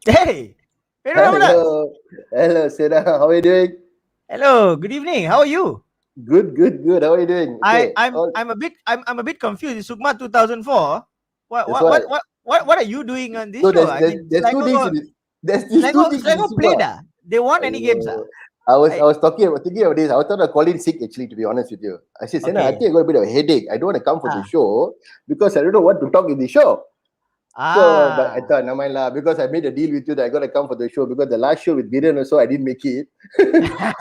Hey, Pedro Ramadas. Hello, hello, Sarah. How are you doing? Hello, good evening. How are you? Good, good, good. How are you doing? I Okay. I'm Oh, I'm a bit I'm a bit confused. It's SUKMA 2004. What that's what what why. what what are you doing on this So show? there's I there's, mean, there's two things in it. There's two things in the Slango played Suba. ah. They won any games ah? Aiyo. I I was thinking about this. I was trying to call in sick actually, to be honest with you. I said, Sena, I okay. think I got a bit of a headache. I don't want to come for the Ah show because I don't know what to talk in the show. So, but I ah. thought, never mind lah, because I made a deal with you that I got to come for the show because the last show with Gideon also I didn't make it.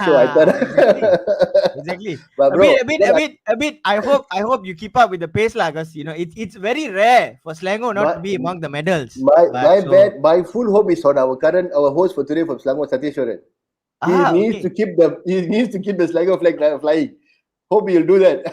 So I thought, Exactly. Exactly. but bro, I hope you keep up with the pace lah, because it's very rare for Slango not my to be among the medals. my But my so bad my full hope is on our host for today from Selangor, Satishwaran. okay. He needs to keep the Selangor flag flying. Hope he'll do that.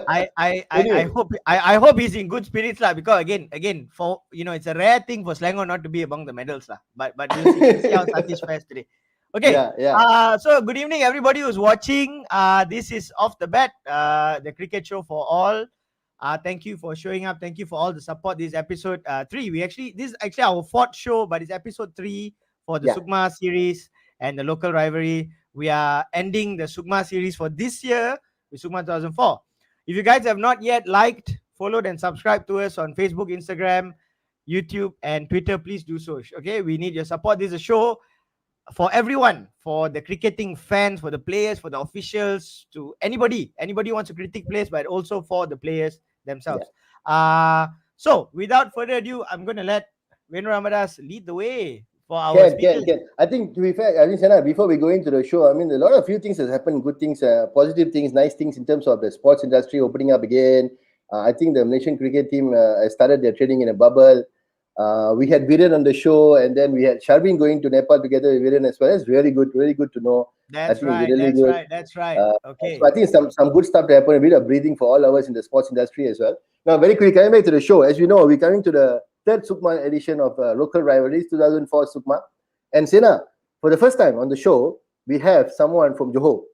I Anyway, hope he's in good spirits lah, because again for it's a rare thing for Slango not to be among the medals lah. But we'll see how Satish fares today. Okay. yeah. So good evening everybody who's watching. This is Off the Bat, the cricket show for all. Thank you for showing up. Thank you for all the support. This is episode 3. This is actually our 4th show, but it's episode 3 for the Yeah. SUKMA series and the local rivalry. We are ending the SUKMA series for this year with SUKMA 2004. If you guys have not yet liked, followed, and subscribed to us on Facebook, Instagram, YouTube, and Twitter, please do so. Okay, we need your support. This is a show for everyone, for the cricketing fans, for the players, for the officials, to anybody wants to critique players, but also for the players Yeah. themselves. So without further ado, I'm going to let Venu Ramadas lead the way for our speakers. Can. I think to be fair, I mean, Sana, before we go into the show, I mean, a lot of few things has happened, good things, positive things, nice things in terms of the sports industry opening up again. I think the Malaysian cricket team has started their training in a bubble. We had Viren on the show, and then we had Sharvin going to Nepal together with Viren as well. That's really good to know. I That's think it's right. really That's good. right. That's right. So Okay. I think some good stuff to happen, a bit of breathing for all of us in the sports industry as well. Now, very quickly, coming back to the show, as you know, we're coming to the third SUKMA edition of Local Rivalries 2004 SUKMA. And Sena, for the first time on the show, we have someone from Johor.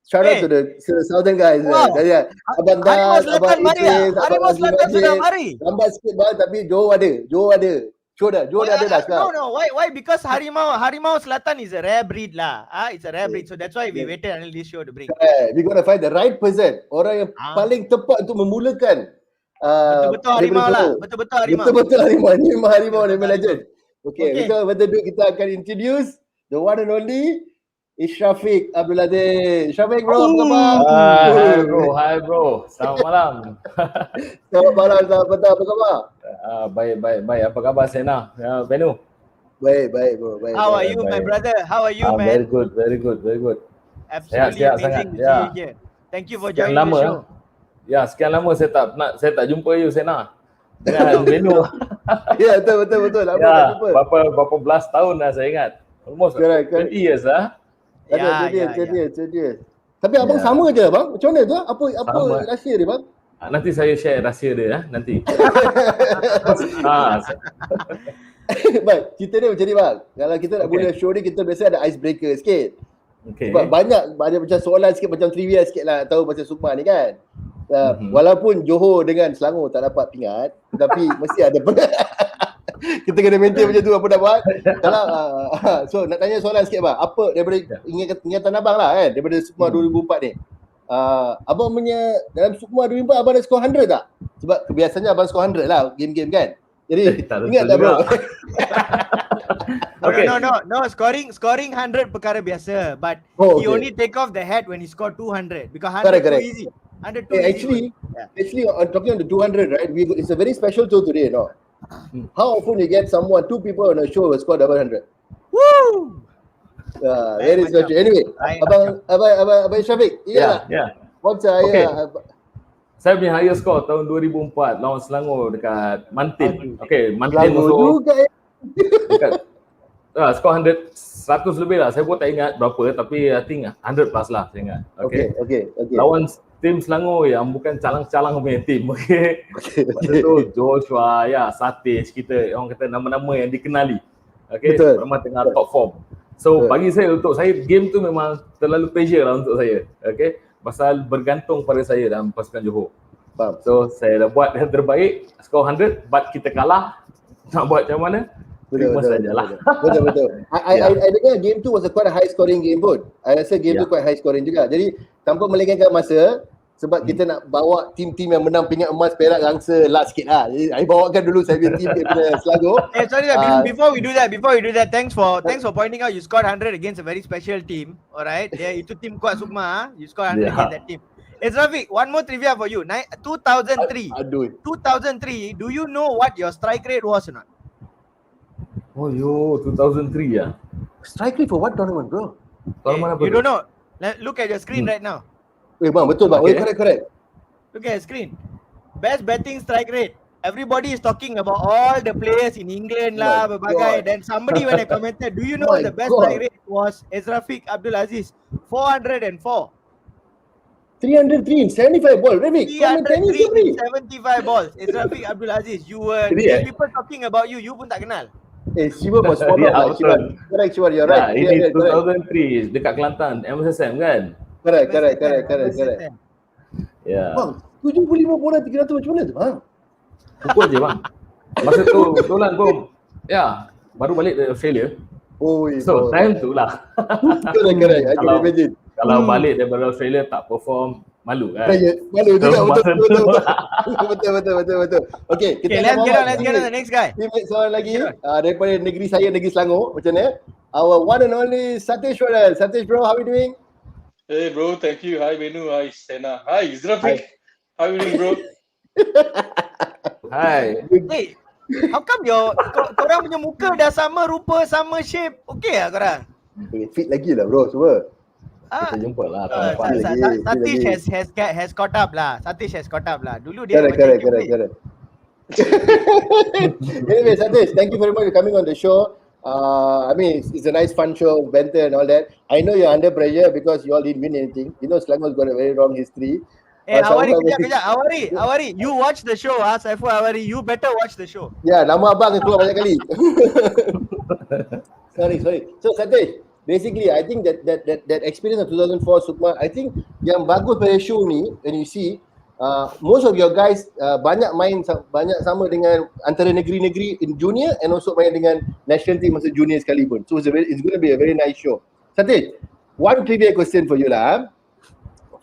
Shout out Hey, to the southern guys. wow. Yeah. Abang Harimau Das, Abang Selatan mari ah. Idris, Abang Harimau Azmi Selatan sudah Majid. mari. Lambat sikit bang, tapi Johor ada. Johor ada. Johor Why? dah ada dah sekarang. No. Why? Because Harimau Selatan is a rare breed lah. It's a rare breed. So that's why we Yes. waited until this show to bring. We're gonna find the right person. Orang yang Ah, paling tepat untuk memulakan betul-betul daripada harimau lah. Johor. Betul-betul harimau. Betul-betul harimau. Ni memang harimau, ni Betul-betul memang harimau. legend. Okay, Okay. without further ado, kita akan introduce the one and only is Syafiq Abdul Aziz. Syafiq bro, apa khabar? Hai bro. Selamat malam. Selamat malam, selamat petang, apa khabar? Baik. Apa khabar Sena? Ya, Benu. Baik bro, baik. How are baik. you, my brother? How are you, Very man? good. Absolutely Sihat amazing sangat. to see you here. Thank you for Sekian joining the lama. show. Ya, sekian lama saya tak jumpa you Sena. Dengan Benu. Ya, betul. Lama tak Ya, jumpa. berapa belas tahun dah saya ingat. Almost Correct. 20 years lah. Ya. Jadi. Tapi abang Ya. sama je bang. Macam mana tu? Apa Sama. rahsia dia bang? Nanti saya share rahsia dia nanti. Baik, cerita dia macam ni bang. Kalau kita nak mula show ni, kita biasa ada icebreaker sikit. Okay. Sebab banyak macam soalan sikit, macam trivia sikit lah, tahu pasal SUKMA ni kan. Walaupun Johor dengan Selangor tak dapat pingat, tapi mesti ada kita kena maintain macam tu, apa nak buat. Kalau so nak tanya soalan sikit bang, apa daripada ingatan abang lah kan, daripada SUKMA 2004 ni, abang punya dalam SUKMA 2004 abang ada skor 100 tak? Sebab biasanya abang skor 100 lah game-game kan. Jadi ingat tak bro? Okay. No. Scoring 100 perkara biasa, but he only take off the hat when he scored 200 because 100 correct. too easy. 100 too easy. Actually, talking on the 200, right? It's a very special show today, no? How often you get two people on a show who score double 100? Woo! Very special. Anyway, Abang Syafiq, Ya. What's Saya punya highest score tahun 2004 lawan Selangor dekat Mantin. Okay, Mantin Selangor juga ya. Dekat skor 100 lebih lah. Saya pun tak ingat berapa, tapi I think 100 plus lah saya ingat. Okay. Lawan tim Selangor yang bukan calang-calang punya tim. Okay. Masa tu Joshua, Satish, kita orang kata nama-nama yang dikenali. Okay, memang tengah top form. So bagi saya, untuk saya game tu memang terlalu pressure lah untuk saya. Okay, pasal bergantung pada saya dalam pasukan Johor. So saya dah buat yang terbaik, skor 100, but kita kalah. Nak buat macam mana? Betul. Betul. Yeah. I dengar game tu was a quite a high scoring game pun. I rasa game tu quite high scoring juga. Jadi tanpa melengahkan masa, sebab kita nak bawa tim-tim yang menang pingat emas, perak, angsa last sikit lah. Jadi I bawakan dulu saya punya tim daripada Selangor. Sorry, before we do that, thanks for pointing out you scored 100 against a very special team. Alright, itu team kuat Sukma. You scored 100 against that team. Rafiq, one more trivia for you. 2003. 2003, do you know what your strike rate was or not? Oh yo, 2003 ya. Strike rate for what tournament, bro? You don't know. Look at your screen right now. Bang, betul bang. Okay. Correct. Look at your screen. Best betting strike rate. Everybody is talking about all the players in England lah, berbagai. Then somebody when I commented, do you know the best strike rate was Rafiq Abdul Aziz, 404. 303 in 75 ball. Rafiq, 303 in 75 balls. Rafiq Abdul Aziz. People talking about you pun tak kenal. Shiva was form up. Correct, Shiva, you're right. Ini 2003 dekat Kelantan, MSSM kan? Correct. Ya. Bang, 75 bola 300 macam mana tu bang? Pukul je bang. Masa tu kebetulan pun baru balik dari Australia. So time tu lah. Correct. I can imagine. Kalau balik daripada Australia tak perform, malu kan? Malu juga, betul. Okay, let's get on the next guy. Teammate seorang lagi daripada negeri saya, negeri Selangor, macam mana? Our one and only Satish brother. Satish bro, how are you doing? Hey bro, thank you. Hi Benu, hi Sena. Hi Rafiq. How are you doing bro? Hai. Hey, how come korang punya muka dah sama rupa, sama shape? Okay lah korang? Fit lagi lah bro, semua. Kita jumpa lah. Satish has caught up lah. Dulu dia correct. Anyway, Satish, thank you very much for coming on the show. I mean, it's a nice fun show, banter and all that. I know you're under pressure because you all didn't win anything. You know, Selangor's got a very long history. Kejap. Awari, you watch the show, Saiful Awari. You better watch the show. Ya, nama abang keluar banyak kali. Sorry. So, Satish, basically, I think that experience of 2004 SUKMA, I think yang bagus pada show ni, when you see, most of your guys banyak sama dengan antara negeri-negeri in junior and also main dengan national team masa junior sekalipun. So it's going to be a very nice show. Satish, one trivia question for you lah.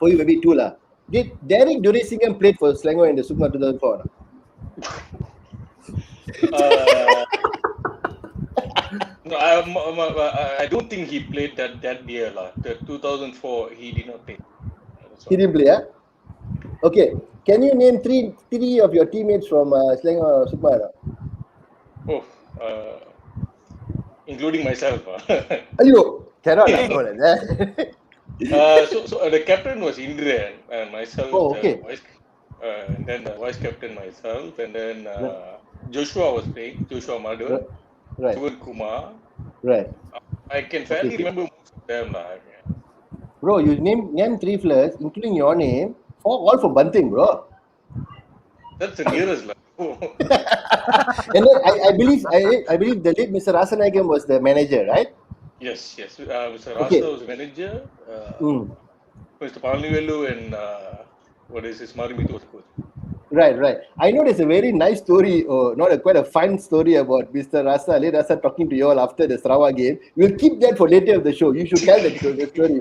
For you maybe two lah. Did Derek Durisingham played for Selangor in the SUKMA 2004? No, I don't think he played that year lah. The 2004 he did not play. He didn't play, Okay. Can you name three of your teammates from Selangor SUKMA? Including myself. Ayo, cannot lah. So the captain was Indra and myself. Okay. And then the vice captain myself, and then Joshua was playing. Joshua Madhu. Right. Suvan Kumar. Right. I can fairly remember most of them lah. Bro, you name three players, including your name, all from Banting, bro. That's the nearest lah. And then I believe the late Mr. Rasanagam was the manager, right? Yes. Mr. Rasa was the manager. Mr. Palnivelu and Marimitu was coach. Right. I know there's a very nice story, quite a fun story about Mr. Rasa, late Rasa talking to you all after the Sarawak game. We'll keep that for later of the show. You should tell the story.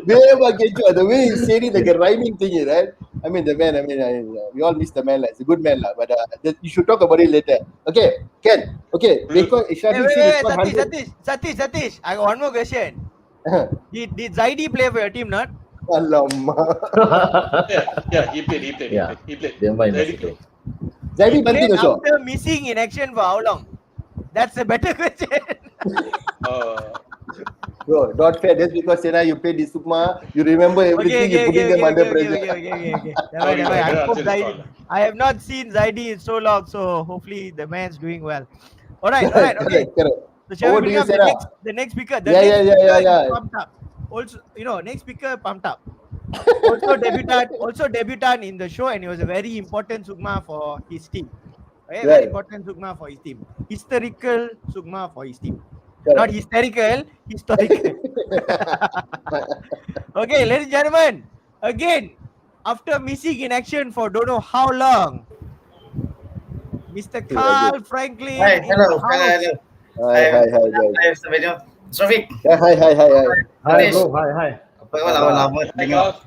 The way he's saying it like a rhyming thing, right? I mean, the man, we all miss the man. It's a good man, but you should talk about it later. Okay, Ken. Okay, because Satish, I got one more question. Did Zaidi play for your team, not? Alamak. Yeah, he played. Dia main Zaidi Banting also. After missing in action for how long? That's a better question. Bro, not fair. Just because Sena, you played the SUKMA, you remember everything. You putting them under pressure. Okay. I have not seen Zaidi in so long, so hopefully the man's doing well. All right. Okay. Correct. So shall we bring up the next speaker? Yeah. Pumped up. Also, next speaker pumped up. Also debutant in the show, and he was a very important SUKMA for his team. Very important SUKMA for his team. Historical SUKMA for his team. Correct. Not hysterical, historical. Okay, ladies and gentlemen, again, after missing in action for don't know how long, Mr. Carl Franklin. Hi, hello. Hi, guys. Hi, Mr. Benyo. Sofik. Hi. Hi bro, hi. Apa khabar? Lama tengok.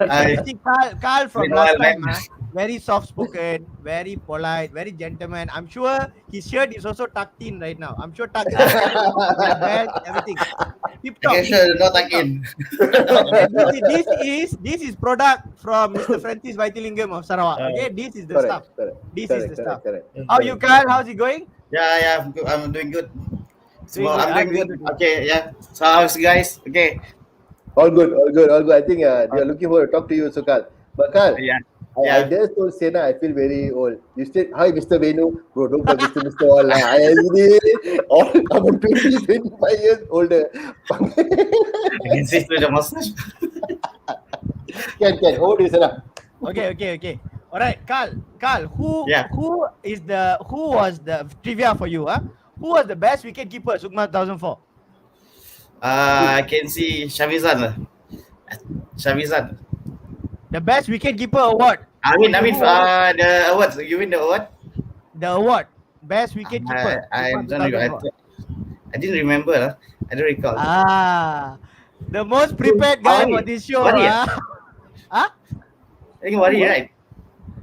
Hi. See, Carl from Been a last while, time, man. very soft spoken, very polite, very gentleman. I'm sure his shirt is also tucked in right now. I'm sure tucked in. The belt, everything. Tip top. Okay, sure, not again. This is product from Mr. Francis Vaitilingam of Sarawak. Okay, this is the stuff. This is the stuff. How you, Carl? How's it going? Yeah, I'm doing good. I'm doing good. Good. Okay, yeah. So how's you guys? Okay. All good. I think they are looking forward to talk to you, so Carl. But Carl, Yeah. I just told Sena I feel very old. You said, hi, Mr. Venu. Bro, don't call Mr. All. I'm 25 years older. I can say to the mustache. Can. Hold this Sena. Okay. All right, Carl. Who was the trivia for you? Who was the best wicket keeper SUKMA 2004? I can see Shavizan. The best wicket keeper award. I mean, the awards. You win the award? The award, best wicket keeper. I don't know. I didn't remember. I don't recall. The most prepared guy for this show. I think Wari, right?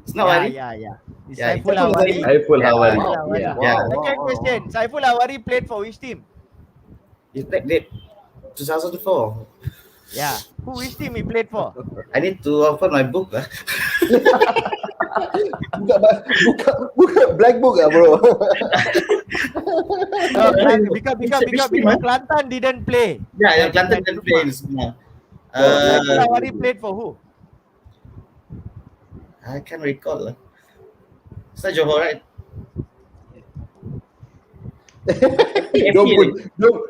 It's not Wari. Yeah. It's Yeah, Saiful Hawari. Saiful Hawari. Yeah. Second question. Saiful Hawari played for which team? He played late 2004. Yeah. Which team he played for? I need to open my book. Buka black book, bro. Because Kelantan didn't play. Yeah, Kelantan didn't play in SUKMA. Saiful Hawari played for who? I can't recall. It's not Johor, right?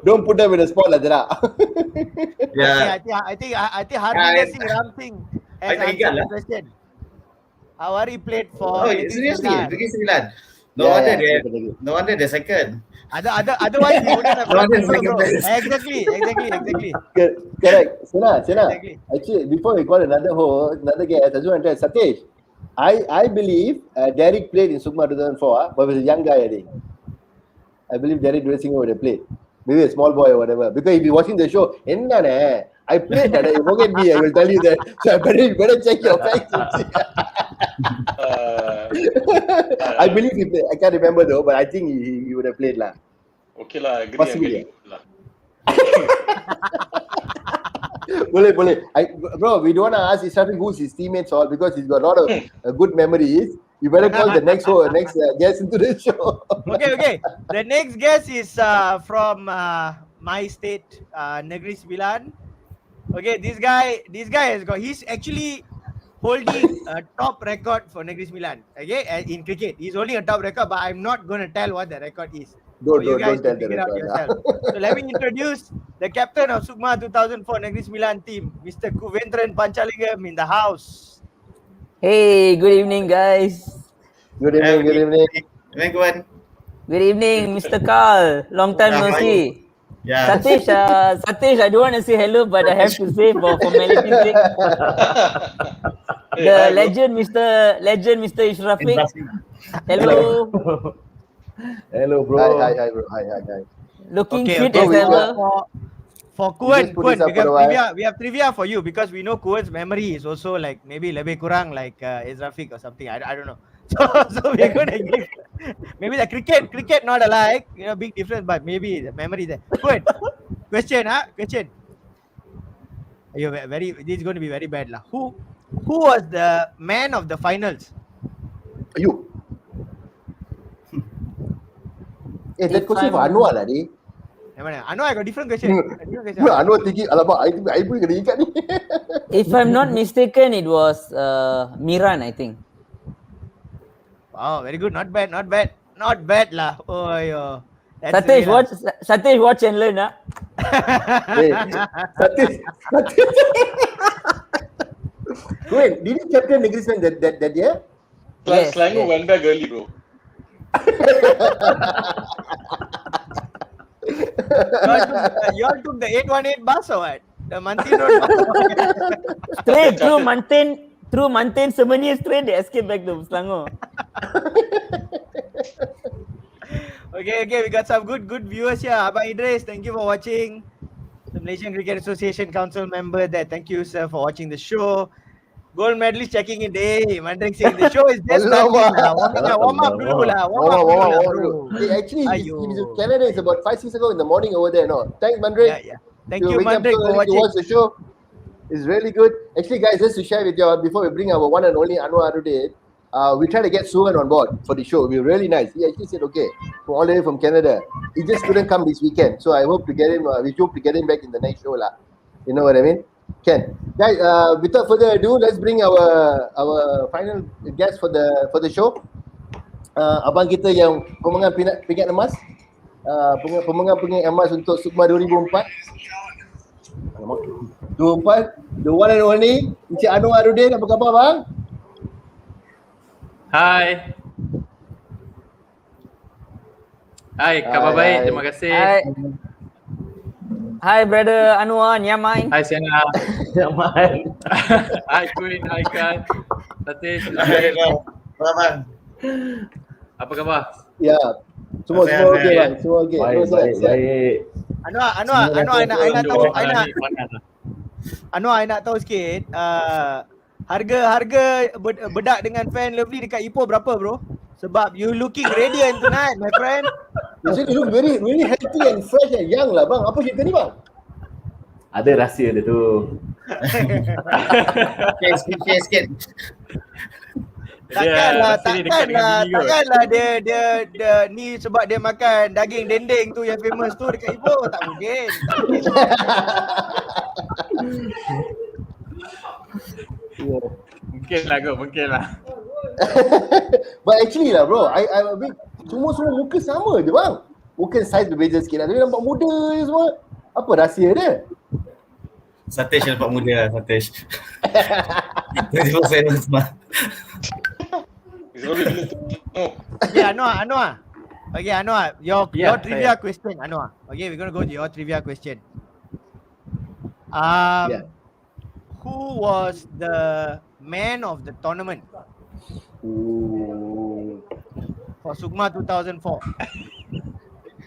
don't put them in the spot like that. Yeah. I think Harvinder Singh Ram Singh has answered the question. Hawari played for. Oh, seriously? Negeri Sembilan. No wonder they're second. Otherwise we wouldn't have. No wonder second place. Exactly. Correct. Sena. Exactly. Actually, before we call another guest, I just want to tell Satish. I believe Derek played in SUKMA 2004, but was a young guy, I think. I believe Derek Singh would have played. Maybe a small boy or whatever. Because if you're watching the show, I played that. You forget me, I will tell you that. So you better check your facts. I believe he played. I can't remember though, but I think he would have played lah. Okay lah, agree. Possibly. Boleh. Bro, we don't want to ask Israfi who's his teammates all because he's got a lot of good memories. You better call the next guest into the show. Okay. The next guest is from my state, Negeri Sembilan. Okay, this guy he's actually holding a top record for Negeri Sembilan. Okay, in cricket, he's holding a top record, but I'm not going to tell what the record is. Don't tell the record. So let me introduce the captain of SUKMA 2004 Negeri Sembilan team, Mr. Kuvendran Panchalingam in the house. Hey, good evening, guys. Good evening. Good evening, Mr. Carl. Long time no see. Yeah. Satish, I don't want to say hello, but I have to say for formality's sake. The legend, Mr. Ishrafiq. Hello. Hello, bro. Hi, bro. Hi. Looking fit as ever. For Kuan, we have trivia for you because we know Kuan's memory is also like maybe lebih kurang like Izrafiq or something. I don't know. So we're going to give maybe the cricket not alike, big difference, but maybe the memory there. Kuan, question. This is going to be very bad lah. Who was the man of the finals? You. That question for Anwar lah ni. Anwar, I got different question. Anwar thinking, alamak, I pun kena ikat ni. If I'm not mistaken, it was Miran, I think. Wow, very good. Not bad lah. Oh, yo. Satish, watch and learn, huh? Hey, Satish. Wait, did you captain Negeri Sembilan that year? Yes, Selangor went back early, bro. You all took the 818 bus or what? The Mantin Road bus? Straight through Mantin, Semania straight, they escape back to Selangor. Okay, we got some good viewers here. Abang Idris, thank you for watching. The Malaysian Cricket Association Council member there. Thank you, sir, for watching the show. Gold medalist checking in. Hey, Mandrik saying the show is just starting lah. Warm up dulu lah. Warm up dulu. Actually, Canada is about 5-6 ago in the morning over there. No, thanks, Mandrik. Yeah. Thank you, Mandrik, for watching. To watch the show. It's really good. Actually, guys, just to share with you all, before we bring our one and only Anwar today, we try to get Suhan on board for the show. We're really nice. He actually said okay, all the way from Canada. He just couldn't come this weekend, so I hope to get him. We hope to get him back in the next show lah. You know what I mean? Ken, guys. Without further ado, let's bring our final guest for the show. Abang kita yang pemenang pingat emas, pemenang emas untuk SUKMA 2004. 24, the one and only Encik Anwar Arudin. Apa khabar bang? Hai, khabar baik, terima kasih. Hai brother Anwar, nyaman. Hai Siana. Nyaman. Hai Queen, hai Kan. Satish. Apa khabar? Ya, semua okey bang, semua okey. Baik. Anwar, I nak tahu sikit. Harga bedak dengan fan lovely dekat Ipoh berapa bro? Sebab you looking radiant tonight, my friend. You look very healthy and fresh and young lah bang. Apa cerita ni bang? Ada rahsia dia tu. Sikit. Takkanlah dia ni sebab dia makan daging dendeng tu yang famous tu dekat Ipoh. Tak mungkin. Mungkin lah. But actually lah bro, I a bit semua muka sama je bang. Mungkin size berbeza sikit lah. Tapi nampak muda je semua. Apa rahsia dia? Satish nampak muda lah, Satish. 24/7 smart. Okay, Anwar. Okay, Anwar, your trivia question, Anwar. Okay, we're going to go to your trivia question. Who was the man of the tournament for SUKMA 2004?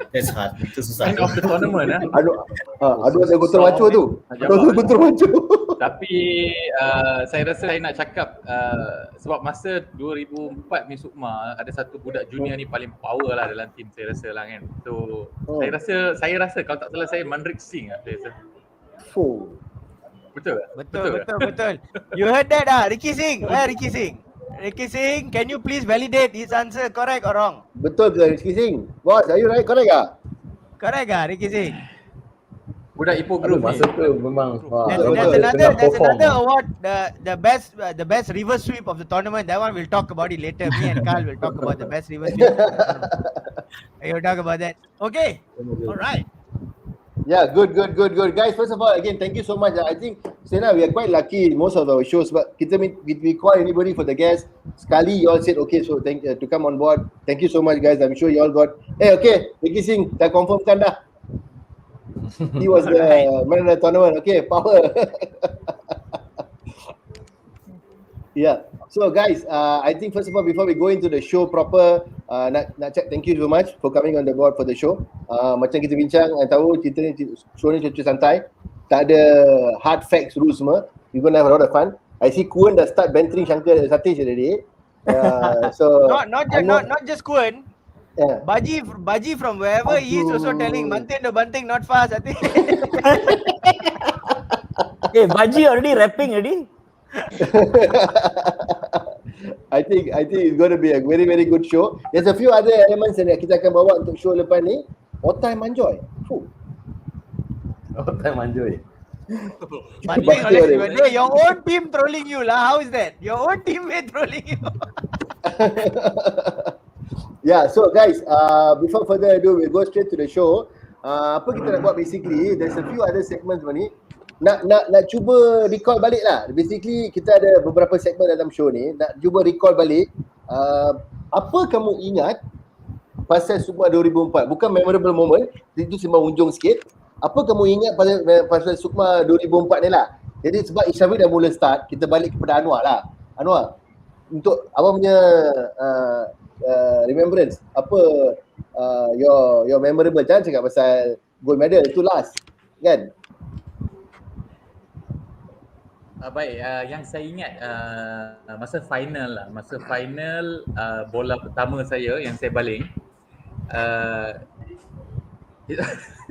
That's hard. Itu susah. Man of the tournament Aduh saya gotong macu tu. Gotong macu. Tapi saya rasa saya nak cakap sebab masa 2004 ni SUKMA ada satu budak junior ni paling power lah dalam team saya rasa lah kan. So saya rasa kalau tak salah saya Mandrik Singh lah saya rasa. Betul. You heard that Ricky Singh. Where Ricky Singh? Ricky Singh, can you please validate his answer correct or wrong? Betul ke Ricky Singh? Boss, are you right? Correct ke? Correct ke Ricky Singh? Budak Ipoh group ni. Masa tu memang There's another award, the best reverse sweep of the tournament. That one we'll talk about it later. Me and Carl will talk about the best reverse sweep. We'll talk about that. Okay. All right. Yeah, good. Guys, first of all, again, thank you so much. I think, Sena, we are quite lucky in most of our shows, but we call anybody for the guest. Sekali, you all said, okay, so to come on board. Thank you so much, guys. I'm sure you all got, hey, okay, Ricky Singh, dah confirmkan dah. He was the man of the tournament. Okay, power. Yeah. So guys, I think first of all, before we go into the show proper, nak cakap thank you so much for coming on the board for the show. Macam kita bincang, tahu cerita ni, show ni cerita santai, tak ada hard facts rules semua. We're gonna have a lot of fun. I see Kuan dah start bantering Shankar Satish already. So not just Kuan. Yeah. Baji from wherever he is also telling maintain the bunting not fast. I think. Hey, Baji already rapping already. I think it's going to be a very very good show. There's a few other elements yang kita akan bawa untuk show lepas ni. Otai Manjoy. Otai Manjoy. Your own team trolling you lah. How is that? Your own teammate trolling you. Yeah, so guys, before further ado, we'll go straight to the show. Apa kita nak buat basically, there's a few other segments ni. Nak cuba recall balik lah. Basically, kita ada beberapa segmen dalam show ni. Nak cuba recall balik. Apa kamu ingat pasal SUKMA 2004? Bukan memorable moment. Itu sembang unjung sikit. Apa kamu ingat pasal SUKMA 2004 ni lah? Jadi sebab Isyafiq dah mula start, kita balik kepada Anwar lah. Anwar, untuk abang punya remembrance, apa your memorable, jangan cakap pasal gold medal, itu last kan? Baik, yang saya ingat masa final bola pertama saya yang saya baling,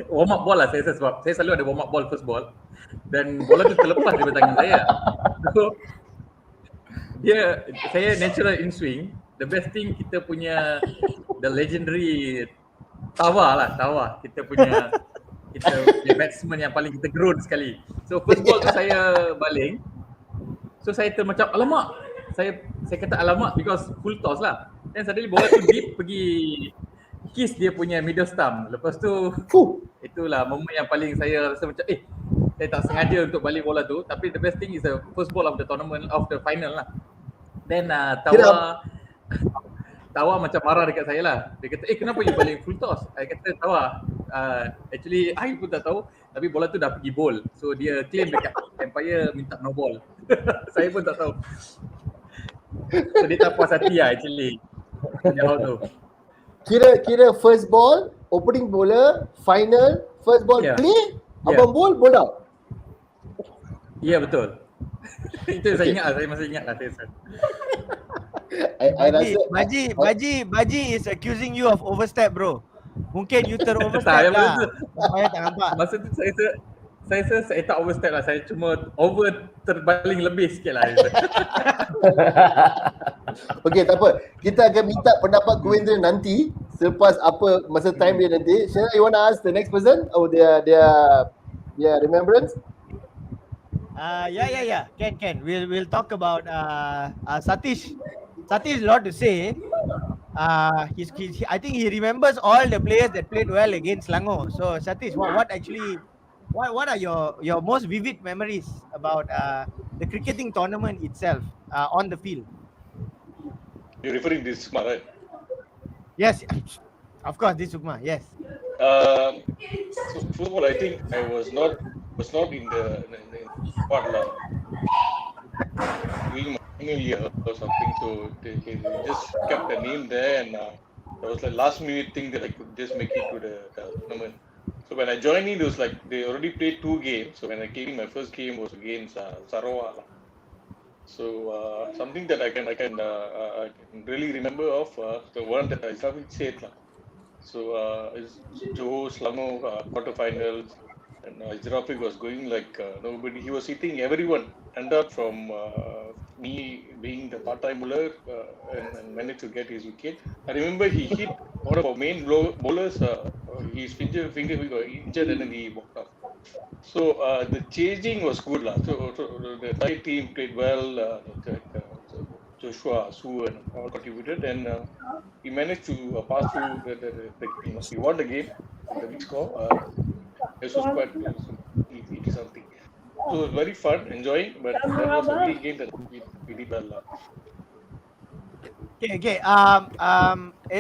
warm up ball lah saya rasa, sebab saya selalu ada warm up ball, first ball, dan bola tu terlepas daripada tangan saya. So saya natural in swing. The best thing, kita punya the legendary Tawa, kita punya batsman yang paling kita gerun sekali. So first ball tu saya baling. So saya macam alamak. Saya kata alamak because full toss lah. Then suddenly bola tu deep pergi kiss dia punya middle stump. Lepas tu itulah momen yang paling saya rasa macam saya tak sengaja untuk balik bola tu, tapi the best thing is the first ball of the tournament, of the final lah. Then Tawa macam marah dekat saya lah. Dia kata, kenapa you balik full toss? Saya kata, Tawa, actually I pun tak tahu, tapi bola tu dah pergi bowl. So dia claim dekat umpire minta no ball. Saya pun tak tahu. So dia tak puas hati lah actually. Jawab tu. Kira first ball, opening bola, final, first ball play, abang bowl out. Ya, betul. Itu saya ingat lah, saya masih ingat lah. Baji is accusing you of overstep, bro. Mungkin you overstep lah. Saya tak nampak. Masa tu saya tak overstep lah. Saya cuma terbaling lebih sikit lah. Okey, tak apa. Kita akan minta pendapat Kuendra nanti selepas apa masa time dia nanti. Shana, you want to ask the next person? Oh, their remembrance? Yeah. Can. We'll talk about Satish. Satish a lot to say. I think he remembers all the players that played well against Selangor. So Satish, what are your most vivid memories about the cricketing tournament itself on the field? You're referring to this SUKMA, right? Yes, of course, this SUKMA. Yes. So first of all, I think I was not in the squad during my final year or something. So they just kept the name there, and that was like last minute thing that I could just make it to the tournament. So when I joined in, it was like they already played 2 games. So when I came in, my first game was against Sarawak. So something that I can really remember of the one that I said. So is Johor Selangor quarterfinals, and Rafiq was going like nobody. He was hitting everyone. Ended up from me being the part-time bowler and managed to get his wicket. I remember he hit one of our main bowlers. His finger got injured and then he walked off. So the chasing was good lah. So the entire team played well. Joshua, Su, and all contributed, and he managed to pass through the game. He won the game, the big score. It was quite 80 something. So it was very fun, enjoying, but that was the only game that we did well. Okay.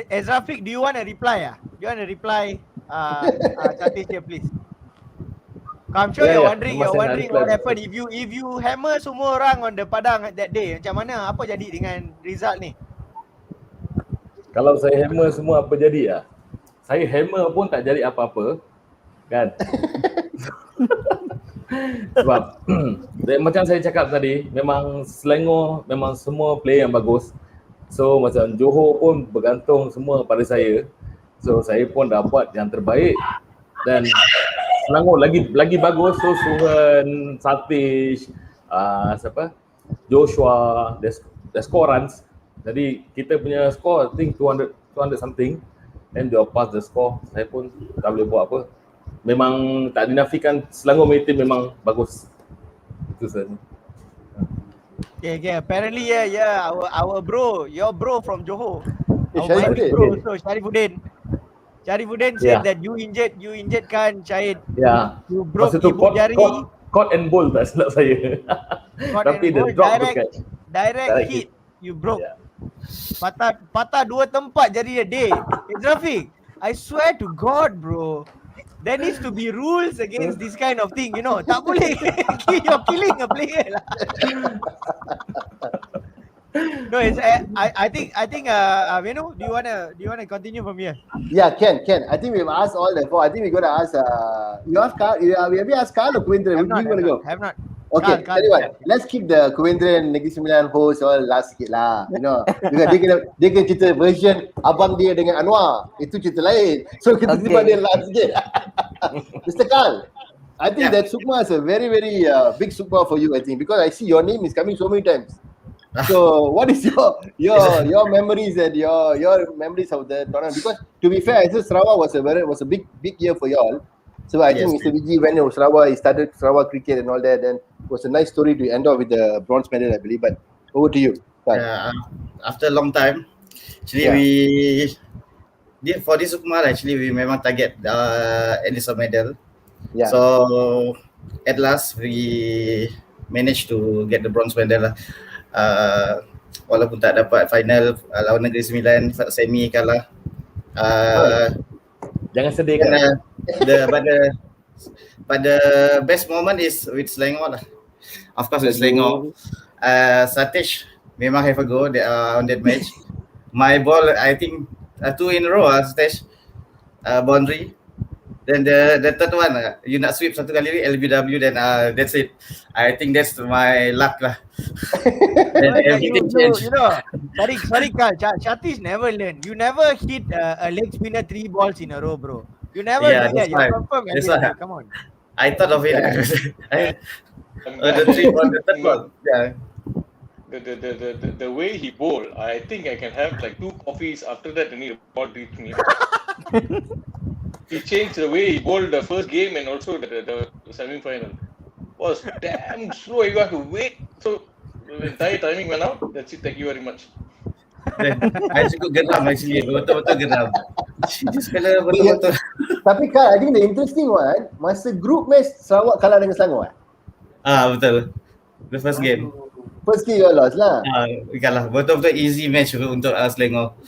Ezrafiq, do you want to reply? Do you want to reply, Satish here, please? I'm sure you're wondering what happened if you hammer semua orang on the padang that day. Macam mana? Apa jadi dengan result ni? Kalau saya hammer semua, apa jadi ya? Saya hammer pun tak jadi apa-apa, kan? Sebab macam saya cakap tadi, memang Selangor memang semua player yang bagus. So macam Johor pun bergantung semua pada saya. So saya pun dapat yang terbaik, dan Selangor lagi bagus. So Suhan, Satish, Joshua, the score runs. Jadi kita punya score I think 200 something, and they pass the score. Saya pun tak boleh buat apa. Memang tak dinafikan Selangor punya team memang bagus. Itu saja. Okay. Apparently, our bro, your bro from Johor, our bro, so Sharifuddin said that you injured kan, Syed. Yeah. You broke ibu jari. Caught and bowl tak silap saya. Tapi the drop direct hit. You broke. Yeah. Patah 2 tempat jari dia. Rafiq, I swear to God, bro. There needs to be rules against this kind of thing, you know. Tak boleh. You're killing a player lah. No, it's I think Venu, do you wanna continue from here? Yeah, Ken. I think we've asked all the four. I think we're gonna ask. You asked Carl. Have you asked Carl or Kuvendran? Have Which not, you gonna go? have not. Okay, Carl. tell you what. Let's keep the Kuvendran Negeri Sembilan host all last sikit lah. You know, because dia kena cerita version abang dia dengan Anwar. Itu cerita lain. So kita simpan dia last sikit. Mr. Carl, I think that SUKMA is a very very big SUKMA for you. I think because I see your name is coming so many times. So what is your memories and your memories of the tournament? Because to be fair, I think Sarawak was a big year for y'all. So I think Mr. Vijay went to Sarawak, he started Sarawak cricket and all that. Then it was a nice story to end off with the bronze medal, I believe. But over to you. After a long time, actually we did for this SUKMA. Actually, we memang target at least a medal. Yeah. So at last we managed to get the bronze medal lah. Walaupun tak dapat final lawan Negeri Sembilan, semi kalah. Jangan sedih kan. But the best moment is with Selangor lah. Of course with Selangor. Satish memang have a go on that match. My ball, I think 2 in a row Satish boundary. Then the third one, you nak sweep satu kali LBW, then that's it. I think that's my luck lah. Then everything changed. You know, sorry Carl, Shatish never learned. You never hit a leg spinner 3 balls in a row, bro. You never do that. You confirm. Come on. I thought of it. The third ball. Yeah. The way he bowled, I think I can have like 2 coffees after that and need a ball reach me. He changed the way he bowled the first game and also the semi-final. Was damn slow. You have to wait. So the entire timing went out. That's it. Thank you very much. I cukup geram actually. Betul-betul geram. Just kena betul-betul. Tapi Carl, I think the interesting one, masa group match Sarawak kalah dengan Selangor. Betul. The first game. First game you lost lah. Kalah. Betul-betul easy match untuk Selangor.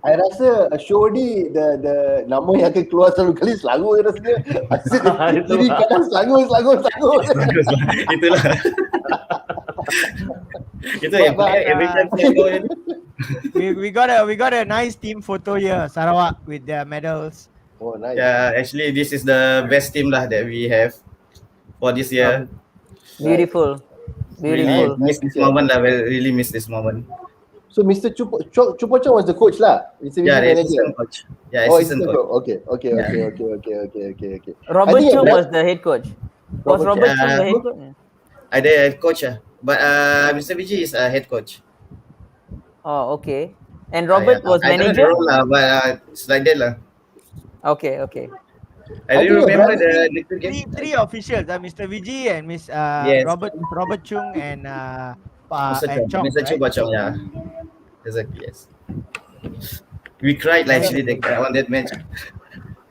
I rasa Shodi the nama yang akan keluar selalu kali Selangor je rasanya. Jadi kadang Selangor. Itulah. Itu yang every time Selangor ni. We got a nice team photo here, Sarawak with their medals. Oh, nice. Yeah, actually this is the best team lah that we have for this year. Beautiful. Really miss this moment lah. Really miss this moment. So Mr. Chupocong was the coach lah. It's a assistant coach. Yeah, assistant coach. Okay. Robert Chung was the head coach. Was Robert Chung the head coach? Ada head coach but Mr. Vijay is a head coach. Oh, okay. And Robert was manager? I don't know lah, but it's like that lah. Okay. I remember the three officials, Mr. Vijay and Miss Robert Chung and Chong. Mr. Chong, yeah. Exactly, yes. We cried actually on that match.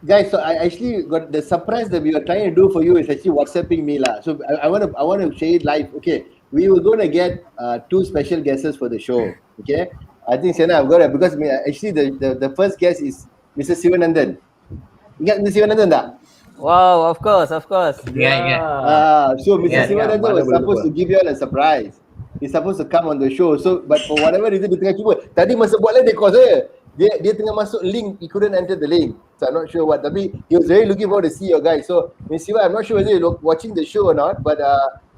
Guys, so I actually got the surprise that we were trying to do for you is actually WhatsApping me lah. So I want to share it live. Okay, we were going to get 2 special guests for the show. Okay, I think Sena I've got it because actually the first guest is Mr. Sivanandan. Ingat Mr. Sivanandan tak? Wow, of course. Yeah. So Mr. Sivanandan was supposed to give you all a surprise. He's supposed to come on the show. So but for whatever reason dia tengah cuba. Tadi masa buat lain dia call saya. Dia tengah masuk link, he couldn't enter the link. So I'm not sure what. Tapi he was really looking forward to see your guys. So Mr. Siva, I'm not sure whether you're watching the show or not, but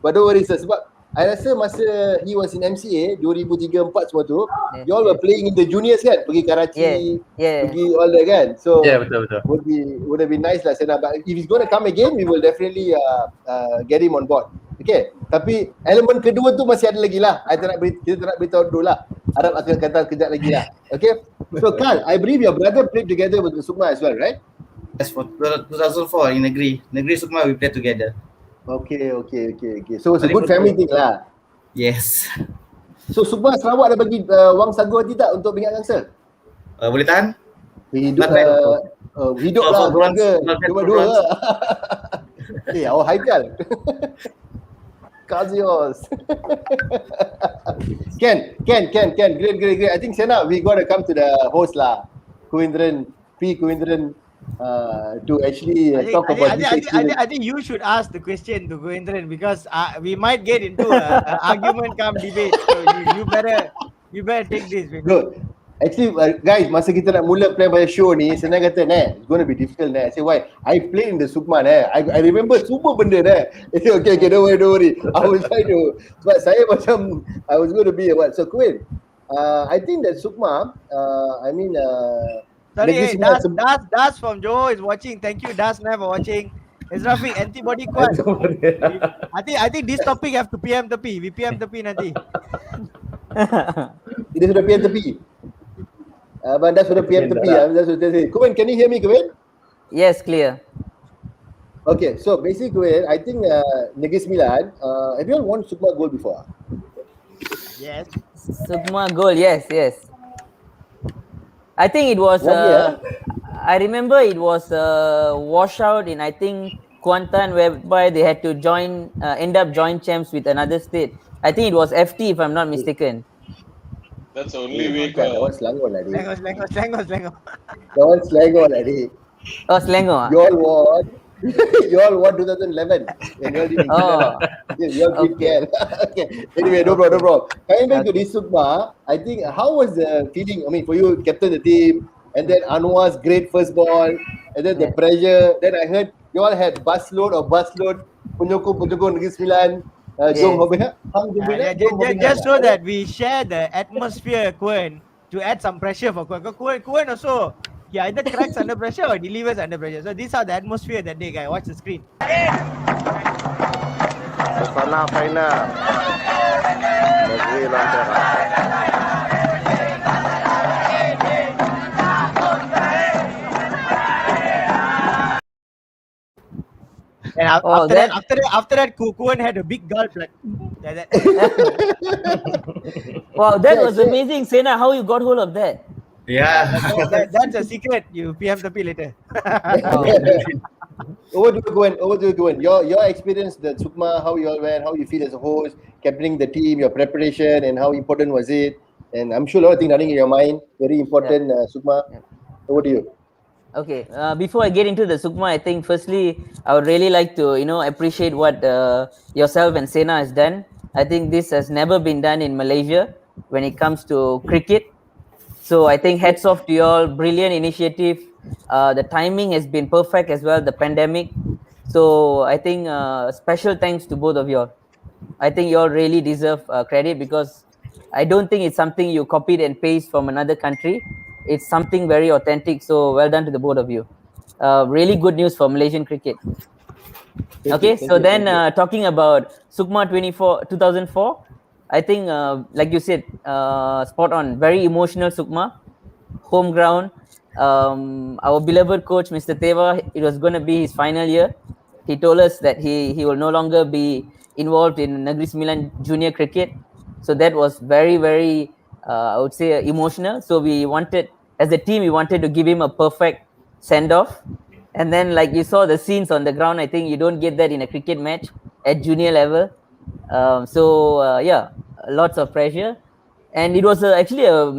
don't worry sir. Sebab I rasa masa he was in MCA 2003-4 semua tu, you all were playing in the juniors kan, pergi Karachi, pergi all that kan. So betul. would have been nice lah Sena. But if he's going to come again, we will definitely get him on board. Okay, tapi elemen kedua tu masih ada lagi lah. Kita tak nak beritahu dulu lah. Harap akan kata kejap lagi lah. Okay, so Carl, I believe your brother played together with SUKMA as well, right? Yes, for 2004 in Negeri SUKMA we played together. Okay. So it's a good family thing lah. Yes. So SUKMA Sarawak ada bagi wang sagu hati tak untuk pingat gangster? Boleh tahan? Hidup lah keluarga. Dua-dua lah. Haikal. Kazios. Ken. Great. I think Sena, we got to come to the host lah. Kuvendran. to actually talk about this experience. I think you should ask the question to Goendran because we might get into a argument come debate. So you better take this. No, actually, guys, masa kita nak mula plan pada show ni, senang kata, it's going to be difficult, I say, why? I played in the SUKMA, I remember semua benda, okay, don't worry. I will try to, sebab saya macam, I was going to be what? So, Quinn, I think that SUKMA, sorry, Das from Johor is watching. Thank you, Das, for watching. It's Rafiq, antibody quad. I think this topic have to PM tepi. We PM tepi nanti. Dia sudah PM tepi. Abang dah sudah PM tepi. Kuwen, can you hear me, Kuwen? Yes, clear. Okay, so basically, Kuwen, I think Negeri Sembilan, have you all won SUKMA Gold before? Yes. SUKMA Gold, yes. I think it was, I remember it was a washout in, I think, Kuantan, whereby they had to end up joint champs with another state. I think it was FT, if I'm not mistaken. That's the only way. That was Selangor, Selangor. That was Selangor, lady. Oh, Selangor. You all won 2011. When you all did in you all did KL. Okay. Anyway, no problem. Coming back to this SUKMA, I think, how was the feeling? I mean, for you, captain the team, and then Anwar's great first ball, and then the pressure. Then I heard you all had busload, Penyokong Negeri Sembilan. Just so that we share the atmosphere, Quinn, to add some pressure for Quinn also. He either cracks under pressure or delivers under pressure. So these are the atmosphere that day, guys. Watch the screen. Sana final Negeri Lantera. And after that, Kukuan had a big gulp like that. Wow, that was amazing, Sena. How you got hold of that? Yeah. That's a secret. You PM the later. Over to you, Gwen. Your experience, the SUKMA, how you all went, how you feel as a host, captaining the team, your preparation, and how important was it? And I'm sure a lot of things running in your mind. Very important, SUKMA. Over to you. Okay. Before I get into the SUKMA, I think firstly I would really like to appreciate what yourself and Sena has done. I think this has never been done in Malaysia when it comes to cricket. So I think hats off to you all. Brilliant initiative. The timing has been perfect as well. The pandemic. So I think special thanks to both of you all. I think you all really deserve credit because I don't think it's something you copied and paste from another country. It's something very authentic. So well done to the both of you. Really good news for Malaysian cricket. Okay, so then talking about SUKMA 2004, I think like you said, spot on. Very emotional SUKMA, home ground. Our beloved coach, Mr. Teva, it was going to be his final year. He told us that he will no longer be involved in Negeri Sembilan junior cricket. So that was very, very, I would say, emotional. So we wanted, as a team, we wanted to give him a perfect send-off. And then, like you saw the scenes on the ground, I think you don't get that in a cricket match at junior level. Yeah, lots of pressure. And it was actually a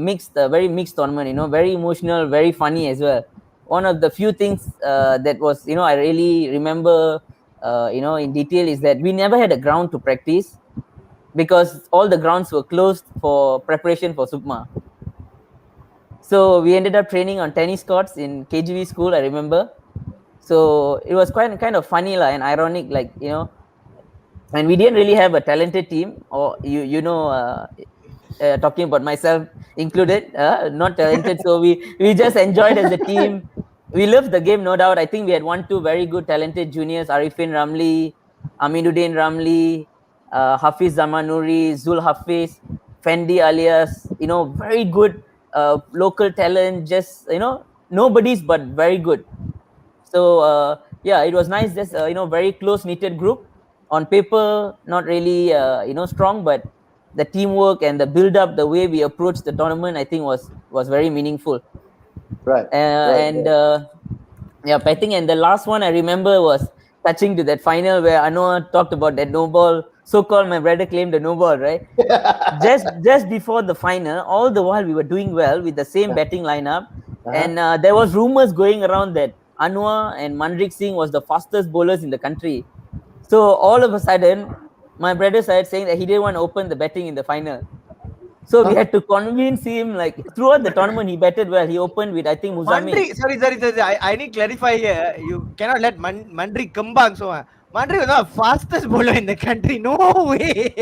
very mixed tournament, very emotional, very funny as well. One of the few things that was, I really remember, in detail is that we never had a ground to practice because all the grounds were closed for preparation for SUKMA. So we ended up training on tennis courts in KGV school, I remember. So it was quite kind of funny and ironic, and we didn't really have a talented team, or talking about myself included, not talented. So we just enjoyed as a team. We loved the game, no doubt. I think we had 1-2 very good talented juniors: Arifin Ramli, Aminuddin Ramli, Hafiz Zamanuri, Zul Hafiz, Fendi alias, very good local talent. Just nobody's but very good. So yeah, it was nice. Just very close knitted group. On paper, not really strong, but the teamwork and the build up, the way we approached the tournament, I think was very meaningful. Right. Yeah, I think, and the last one I remember was touching to that final where Anwar talked about that no ball. So-called, my brother claimed the no ball, right? just before the final, all the while we were doing well with the same batting lineup, and there was rumors going around that Anwar and Manjit Singh was the fastest bowlers in the country. So all of a sudden, my brother started saying that he didn't want to open the batting in the final. So we had to convince him, like throughout the tournament, he batted well. He opened with, I think, Muzamil. Sorry. I need to clarify here. You cannot let Mandri kembang so. Mandri was not the fastest bowler in the country. No way.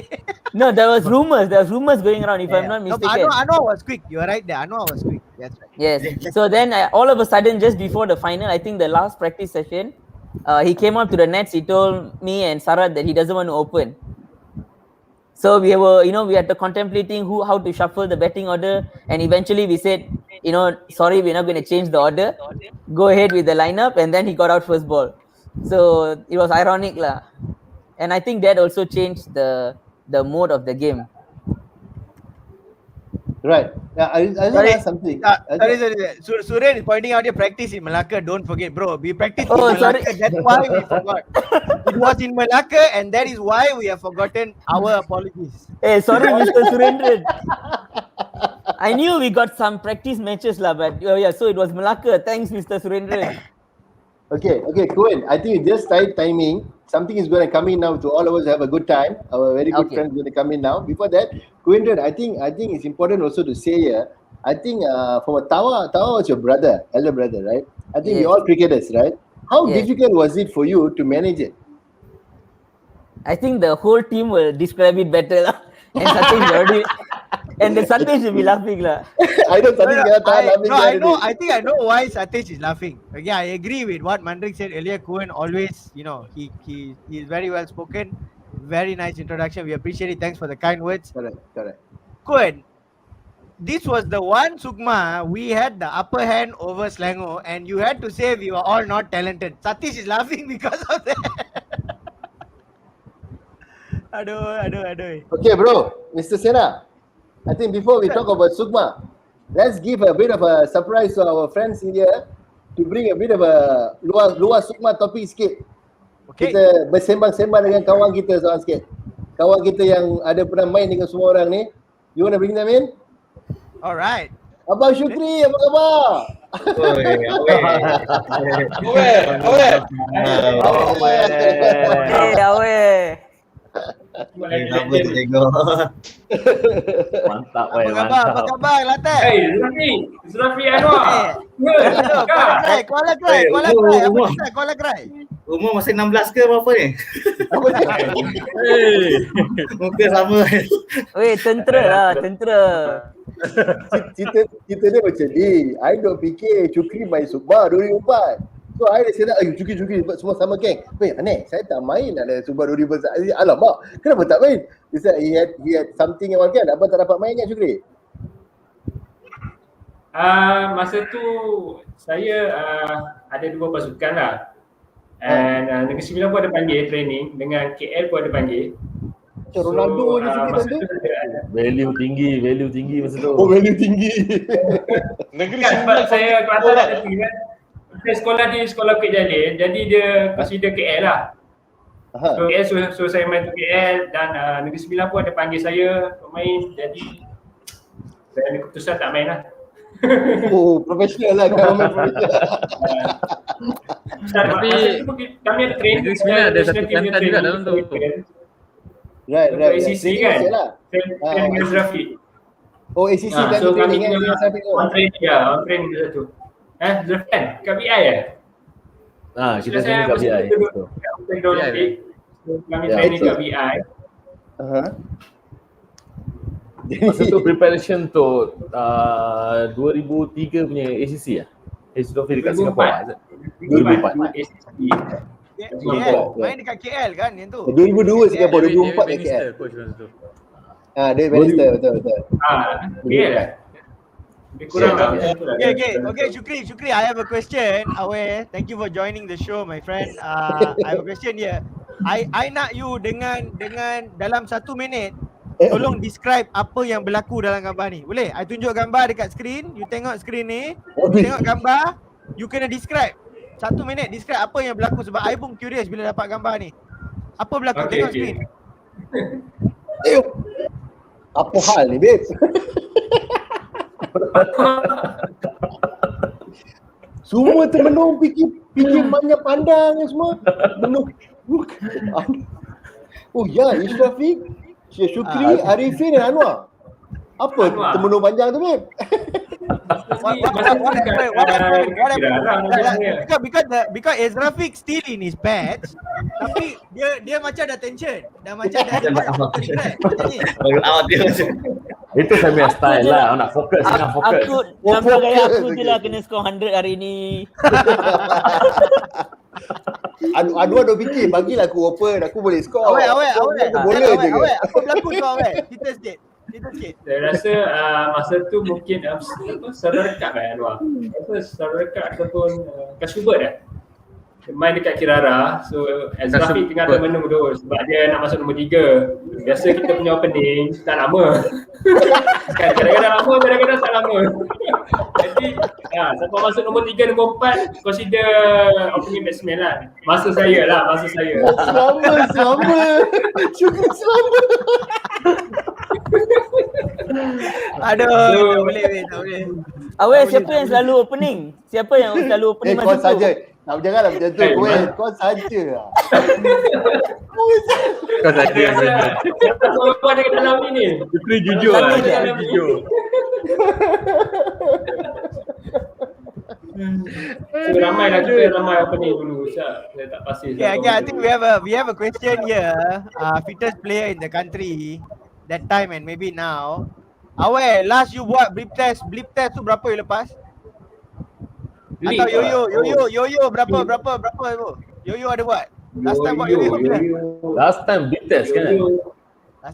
No, there was rumors. There was rumors going around, if I'm not mistaken. Anwar was quick. You're right there. Anwar was quick. That's right. Yes. So then, all of a sudden, just before the final, I think the last practice session, he came up to the nets. He told me and Sarat that he doesn't want to open. So we were, we had to contemplating how to shuffle the batting order, and eventually we said, sorry, we're not going to change the order. Go ahead with the lineup, and then he got out first ball. So it was ironic lah, and I think that also changed the mode of the game. Right. Yeah, I want to ask something. Sorry. Suren is pointing out your practice in Malacca. Don't forget, bro. We practiced in Malacca. Sorry. That's why we forgot. It was in Malacca, and that is why we have forgotten. Our apologies. Hey, sorry, Mr. Surendran. I knew we got some practice matches lah, but so it was Malacca. Thanks, Mr. Surendran. Okay, Cohen. I think just right timing. Something is going to come in now to all of us have a good time. Our very good friends going to come in now. Before that, Cohen, I think it's important also to say here. I think from Tawa was your brother, elder brother, right? I think we all cricketers, right? How difficult was it for you to manage it? I think the whole team will describe it better lah. And Satish already, and the Satish will be laughing lah. I know Satish I think I know why Satish is laughing. Okay, I agree with what Mandrik said earlier. Cohen always, he is very well spoken. Very nice introduction. We appreciate it. Thanks for the kind words. Correct. Cohen, this was the one SUKMA we had the upper hand over Selangor, and you had to say we were all not talented. Satish is laughing because of that. Aduh. Okay, bro, Mr. Sena. I think before we talk about SUKMA, let's give a bit of a surprise to our friends in here to bring a bit of a luar SUKMA topik sikit. Okay. Kita bersembang-sembang dengan kawan kita seorang sikit. Kawan kita yang ada pernah main dengan semua orang ni. You want to bring them in? Alright. Abang Syukri, apa khabar? Awe. Mantap, Apa khabar, Latte? Hey, Zurafi Anwar. Kuala Krai. Umur masih 16 ke berapa ni? Muka sama. Weh, tentera. Cerita dia macam ni. I duk fikir Syukri main SUKMA 2004. So I dah cakap, Syukri semua sama geng. Weh, aneh, saya tak main ada SUKMA 2004. Alamak, kenapa tak main? He said he had something yang kan. Abang tak dapat main kan Syukri? Masa tu saya ada 2 pasukan lah. And Negeri Sembilan pun ada panggil training, dengan KL pun ada panggil. Ronaldo je sikit tu. Value tinggi masa tu. Oh, value tinggi. Negeri Sembilan saya Kelantan ada tinggi kan. Saya sekolah di sekolah Bukit Jalil, jadi dia consider KL lah. So KL so saya main tu KL, dan Negeri Sembilan pun ada panggil saya pemain, jadi saya ambil keputusan tak main lah. Oh, profesional lah kau main profesional. Tapi kami ada training. Negeri Sembilan ada satu Kelantan juga dalam tu. Right. ACC kan? Saya dengan Zurafi. Oh, ACC kan so kami training kena on training dia satu. Zurafi kan? KBI Kita training kat BI. Kami training kat BI. Masa tu preparation tu 2003 punya ACC lah. ACC Trophy dekat Singapura. 2004. ACC. Main dekat KL kan yang tu. 2002 Singapura, 2004 kat KL. Dia minister, betul. KL. Okay, Syukri, I have a question. Awe, thank you for joining the show, my friend. I have a question here. I nak you dengan dalam 1 minit tolong describe apa yang berlaku dalam gambar ni. Boleh? I tunjuk gambar dekat skrin. You tengok skrin ni. Tengok gambar. You kena describe. 1 minit describe apa yang berlaku, sebab I pun curious bila dapat gambar ni. Apa berlaku? Tengok skrin. Apa hal ni, babe? Semua termenung fikir fikir banyak pandang semua. Belum. Oh ya, Ishrafiq, Syekh Syukri, Arifin dan Anwar. Apa termenung panjang tu, Beb? Because Ezrafiq still in his patch, tapi dia macam ada tension, dah macam dah itu saya punya style lah, nak fokus, nak fokus. Aku nampak kayak aku je lah kena score 100 hari ni. Anwar dah fikir, bagilah aku open, aku boleh score. Awet. Bola je ke? Apa berlaku tu awet? Kita sikit. Saya rasa masa tu mungkin saudara dekat kan Anwar. Saudara dekat ataupun Kashubert dah. Main dekat Kirara. So Ezrafiq tengah termenung tu sebab dia nak masuk nombor 3. Biasa kita punya opening tak lama. Kadang-kadang lama, kadang-kadang tak lama. Jadi siapa masuk nombor 3, nombor 4 consider opening batsman lah. Masa saya. Selama. Syukri selama. Aduh, tak boleh. Awet, siapa yang selalu opening? Siapa yang selalu opening masa kau tu? saja. Janganlah macam tu. Kau saja lah. Kau saja. Siapa ada kat dalam ni? Putri jujur lah. Jujur. So, ramai opening dulu. Saya tak pasti. Yeah, I think we have a question here. Fittest player in the country that time and maybe now. Awet, last you buat blip test tu berapa you lepas? Atau yo-yo berapa tu? Yo-yo ada buat? Last time buat yo-yo. Last time blip test kan?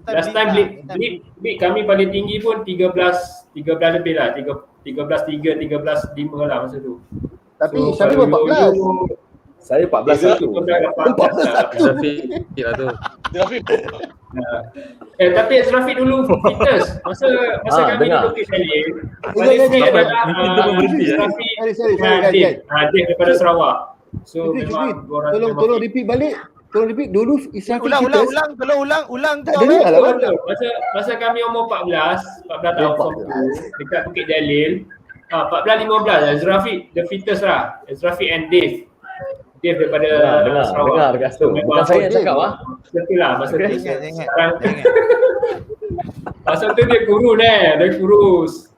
Last time blip kami paling tinggi pun 13 lebih lah. 13.3, 13.5 lah masa tu. Tapi Syarif 14. Saya 14.1. 14.1. Lah tu. Tapi Ezrafiq dulu fittest. Masa kami duduk ke Salim. Ezrafiq daripada Sarawak. So memang tolong repeat balik. Tolong repeat dulu Ezrafiq fittest. Ulang tu. Masa kami umur 14 tahun form 2 dekat Bukit Jalil. 14-15 Ezrafiq the fittest lah. Ezrafiq and Dave daripada Sarawak. Dengar dekat situ. Bukan saya yang cakap lah. Betul lah masa tu. Ingat. Masa tu dia kurus dia kurus.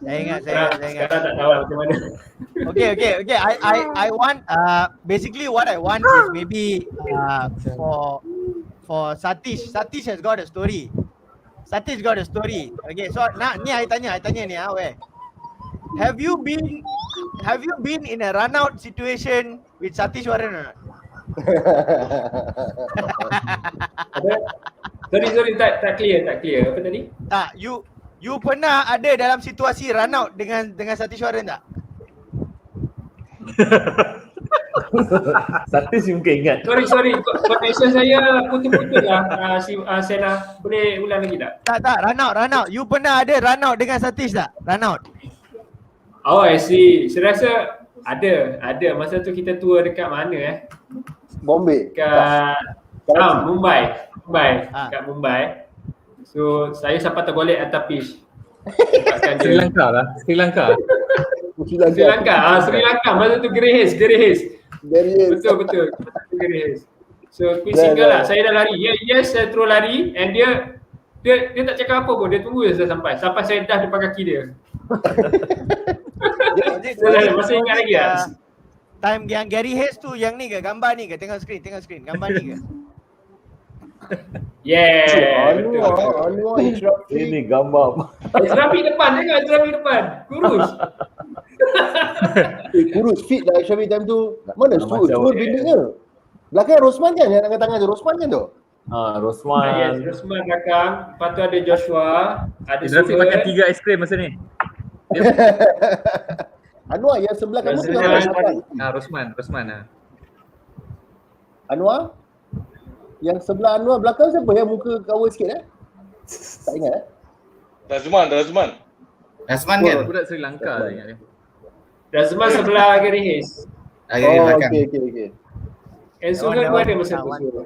Saya ingat. Sekarang tak tahu lah macam mana. Okay. I want basically what I want is maybe for Satish. Satish has got a story. Okay, so ni I tanya ni weh. Have you been in a run out situation with Satish Waran or not? Sorry tak clear. Apa tadi? Tak, you pernah ada dalam situasi run out dengan Satish Waran tak? Satish mungkin ingat. Sorry. Connection saya putus-putus lah. Sena, boleh ulang lagi tak? Tak, run out. You pernah ada run out dengan Satish tak? Run out. Oh, I see. Saya rasa ada. Masa tu kita tour dekat mana Bombay. Dekat Mumbai. Dekat Mumbai. So, saya sampai tergolek atas pitch. Sri Lanka. Sri Lanka. Masa tu Gary Hayes. Betul. Gary Hayes. So, quick single lah. Saya dah lari. Yes, saya terus lari and dia tak cakap apa pun. Dia tunggu je saya sampai saya dah depan kaki dia. Masih ingat lagi lah. Time yang Gary Hayes tu yang ni ke? Gambar ni ke? Tengok screen. Gambar ni ke? Yeah. Anwar Ishrafiq. Ini gambar. Ezrafiq depan. Kurus. Kurus fit lah Ishrafiq time tu. Mana Stuart benda ke? Belakang Rosman kan yang angkat tangan tu. Rosman kan tu? Rosman. Yes, Rosman belakang. Lepas tu ada Joshua. Ada Ezrafiq makan 3 aiskrim masa ni. Anwar yang sebelah kamu tu Rosman lah. Anwar? Yang sebelah Anwar belakang siapa yang muka cover sikit Tak ingat Razman kan? Budak Sri Lanka ingat dia. Razman sebelah Gary Hayes. Okay. And Sugar pun ada masa tu.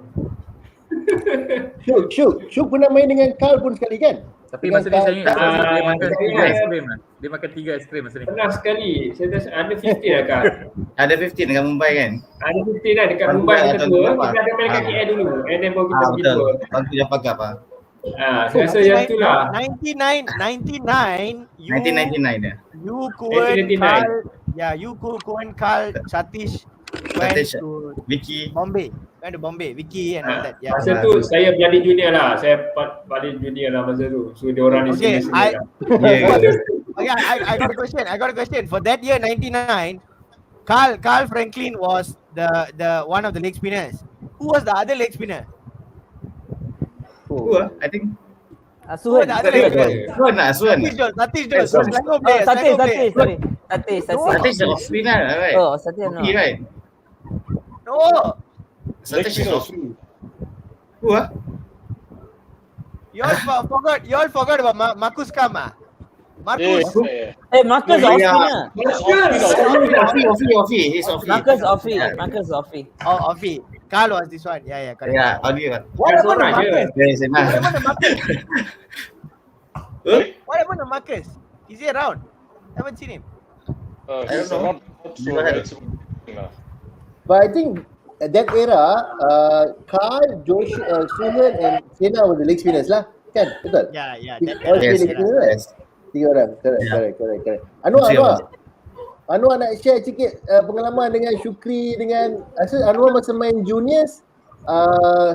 Syuk pernah main dengan Carl pun sekali kan? Tapi masa ni saya ingat dia makan saya 3 ingat aiskrim lah. Dia makan 3 aiskrim masa ni. pernah sekali. Saya dah ada 15 lah Kak. Ada 15 dekat Mumbai kan? Ada 15 lah dekat Tuan Mumbai Tuan, kita Tuan tour. Tuan. Kita ada main kat KL dulu. And then baru kita pergi Betul. tour. Waktu yang pagap Saya rasa yang tu lah. 99, you 1999 ya. you Kuan 1999. Carl, you Kuan Carl, Satish went Satish, to Vicky. Bombay. Went to Bombay, Vicky and all that. Yeah. Masa tu saya paling junior lah. Saya paling junior lah masa tu. So dia orang ni Okay, senior lah. I got a question. I got a question. For that year, 99, Carl Franklin was the one of the leg spinners. Who was the other leg spinner? Who I think Suhan. the other leg spinner? Suan lah, Suan. Satish Jones. Selangor player. Satay, Selangor player. sorry. Satay. Satish is off spin lah, right? Oh, Satay no. Vicky, right? No. Satish is off spin. Who You all forgot about Marcus Kama. Marcus. Yes. Marcus off spinner. Offie. He's Offie. Marcus Offie. Oh, Afi. Carl was this one. Yeah, correct. Yeah, Offie kan. What happened to Seorang je. Marcus? Yes, nah. What happened to Marcus? Huh? What happened to Marcus? Is he around? Haven't seen him. He's don't know. not so it's But I think at that era, Carl, Josh, Suhan and Sena were the leg spinners lah. Kan? Betul? Yeah. All That three Yes, leg spinners, right? yes. 3 orang. Correct. Anwar nak share sikit pengalaman dengan Syukri dengan Anwar masa main juniors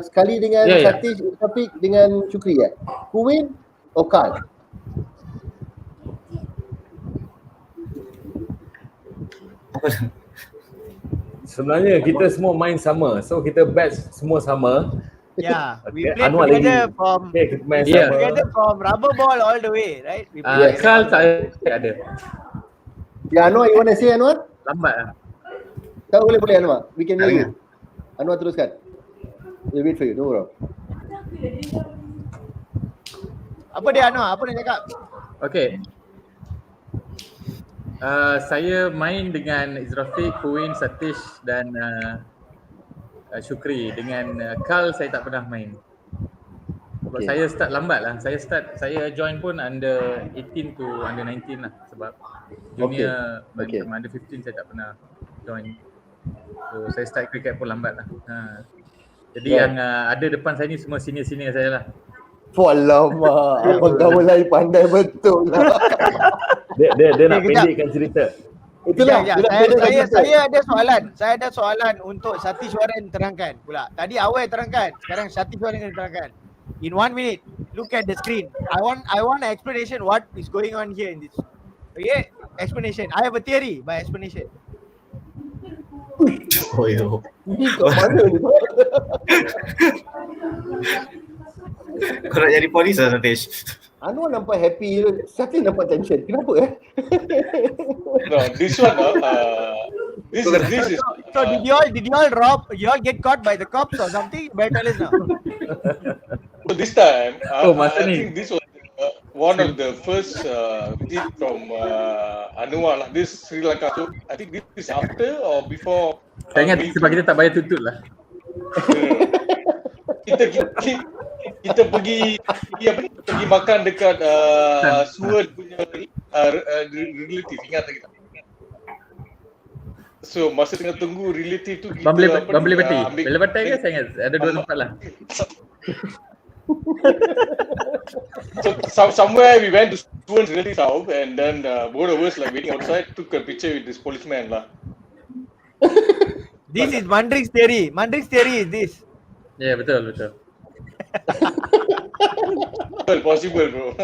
sekali dengan Ya. Satish, Taufik dengan Syukri ya. Who win? Or Carl? Sebenarnya kita semua main sama. So kita batch semua sama. Yeah, we Okay, played Anwar together lagi. from Okay, kita main Yeah. sama. together from rubber ball all the way, right? We played Carl tak ada. Ya Anwar, you want to say Anwar? Lambat lah. Tak boleh Anwar. We can hear you. Anwar teruskan. We'll wait for you. Don't worry. Apa dia Anwar? Apa dia cakap? Okay. Saya main dengan Izrafiq, Queen, Satish dan Syukri. Dengan Carl saya tak pernah main. Sebab saya start lambat lah. Saya join pun under 18 to under 19 lah. Sebab junior macam under 15 saya tak pernah join. So saya start cricket pun lambat lah. Jadi yang ada depan saya ni semua senior-senior saya lah. Alamak, abang kau mulai pandai betul lah. Dia nak kejap. pendekkan cerita. Itulah. Saya ada soalan untuk Satish Waran terangkan pula. Tadi awal terangkan, sekarang Satish Waran kena terangkan. In 1 minute, look at the screen. I want an explanation what is going on here in this. Okay, explanation. I have a theory by explanation. Oh yo. Ini kat mana ni? Kau nak jadi polis lah Satish. Anwar nampak happy, Satish nampak tension. Kenapa No, this one this is So did you all rob? You all get caught by the cops or something? Better tell us now. so this time I masa ni. think this was one of the first visit from Anwar lah. This Sri Lanka. So I think this is after or before. Saya ingat sebab kita tak bayar tutut lah. kita pergi makan dekat Suward punya relative, ingat tak kita? So masa tengah tunggu relative tu kita Bambeli Peti. Bambeli Peti ke saya ingat ada 2 tempat lah. So somewhere we went to Suward's relative house and then both of us like waiting outside, took a picture with this policeman lah. This is Mandrik's theory. Mandrik's theory is this. Ya, betul. Possible bro.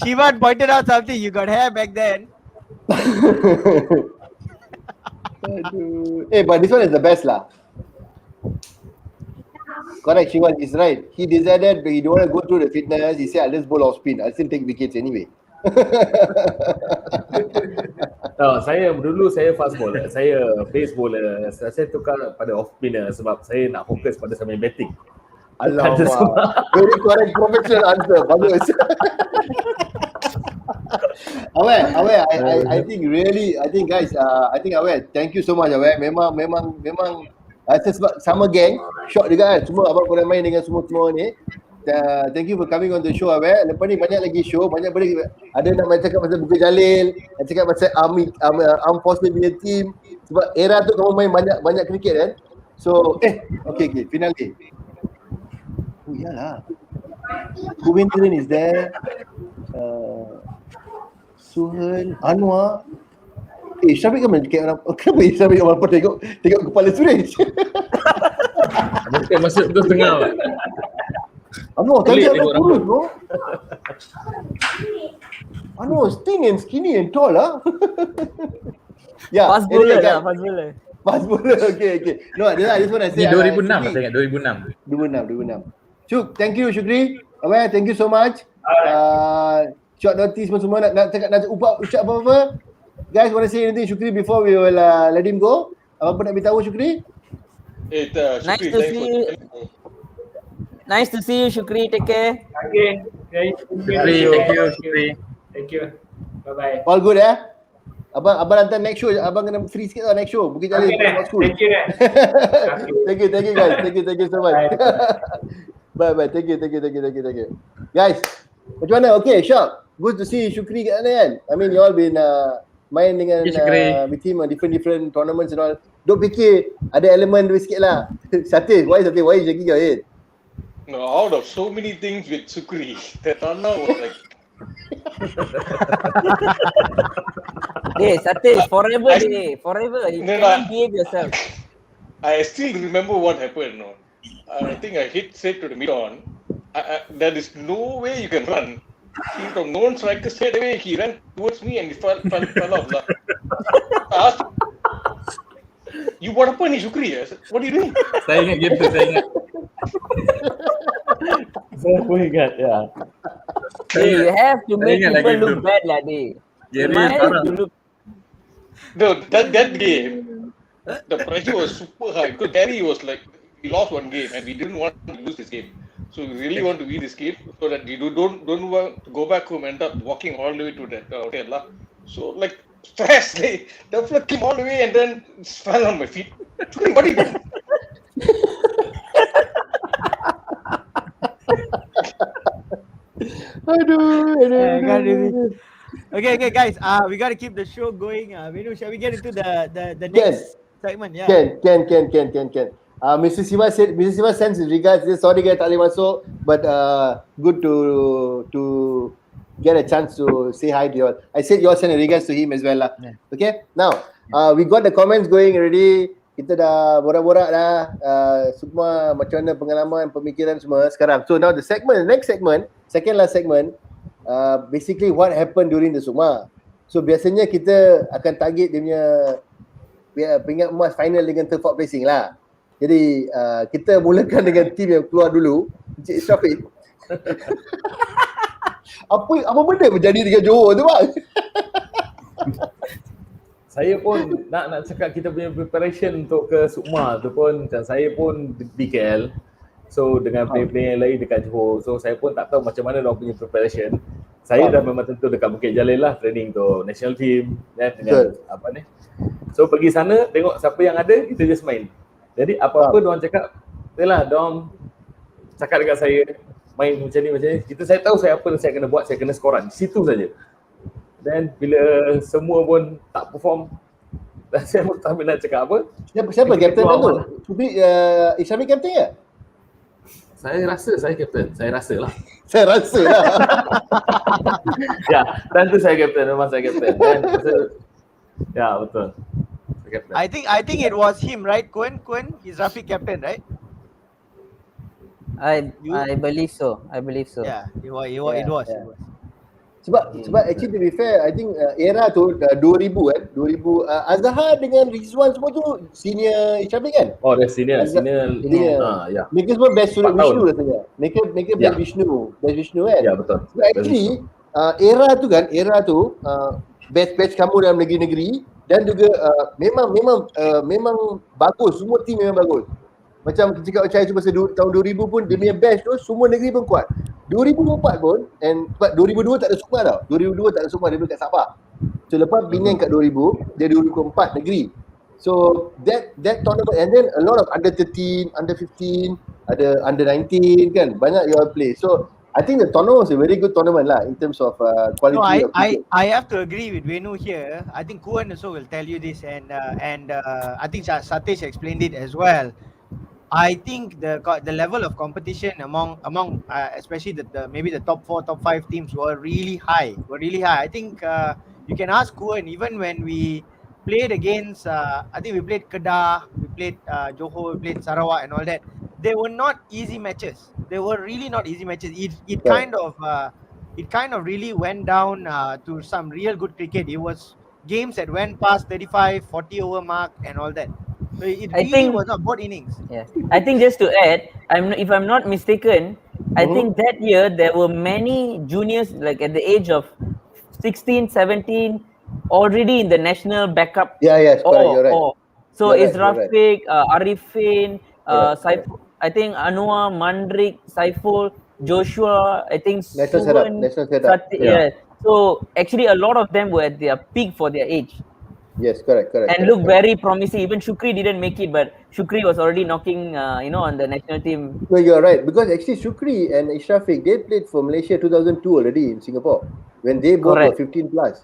Shivan pointed out something. You got hair back then. But this one is the best lah. Correct, Shivan is right. He decided he don't want to go through the fitness. He said, I'll just bowl off spin. I'll still take wickets anyway. Saya fast bowler, saya pace bowler. Saya tukar pada off spinner sebab saya nak fokus pada sambil batting. Alamak. Very correct professional answer. Bagus. Aware, I think guys, I think Aware, thank you so much Aware. Memang Sebab sama geng, shock juga kan. Semua abang pernah main dengan semua ni. Thank you for coming on the show, Abang. Lepas ni banyak lagi show, banyak benda. Ada nak cakap pasal Bukit Jalil, nak cakap pasal Armed Forces punya team. Sebab era tu kamu main banyak kriket kan. So, okay, finally. Oh, iyalah. Kuvindran is there. Suhan, Anwar. Syafiq kan main dekat orang. Kenapa Syafiq orang apa tengok kepala Suresh? Mungkin masuk tu tengah Pak. Anwar, kan dia kurus bro. Anwar, thin and skinny and tall lah. Yeah, Fast bowler lah, fast bowler. Fast bowler, okay. No, this one I say. Ni 2006 lah saya ingat, 2006. Syuk, thank you Syukri. Abang, thank you so much. Short notice semua nak ucap apa-apa. Guys, want to say anything Syukri before we will let him go? Apa nak beritahu Syukri? Nice to see you. Nice to see you, Syukri. Take care. Okay. Thank you, Syukri. Thank you. Bye-bye. All good Abang hantar next show. Abang kena free sikit next show. Bukit Jalil. Thank you. Thank you guys. Thank you so much. Bye. Thank you. Guys, macam mana? Okay, Syok. Good to see Syukri kat sana kan. I mean, you all been main dengan with team different tournaments and all. Don't fikir ada elemen duit sikit lah. Satay, why you shaking your head? No, out of so many things with Sukri, that Anna was like. Satay, forever. You cannot behave yourself. I still remember what happened. No, I think I hit straight to the mid-on. There is no way you can run. He from non-striker straight away. He ran towards me and he fell off. I asked, you what happened in Sukri? I said, what are you doing? Saya ingat game tu, saya ingat. Saya pun ingat, ya. You have to make people look bad lah, No, that game, the pressure was super high because Gary was like, we lost one game and we didn't want to lose this game. So we really want to win this game so that you don't want to go back home and end up walking all the way to that hotel. So like stress, the fella came all the way and then fell on my feet. What are you doing? Aduh. Okay, guys. We got to keep the show going. Venu, shall we get into the next segment? Yeah. Can. Mr. Siva sends his regards. Sorry guys, tak boleh masuk, but good to get a chance to say hi to you all. I said you all send regards to him as well lah. Yeah. Okay, now we got the comments going already. Kita dah borak-borak dah SUKMA macam mana pengalaman, pemikiran semua sekarang. So now the next segment, second last segment, basically what happened during the SUKMA. So biasanya kita akan target dia punya peringkat emas final dengan third fourth placing lah. Jadi kita mulakan dengan tim yang keluar dulu, Encik Syafiq. apa benda berjadi dengan Johor tu bang? Saya pun nak cakap kita punya preparation untuk ke SUKMA tu pun macam saya pun di KL. So dengan player-player yang lain dekat Johor. So saya pun tak tahu macam mana dia punya preparation. Saya dah memang tentu dekat Bukit Jalil lah training tu national team dengan apa ni. So pergi sana tengok siapa yang ada, kita just main. Jadi apa-apa diorang cakap, yalah diorang cakap dekat saya main macam ni. Saya tahu apa yang saya kena buat, saya kena skoran. Situ saja. Dan bila semua pun tak perform, dan saya pun tak nak cakap apa. Siapa kapten tu? Isyami kapten ke? Saya rasa saya kapten. Saya rasa lah. Ya, tentu saya kapten. Memang saya kapten. Ya, betul. I think it was him, right? Kun, he's Rafiq captain, right? I believe so. Yeah, it was. Sebab actually to be fair, I think era tu 2000 Azhar dengan Rizwan semua tu senior Syafiq kan? Oh, dia senior. Ya. Mereka semua best student Vishnu rasanya. Mereka best Vishnu kan? Ya, betul. So actually era tu best kamu dalam negeri-negeri dan juga memang bagus, semua team memang bagus. Macam cakap macam itu pasal tahun 2000 pun dia punya best tu semua negeri pun kuat. 2004 pun, and 2002 tak ada SUKMA tau. 2002 tak ada SUKMA, dia kat Sabah. So lepas Penang kat 2000, dia 2004 negeri. So that tournament, and then a lot of under 13, under 15, ada under 19 kan, banyak you all play. So I think the tournament was a very good tournament lah in terms of No, quality of cricket. I have to agree with Venu here. I think Kuan also will tell you this, and I think Satish explained it as well. I think the level of competition among especially the maybe the top 4, top 5 teams were really high. I think you can ask Kuan, even when we played against I think we played Kedah, we played Johor, we played Sarawak and all that. They were not easy matches. They were really not easy matches. It kind of really went down to some real good cricket. It was games that went past 35, 40 over mark and all that. So it really was not both innings. Yeah, I think just to add, if I'm not mistaken, I think that year there were many juniors like at the age of 16, 17 already in the national backup. Yes, correct, you're right. So is Rafiq, Arifin, Saiful, I think Anwar, Mandrik, Saiful, Joshua, I think National setup. Yeah. So actually a lot of them were at their peak for their age. Yes, correct. And look very promising. Even Shukri didn't make it, but Shukri was already knocking, on the national team. No, you're right. Because actually Shukri and Ishrafiq, they played for Malaysia 2002 already in Singapore when they both were 15 plus.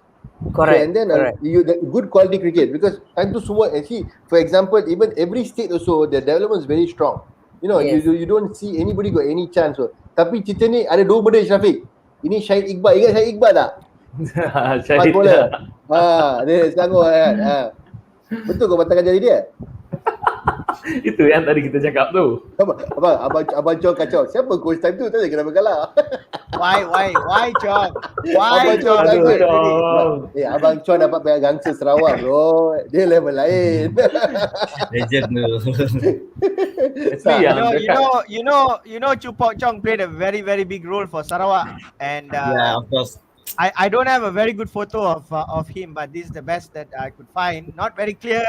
Correct. So, and then the good quality cricket, because time to semua, actually, for example, even every state also, the development is very strong. You know, you don't see anybody got any chance. So. Tapi cerita ni ada dua benda Ishrafiq. Ini Syahid Iqbal. Ingat Syahid Iqbal tak? Syahid bola. Dia Selangor kan. Betul kau patahkan jari dia? Itu yang tadi kita cakap tu. Abang Chong kacau. Siapa coach time tu? Tak kenapa kalah. Why Chong? Why Abang Chong Chong? Abang Chong dapat pegang gangster Sarawak bro. Dia level lain. Legend tu. You know Chupok Chong played a very, very big role for Sarawak, and yeah, of course. I don't have a very good photo of him, but this is the best that I could find. Not very clear.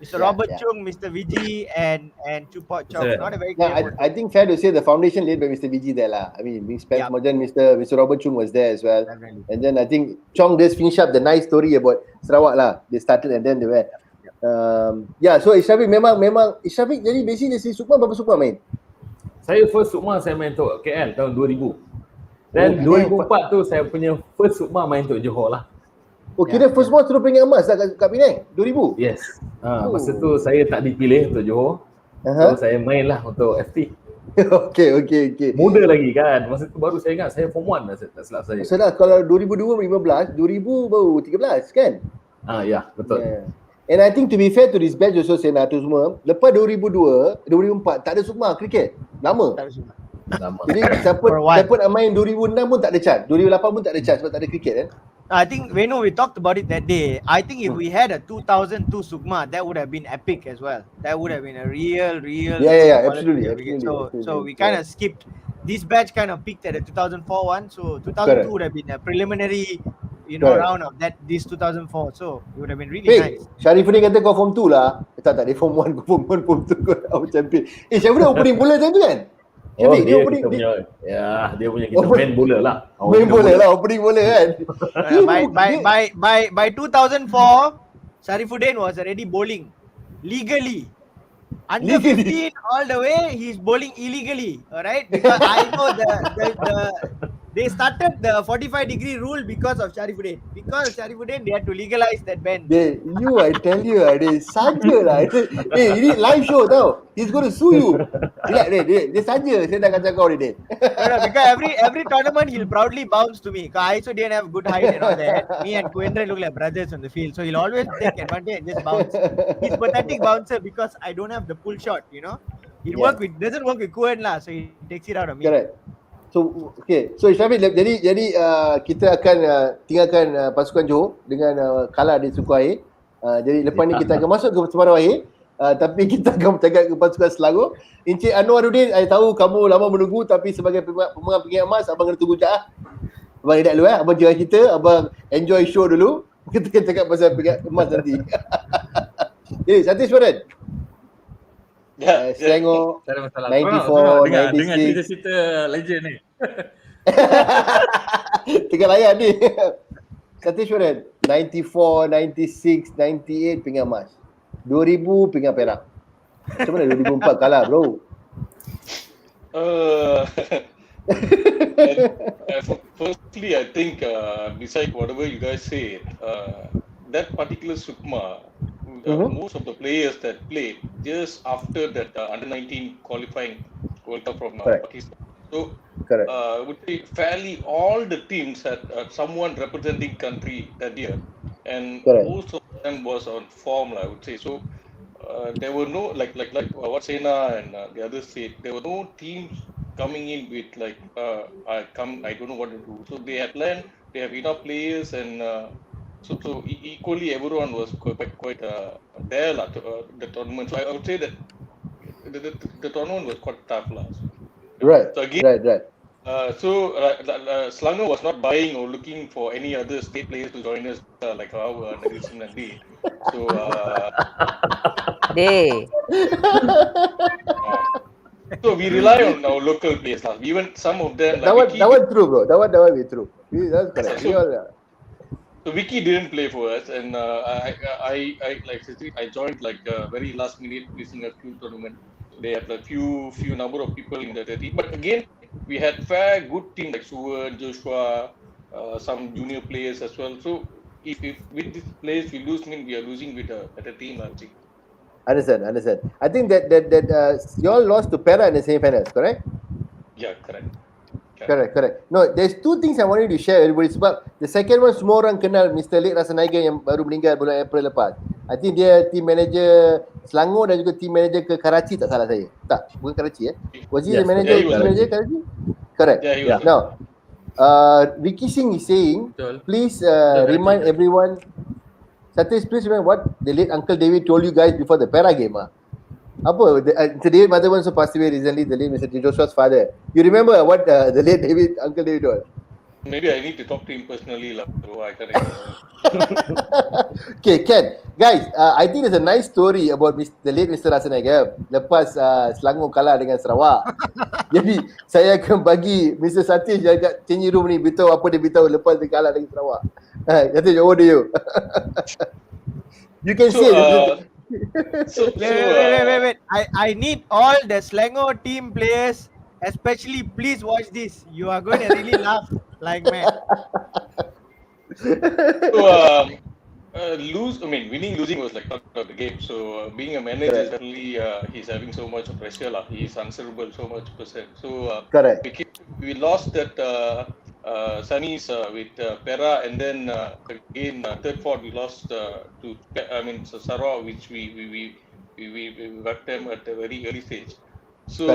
Mr. Robert Chung, Mr. Vijay, and Chupok Chong. Not a very clear I think fair to say the foundation laid by Mr. Vijay there lah. I mean, we spent more than Mr. Robert Chung was there as well. Definitely. And then I think Chong just finish up the nice story about Sarawak lah. They started and then they went. So Ishrafiq memang Ishrafiq jadi basically dari SUKMA berapa SUKMA main? Saya first SUKMA saya main untuk KL tahun 2000. Dan 2004 tu saya punya first SUKMA main untuk Johor lah. Oh, kira first SUKMA terus peringkat emas kat Penang 2000? Yes. Masa tu saya tak dipilih untuk Johor. So saya main lah untuk FT. Okay. Muda lagi kan. Masa tu baru saya ingat saya form 1 dah, tak silap saya. Salah, kalau 2002 15, 2000 baru 13 kan? Ya, betul. Yeah. And I think to be fair to this batch also Sena tu semua, lepas 2002, 2004 tak ada SUKMA cricket. Lama. Jadi siapa nak main 2006 pun tak ada chance. 2008 pun tak ada chance sebab tak ada cricket kan? I think Venu, we talked about it that day. I think if we had a 2002 SUKMA, that would have been epic as well. That would have been a real absolutely. So we kind of skipped. This batch kind of peaked at the 2004 one. So 2002 would have been a preliminary round of this 2004. So it would have been really nice. Syarifuddin kata kau form 2 lah. Tak dia form 1, kau form 1, form 2 kau dah champion. Syarifuddin opening bola macam tu kan? Dia punya kita main bola lah. Main bola lah, opening bola kan. By 2004, Syarifuddin was already bowling legally. Under 15 all the way, he's bowling illegally. Alright? Because I know they started the 45-degree rule because of Syarifuddin. Because Syarifuddin, they had to legalize that ban. I tell you, dia saja lah. Ini live show tau. He's going to sue you. Dia saja. Saya dah kata kau ni. Because every tournament, he'll proudly bounce to me. Because I also didn't have good height and all that. Me and Kuendra look like brothers on the field. So he'll always take advantage and just bounce. He's pathetic bouncer because I don't have the pull shot, It doesn't work with Kuen lah. So he takes it out of me. Correct. So Syafid, jadi kita akan tinggalkan pasukan Johor dengan kalah di suku air. Jadi lepas ni kita akan masuk ke separuh air, tapi kita akan bercakap ke pasukan Selangor. Encik Anwaruddin, saya tahu kamu lama menunggu, tapi sebagai pemenang pingat emas, abang kena tunggu sekejap. Abang redak dulu abang jangan kita, abang enjoy show dulu. Kita akan cakap pasal pingat emas nanti. Jadi Satish Warren. Selangor 94, 96. Dengar cerita legend ni. Tengah layan ni. Satish Warren 94, 96, 98 pingat emas. 2000 peringkat Perak. Macam mana 2004 kalah bro? Firstly, I think besides whatever you guys said, that particular SUKMA, most of the players that played just after that under 19 qualifying World Cup from Pakistan. So I would say fairly all the teams had someone representing country that year, and most of them was on form, I would say. So there were no like what Sena and the others said, there were no teams coming in with like I don't know what to do. So they had planned, they have enough players, and so equally everyone was quite there the tournament. So I would say that the tournament was quite tough last. Right. So again, right. Selangor was not buying or looking for any other state players to join us like how Nagilson did. So so we rely on our local players. Even some of them. That one true, bro. That one be true. That's correct. So Vicky didn't play for us, and I joined like very last minute, missing a few tournament. They had a few number of people in the team, but again we had fair good team like Suwan, Joshua, some junior players as well. So if with this players we lose, we are losing with a better team, I think. Understand. I think that you all lost to Perak in the semi-finals, correct? Yeah, correct. No, there's two things I wanted to share everybody. Sebab the second one semua orang kenal Mr. Late Rasanaigan yang baru meninggal bulan April lepas. I think dia team manager Selangor dan juga team manager ke Karachi, tak salah saya. Tak, bukan Karachi Was he the manager? Team manager Karachi? Correct. Yeah. Now, Ricky Singh is saying, please remind everyone. Satish, please remember what the late Uncle David told you guys before the Para game. Apa? Today, Mother also passed away recently, the late Mr. Joshua's father. You remember what the late Uncle David told? Maybe I need to talk to him personally, bro. I can't Okay, Ken. Guys, I think there's a nice story about the late Mr. Rasanaigan lepas Selangor kalah dengan Sarawak. Jadi, saya akan bagi Mr. Satish yang kat changing room ni beritahu apa dia beritahu lepas dia kalah dengan Sarawak. Satish, over to you. You can say Wait. I need all the Selangor team players, especially please watch this. You are going to really laugh like mad. So winning, losing was like part of the game. So being a manager, certainly he's having so much pressure. He's answerable so much percent. So we lost that semis with Perak, and then again third fought we lost to Sarawak, which we got them at a very early stage. So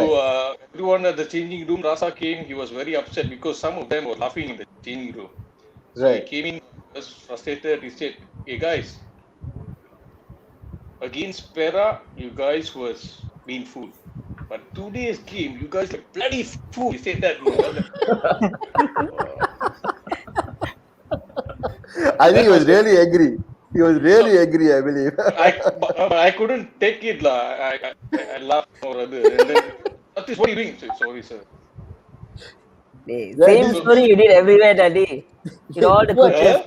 everyone at the changing room, Rasa came. He was very upset because some of them were laughing in the changing room. So he came in, was frustrated. He said, "Hey guys, against Perak, you guys was being fooled. But today's game, you guys are bloody fool." He said that. I think he was really angry. He was really angry, I believe. I couldn't take it. I laughed or other. And then, what are you doing? Sorry, sir. Same story you did everywhere that day. With all the coaches.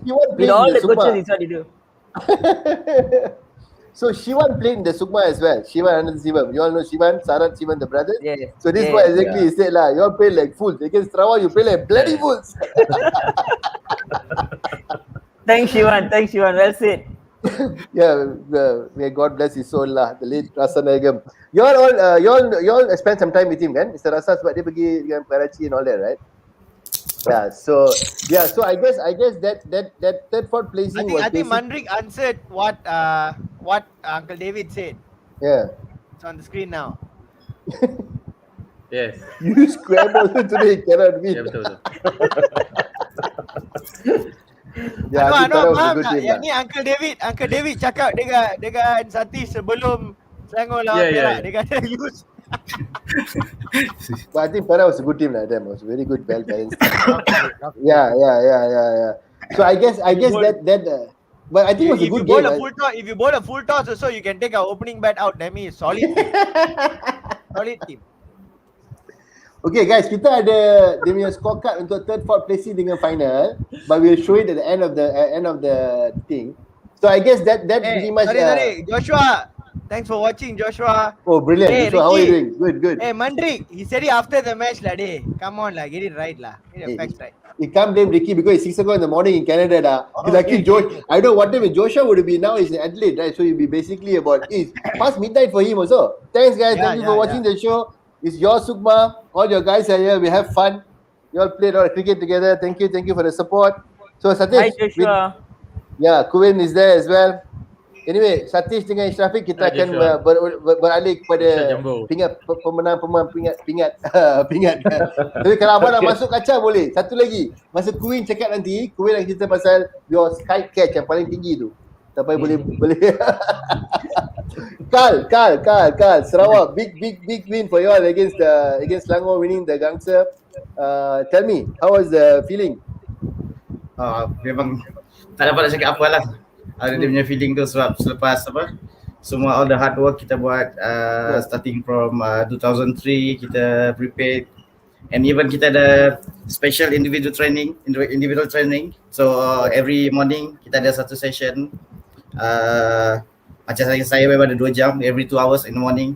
With all the coaches, it's what you do. So Shivan played in the SUKMA as well. Shivan and Shivan. You all know Shivan, Sarat, Shivan, the brothers? Yeah. So this is what exactly he said lah. You all play like fools. Against Sarawak, you play like bloody fools. Thanks, Shivan. Well said. May God bless his soul lah. The late Rasanaigan. You all spent some time with him, kan? Mr. Rasa sebab dia pergi dengan Karachi and all that, right? So I guess that third, fourth placing I think Mandrik answered what Uncle David said. Yeah. It's on the screen now. Yes. You scramble today, cannot be. Ya, betul. Faham tak? Yang ni Uncle David cakap dengan Satish sebelum Selangor lawan Perak. Dia kata use. But I think Perak was a good team lah. Them was a very good, well balanced. Yeah. So I guess that. But I think it was a good game. If you bowl a full toss also, you can take our opening bat out. That means solid team. Solid team. Okay guys, kita ada dia punya scorecard untuk third, fourth placing dengan final, but we'll show it at the end of the thing. So I guess that pretty much. Sorry, Joshua. Thanks for watching, Joshua. Oh, brilliant, Hey, Joshua. How are you Ricky. doing? Good. Hey, Mandrik. He said it after the match, lah. Come on, lah. Get it right, lah. Get the facts right. You can't blame Ricky because it's 6 o'clock in the morning in Canada. He's like, I don't know what time Joshua would be now. He's in Adelaide, right? So he'll be basically it's past midnight for him also. Thanks, guys. Thank you for watching the show. It's your SUKMA. All your guys are here. We have fun. You all played all cricket together. Thank you for the support. So Satish, Hi, Joshua. Kuvin is there as well. Anyway, Satish dengan Ishrafiq kita akan beralih kepada pingat. Tapi kalau abang nak masuk kaca boleh. Satu lagi, masa Queen cakap nanti, Queen nak cerita pasal your sky catch yang paling tinggi tu. Sampai boleh Carl, Sarawak, big win for you all against Selangor, winning the Gangster. Tell me, how was the feeling? Memang tak dapat nak cakap apa lah. Ada dia punya feeling tu sebab selepas semua all the hard work kita buat starting from 2003 kita prepare, and even kita ada special individual training. So every morning kita ada satu session. Macam saya memang ada 2 jam every 2 hours in the morning.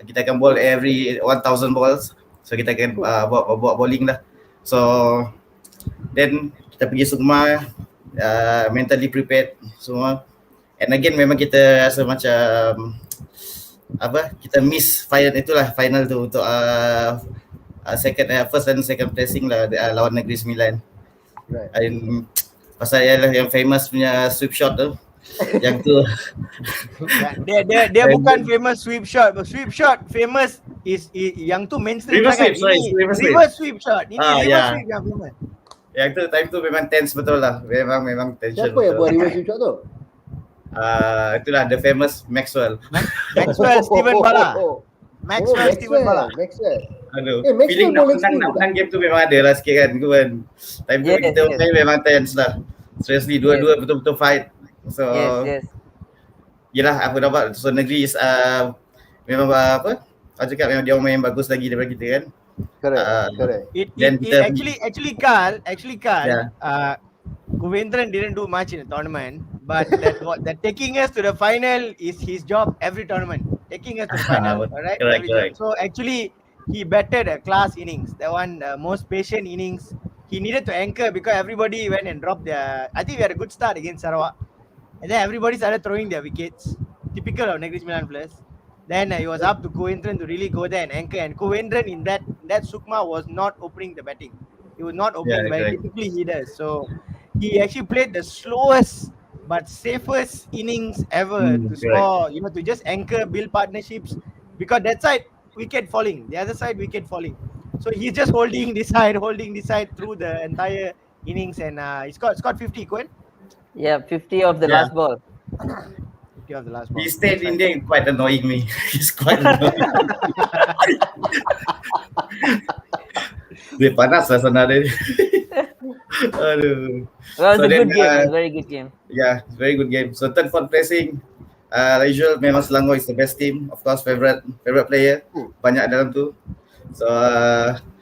Kita akan bowl every 1000 balls. So kita akan buat bowling lah. So then kita pergi SUKMA, mentally prepared semua. And again memang kita rasa macam kita miss final tu untuk first and second placing lah lawan Negeri Sembilan. Right. And pasal yang famous punya sweep shot tu. Yang tu dia bukan famous sweep shot. Sweep shot famous is yang tu mainstream sangat. Reverse sweep shot. Ini reverse sweep yang famous. Yang tu time tu memang tense betul lah. Memang tension. Siapa yang buat reverse sweep shot tu? Itulah the famous Maxwell. Steven Bala. Steven Bala. Aduh, feeling nak menang game tu memang ada lah sikit kan. Time tu kita main memang tense lah. Seriously, dua-dua betul-betul fight. So yelah, aku dapat. So negeri memang aku cakap memang dia main bagus lagi daripada kita kan. Correct. Actually Carl, Kuvendran didn't do much in the tournament, but that taking us to the final is his job every tournament. Taking us to the final, alright? Correct. So actually he batted a class innings. That one, most patient innings. He needed to anchor because everybody went and dropped their. I think we had a good start against Sarawak. And then everybody started throwing their wickets, typical of Negeri Sembilan players. Then it was up to Kuvendran to really go there and anchor. And Kuvendran in that SUKMA was not opening the batting. He was not opening typically he does. So he actually played the slowest but safest innings ever to score. To just anchor, build partnerships. Because that side wicket falling, the other side wicket falling. So he's just holding this side through the entire innings, and he scored 50, Quinn. Yeah, 50 of the last ball. 50 of the last ball. He stayed in there, quite annoying me. He's quite annoying. Dia panas lah sana dia. Aduh. Well, it was a good game. It was a very good game. Yeah, very good game. So third, fourth placing, usual memang Selangor is the best team. Of course, favorite player. Banyak dalam tu. So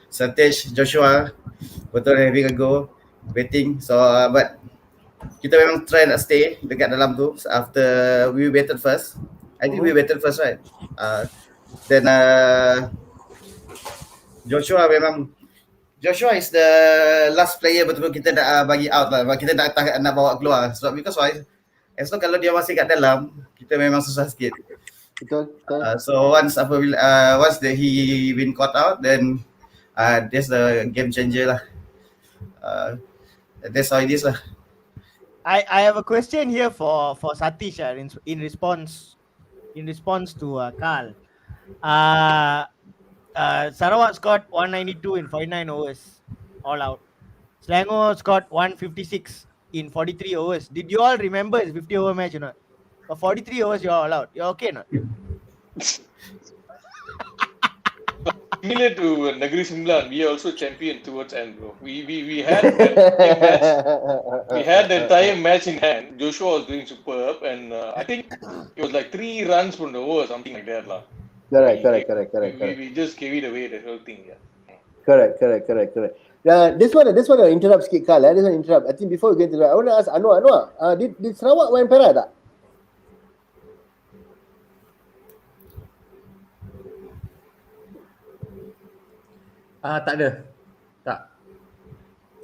Satish, Joshua, betul having a go, waiting. So but kita memang try nak stay dekat dalam tu after we waited first. I think we waited first, right? Then Joshua is the last player betul-betul kita nak bagi out lah. Kita nak bawa keluar. Sebab because why? So kalau dia masih kat dalam, kita memang susah sikit. Betul. So once he been caught out, then that's the game changer lah. That's how it is lah. I have a question here for Satish in response to Carl. Sarawak scored 192 in 49 overs, all out. Selangor scored 156 in 43 overs. Did you all remember it's 50-over match or not? For 43 overs, you're all out. You're okay or not? Similar to Negeri Sembilan, we are also champion towards end, bro. We had that match. We had the entire match in hand. Joshua was doing superb, and I think it was like 3 runs from the over or something like that, lah. Correct. We just gave it away, the whole thing, yeah. Correct. This one interrupt sikit Carl. This one interrupt. I think before we get to that, I want to ask Anwar. Did Sarawak main Perak tak? Tak ada. Tak.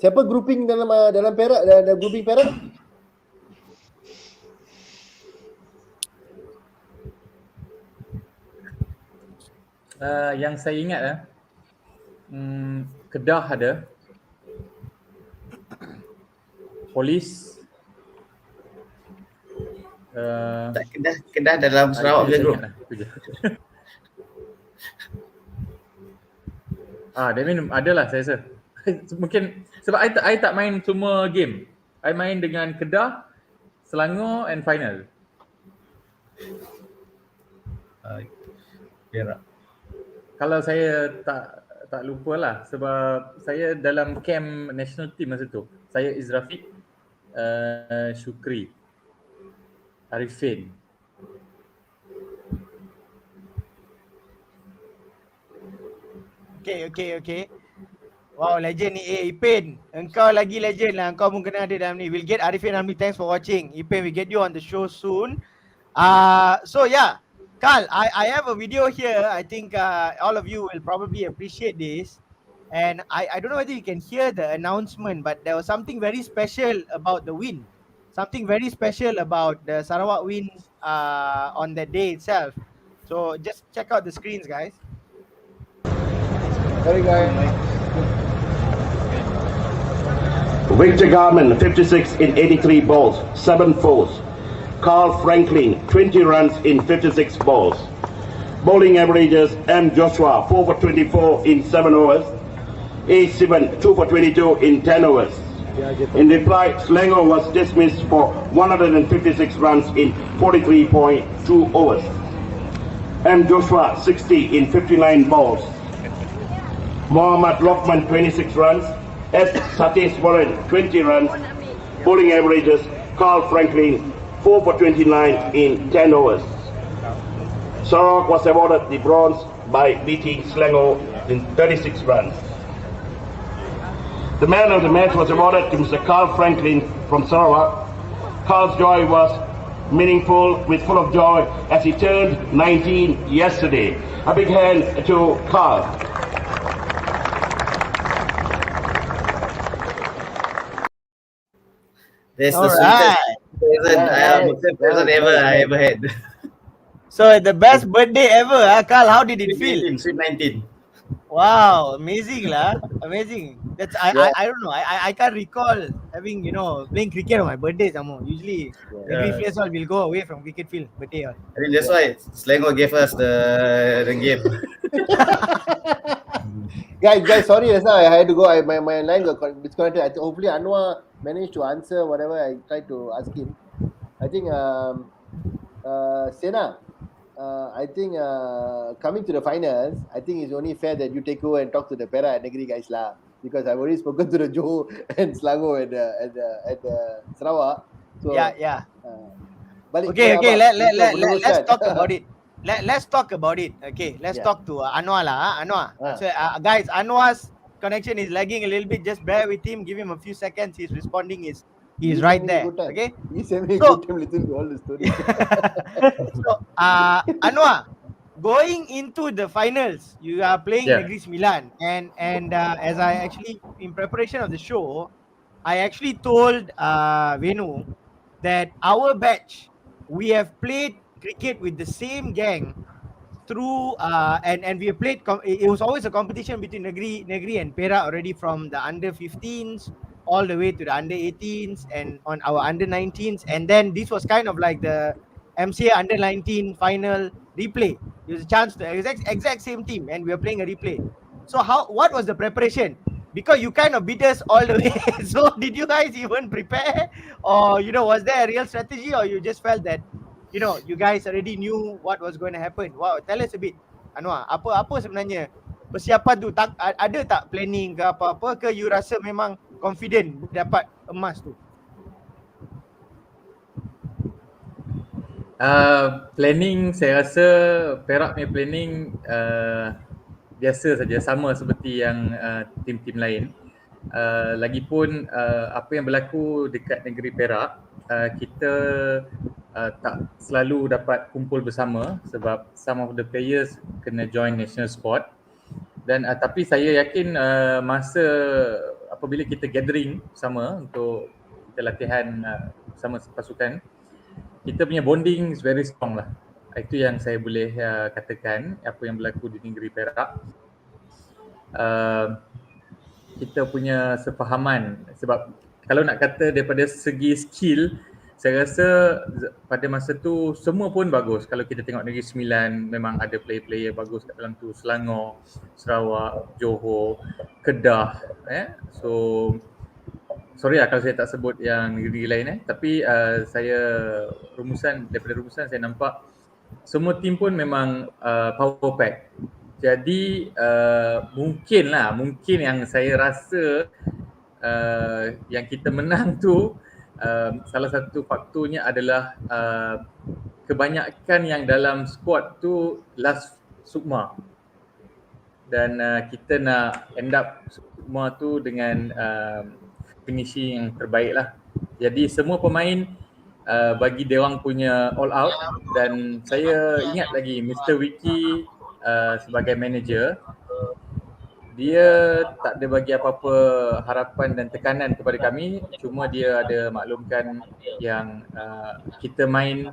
Siapa grouping dalam Perak? Dalam grouping Perak? Yang saya ingat Kedah ada, Polis, Tak, Kedah dalam Sarawak je bro. That mean adalah saya rasa. Mungkin sebab I tak main semua game. I main dengan Kedah, Selangor and final. Perak. Kalau saya tak lupa lah, sebab saya dalam camp national team masa tu. Saya Izrafiq, Syukri, Arifin. Okay. Wow, legend ni. Ipin, engkau lagi legend lah. Engkau pun kena ada dalam ni. We'll get Arifin Amri. Thanks for watching. Ipin, we get you on the show soon. So yeah, Carl, I have a video here. I think all of you will probably appreciate this. And I don't know whether you can hear the announcement, but there was something very special about the win. Something very special about the Sarawak win on that day itself. So just check out the screens, guys. Sorry guys. Victor Garman, 56 in 83 balls, 7 fours. Carl Franklin, 20 runs in 56 balls. Bowling averages M. Joshua, 4 for 24 in 7 overs. A. Sivan, 2 for 22 in 10 overs. In reply, Selangor was dismissed for 156 runs in 43.2 overs. M. Joshua, 60 in 59 balls. Muhammad Lokman, 26 runs. S. Satish Warren, 20 runs. Bowling averages, Carl Franklin, 4 for 29 in 10 overs. Sarawak was awarded the bronze by beating Selangor in 36 runs. The man of the match was awarded to Mr. Carl Franklin from Sarawak. Carl's joy was meaningful, full of joy, as he turned 19 yesterday. A big hand to Carl. That's the sweetest present I ever had. So the best birthday ever, Carl. How did it feel? Sweet 19. Wow, amazing lah, amazing. That's I don't know. I can't recall having playing cricket on my birthday some more. Usually the players all will go away from cricket field birthday. I think that's why Selangor gave us the game. guys, sorry, that's why I had to go. My line got disconnected. Hopefully Anwar managed to answer whatever I tried to ask him. I think Sena, I think coming to the finals, I think it's only fair that you take over and talk to the Perak and Negeri guys lah, because I've already spoken to the Johor and Selangor and the Sarawak. So yeah. Okay. Let's talk about it. Let's talk about it. Okay, let's talk to Anwar lah. Anwar. So guys, Anwar's connection is lagging a little bit. Just bear with him. Give him a few seconds. He's responding. He's right there. Okay. He's having a good time listening to all the stories. So Anwar, going into the finals, you are playing Negeri Sembilan, and as I actually in preparation of the show, I actually told Venu that our batch, we have played cricket with the same gang through and we have played it was always a competition between Negeri and Perak already, from the under 15s all the way to the under 18s and on our under 19s, and then this was kind of like the MCA under 19 final replay. It was a chance to exact same team, and we were playing a replay. So what was the preparation? Because you kind of beat us all the way. So did you guys even prepare, or was there a real strategy, or you just felt that you guys already knew what was going to happen? Wow, tell us a bit, Anwar. Apa sebenarnya persiapan tu? Ada tak planning ke apa-apa, ke you rasa memang confident dapat emas tu? Planning, saya rasa Perak punya planning biasa saja, sama seperti yang tim-tim lain. Lagipun apa yang berlaku dekat negeri Perak, kita tak selalu dapat kumpul bersama sebab some of the players kena join national squad. Dan tapi saya yakin masa apabila kita gathering sama untuk kita latihan bersama pasukan, kita punya bonding is very strong lah. Itu yang saya boleh katakan apa yang berlaku di negeri Perak. Kita punya sefahaman sebab kalau nak kata daripada segi skill, saya rasa pada masa tu semua pun bagus. Kalau kita tengok Negeri Sembilan memang ada player-player bagus kat dalam tu, Selangor, Sarawak, Johor, Kedah. So sorry lah kalau saya tak sebut yang negeri lain tapi saya daripada rumusan saya nampak semua tim pun memang power pack. Jadi mungkin yang saya rasa yang kita menang tu salah satu faktornya adalah kebanyakan yang dalam squad tu last SUKMA dan kita nak end up SUKMA tu dengan finishing yang terbaik lah. Jadi semua pemain bagi dia orang punya all out dan saya ingat lagi Mr. Wiki sebagai manager, dia tak ada bagi apa-apa harapan dan tekanan kepada kami, cuma dia ada maklumkan yang kita main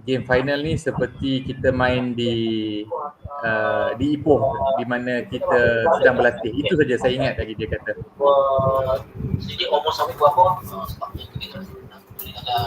game final ni seperti kita main di Ipoh di mana kita sedang berlatih. Itu saja saya ingat lagi dia kata. Jadi umur sampai berapa? Sebabnya kita ada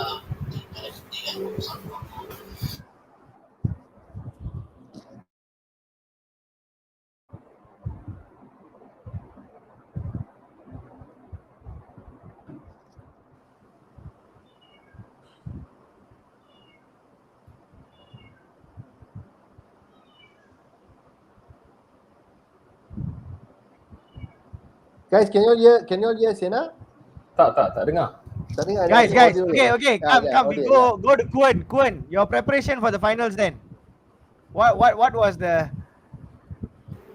Guys, can you all hear Sena? Tak dengar. Tak dengar. Guys. Okay. Come. We go to Kuan. Your preparation for the finals then. What was the?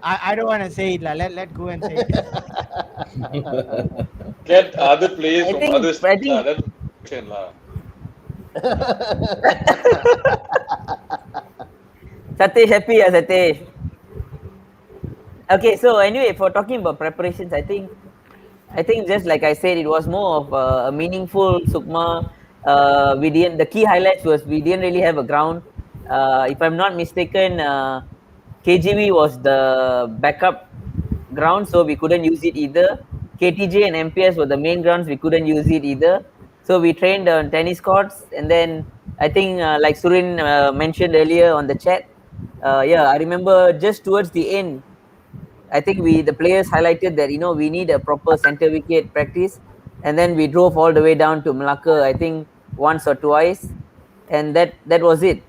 I don't want to say it lah. Let Kuan say it. Get other players from other states lah. That's lah. Satish happy Satish. Okay, so anyway, for talking about preparations, I think just like I said, it was more of a meaningful SUKMA. The key highlights was we didn't really have a ground. If I'm not mistaken, KGV was the backup ground, so we couldn't use it either. KTJ and MPS were the main grounds, we couldn't use it either. So we trained on tennis courts, and then I think like Surin mentioned earlier on the chat, I remember just towards the end, I think the players highlighted that we need a proper center wicket practice, and then we drove all the way down to Malacca, I think once or twice, and that was it.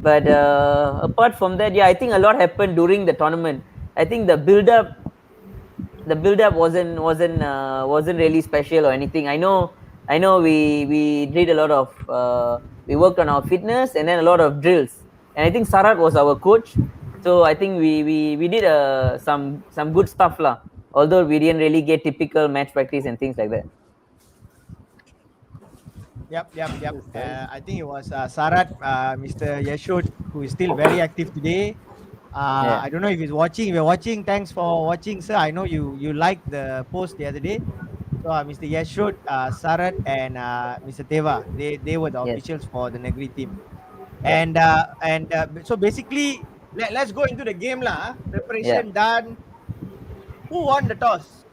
But apart from that, I think a lot happened during the tournament. I think the build up wasn't really special or anything. I know we did a lot of we worked on our fitness and then a lot of drills, and I think Sarat was our coach. So I think we did some good stuff lah. Although we didn't really get typical match practice and things like that. Yep. I think it was Sarat, Mr. Yashud, who is still very active today. I don't know if he's watching. If you're watching, thanks for watching, sir. I know you liked the post the other day. So Mr. Yashud, Sarat, and Mr. Teva, they were the officials for the Negri team. And so basically, let's go into the game lah. Preparation done. Who won the toss?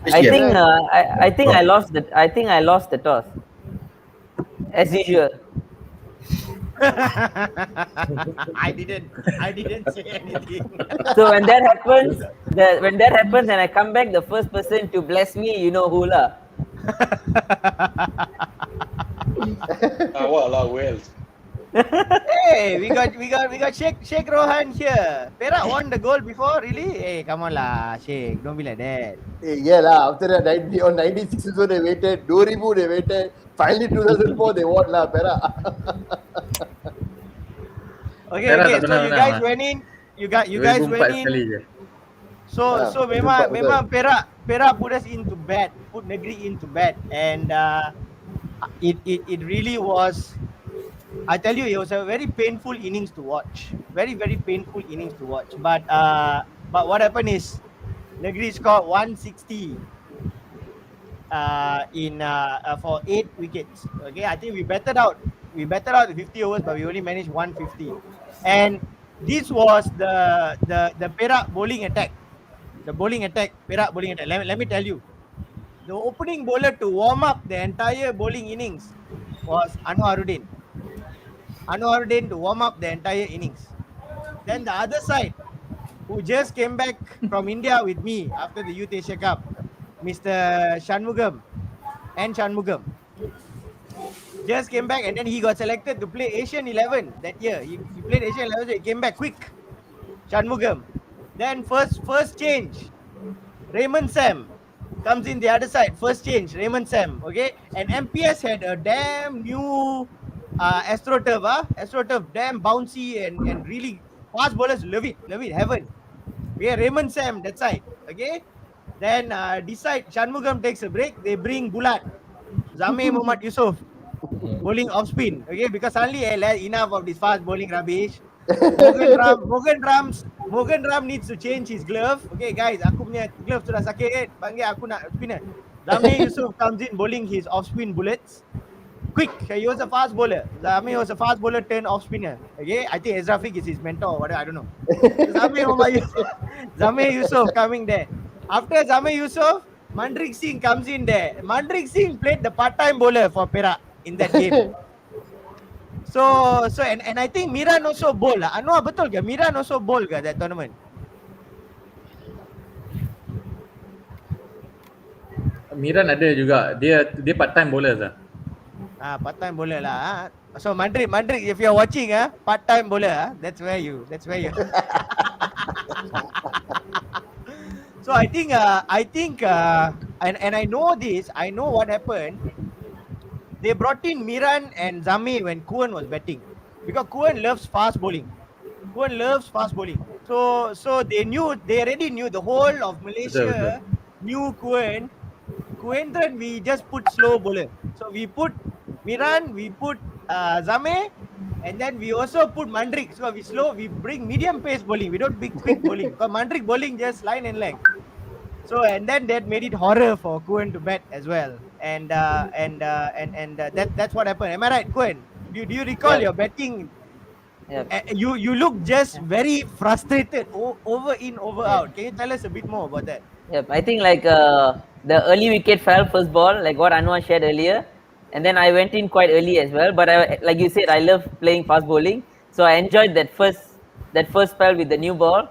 I think I lost the toss. As usual. I didn't say anything. So when that happens and I come back, the first person to bless me, you know who lah. What lah, Wales. Hey, we got Sheikh Rohan here. Perak won the goal before, really? Hey, come on lah, Sheikh. Don't be like that. Hey, yeah lah. After that, 96 so they waited. 2000 they waited. Finally 2004 they won lah, Perak. Perak Okay. tak So pernah you menang guys lah. went in. You guys went 2004 in. sekali je. So betul. memang Perak put us into bed, put Negeri into bed, and it really was. I tell you, it was a very painful innings to watch. Very painful innings to watch. But what happened is Negeri scored 160 in for 8 wickets. Okay, I think we batted out the 50 overs, but we only managed 150. And this was the Perak bowling attack. The bowling attack, Perak bowling attack. Let me tell you, the opening bowler to warm up the entire bowling innings was Anwaruddin. Anwaruddin to warm up the entire innings. Then the other side, who just came back from India with me after the Youth Asia Cup, Mr. Shanmugam and Shanmugam. Just came back and then he got selected to play Asian 11 that year. He played Asian 11, so he came back quick. Shanmugam. Then first change, Raymond Sam comes in the other side. First change, Raymond Sam. Okay, and MPS had a damn new AstroTurf. AstroTurf, damn bouncy and really fast bowlers love it, heaven. Okay, Raymond Sam that side. Okay, then decide Shanmugam takes a break. They bring Bulat, Zame Muhammad Yusof bowling off spin. Okay, because suddenly enough of this fast bowling rubbish. Morgan Ram needs to change his glove. Okay, guys, aku punya glove sudah sakit. Panggil aku nak spinner. Zame Yusof comes in bowling his off spin bullets. Quick, he was a fast bowler. Zame was a fast bowler turned off spinner. Okay, I think Ezra Fik is his mentor or whatever. I don't know. Zame Yusof coming there. After Zame Yusof, Mandrik Singh comes in there. Mandrik Singh played the part-time bowler for Perak in that game. So and I think Miran also bowl lah. Anwar, betul ke? Miran also bowl ke that tournament? Miran ada juga. Dia part-time bowler lah. Part-time bowler lah. So Mandrik, if you're watching part-time bowler, that's where you. So I think and I know this. I know what happened. They brought in Miran and Zame when Kuan was batting because Kuan loves fast bowling. So they already knew, the whole of Malaysia knew Kuan. Kuendran, we just put slow bowler. So we put Miran, we put Zame, and then we also put Mandrik. So we bring medium pace bowling. We don't big quick bowling. Because Mandrik bowling just line and length. So and then that made it horror for Kuan to bat as well. And that's what happened. Am I right, Kuan? Do you recall your batting? Yep. You look just very frustrated, over out. Can you tell us a bit more about that? Yep, I think like the early wicket fell first ball, like what Anwar shared earlier, and then I went in quite early as well. But like you said, I love playing fast bowling, so I enjoyed that first spell with the new ball,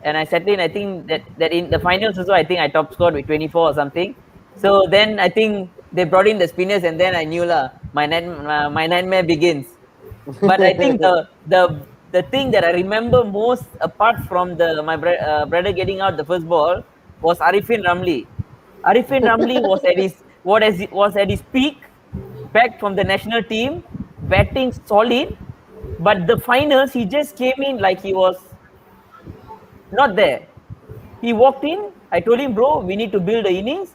and I settled in. I think that in the finals also, I think I top scored with 24 or something. So then I think they brought in the spinners, and then I knew my nightmare begins. But I think the thing that I remember most, apart from my brother getting out the first ball, was Arifin Ramli. Arifin Ramli was at his peak, back from the national team, batting solid. But the finals, he just came in like he was not there. He walked in. I told him, bro, we need to build the innings.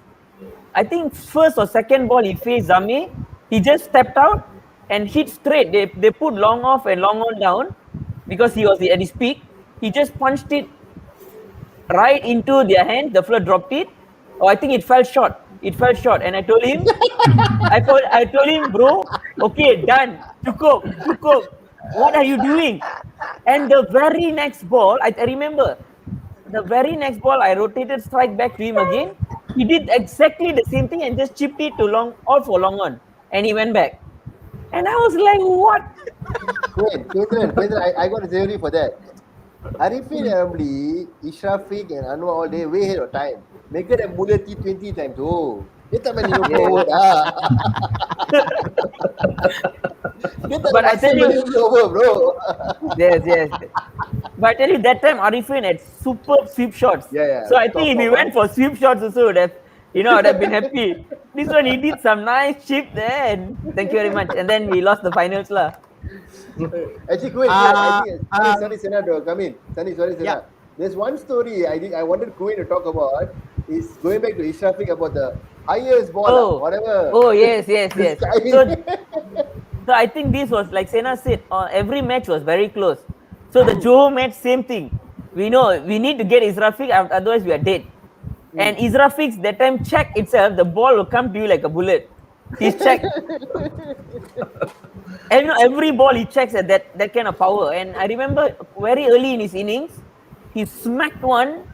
I think first or second ball he faced Zame. He just stepped out and hit straight. They put long off and long on down because he was at his peak. He just punched it right into their hand. The floor dropped it. Oh, I think it fell short. And I told him, I told him, bro, okay, done. Cukup. What are you doing? And the very next ball, I remember, the very next ball, I rotated strike back to him again. He did exactly the same thing and just chipped it to all for long on. And he went back. And I was like, what? Wait, Pedro, I got a theory for that. Arifin Ramli, Ishrafiq and Anwar all day way ahead of time. Make it a bowler T20 times. Oh, dia tak main over But I tell you, over, bro. Yes. But I tell you, that time Arifin had superb sweep shots. Yeah. So I think if he went for sweep shots also, would have been happy. This one, he did some nice chip there. And thank you very much. And then we lost the finals lah. Actually, Queen, I think sorry, Senado, come in. Sorry, Senado. Yeah. There's one story I wanted Queen to talk about. Is going back to Ishrafik about the highest ball, whatever. Oh yes. So I think this was like Sena said, every match was very close. So the Johor match, same thing. We know we need to get Israfik, otherwise we are dead. And Israfik that time check itself, the ball will come to you like a bullet. He's checked. And every ball he checks at that kind of power. And I remember very early in his innings, he smacked one.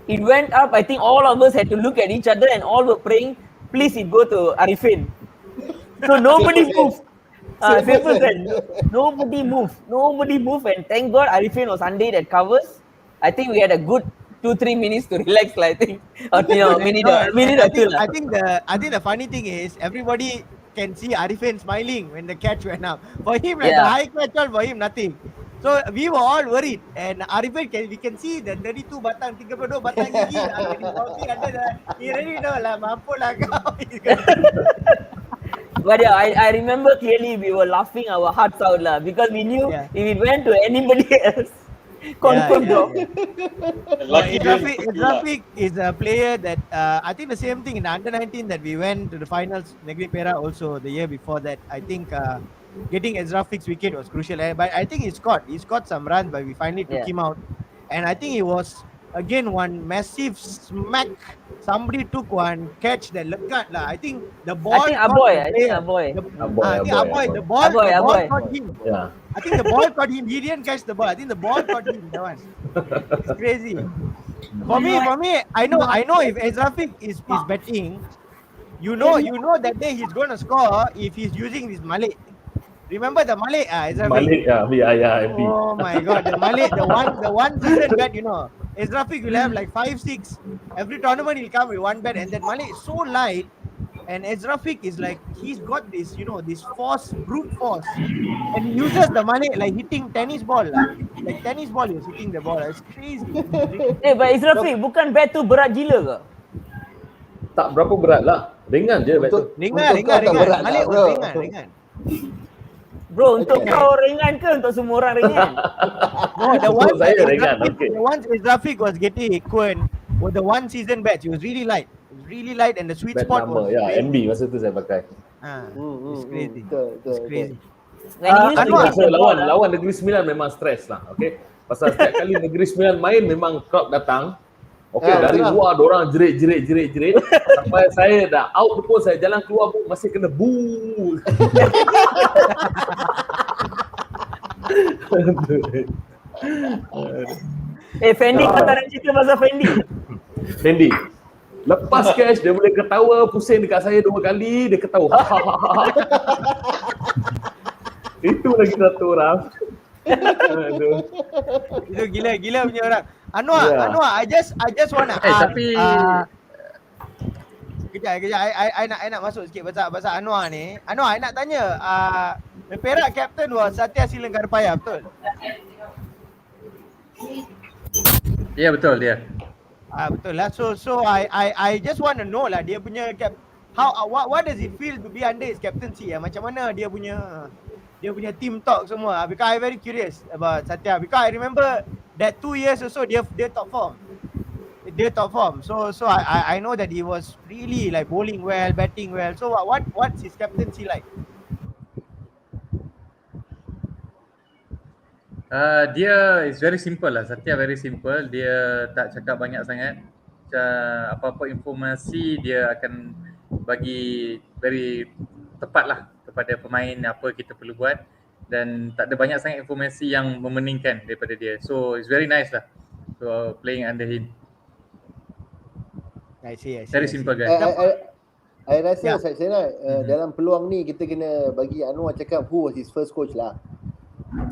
It went up. I think all of us had to look at each other and all were praying, please it go to Arifin. So nobody moved. Nobody moved, and thank God Arifin was under that covers. I think we had a good 2-3 minutes to relax, I think. Or minute or two. I think the funny thing is everybody can see Arifin smiling when the catch went up. For him, like the high catch all for him, nothing. So we were all worried, and Arifin we can see the 32 batang, 32 batang gigi under the, he already know lah, mampu lah kau. But yeah, I remember clearly we were laughing our hearts out lah, because we knew if it went to anybody else, confirm bro. Rafiq is a player that I think the same thing in the under-19 that we went to the finals, Negeri Perak also the year before that. I think getting Ezrafik's wicket was crucial, but I think he scored some runs, but we finally took him out. And I think it was again one massive smack. Somebody took one catch that lekat lah. I think the ball. I think Aboy. The ball caught him. Yeah. I think the ball caught him. He didn't catch the ball. I think the ball caught him. That one. It's crazy. For me, I know if Ezrafiq is batting, you know that day he's going to score if he's using this Malay. Remember the Malay? Malay, yeah. Oh my God, the Malay, the one season bet, Ezrafiq will have like 5-6. Every tournament he'll come with one bet, and that Malay is so light. And Ezrafiq is like, he's got this, this force, brute force. And he uses the Malay like hitting tennis ball. Like tennis ball, he was hitting the ball. It's crazy. But Ezrafiq, bukan bat tu berat gila ke? Tak berapa berat lah. Ringan je bat tu. Ringan. Malay ringan. Bro, untuk kau ringan ke untuk semua orang ringan? No, the one Ezrafiq was getting with the one season batch, it was really light. And the sweet bat spot number, was MB masa tu saya pakai. It's crazy. It's crazy. Lawan Negeri Sembilan memang stres lah, okay? Pasal setiap kali Negeri Sembilan main memang crowd datang. Okay, dari luar dorang jerit. Sampai saya dah out pun, saya jalan keluar pun masih kena boo. Fendi, kau tak nak cerita pasal Fendi, lepas catch dia boleh ketawa pusing dekat saya 2 kali, dia ketawa. Itu lagi satu orang. Itu gila punya orang. Anwar, I just wanna ask. Tapi kejap. I nak masuk sikit pasal Anwar ni. Anwar, I nak tanya. Perak captain was Satya Silangarapaya, betul? ya betul dia. Betul lah. So I just want to know lah dia punya what does it feel to be under his captaincy? Macam mana dia punya team talk semua? Because I very curious about Satya, because I remember that 2 years or so dia top form. So I know that he was really like bowling well, batting well. So what's his captaincy like? Dia is very simple lah. Satya very simple. Dia tak cakap banyak sangat. Apa-apa informasi dia akan bagi very tepat lah kepada pemain apa kita perlu buat, dan tak ada banyak sangat informasi yang memeningkan daripada dia. So it's very nice lah. So playing under him. I see. Very simple guy. I rasa saya dalam peluang ni kita kena bagi Anwar cakap who was his first coach lah.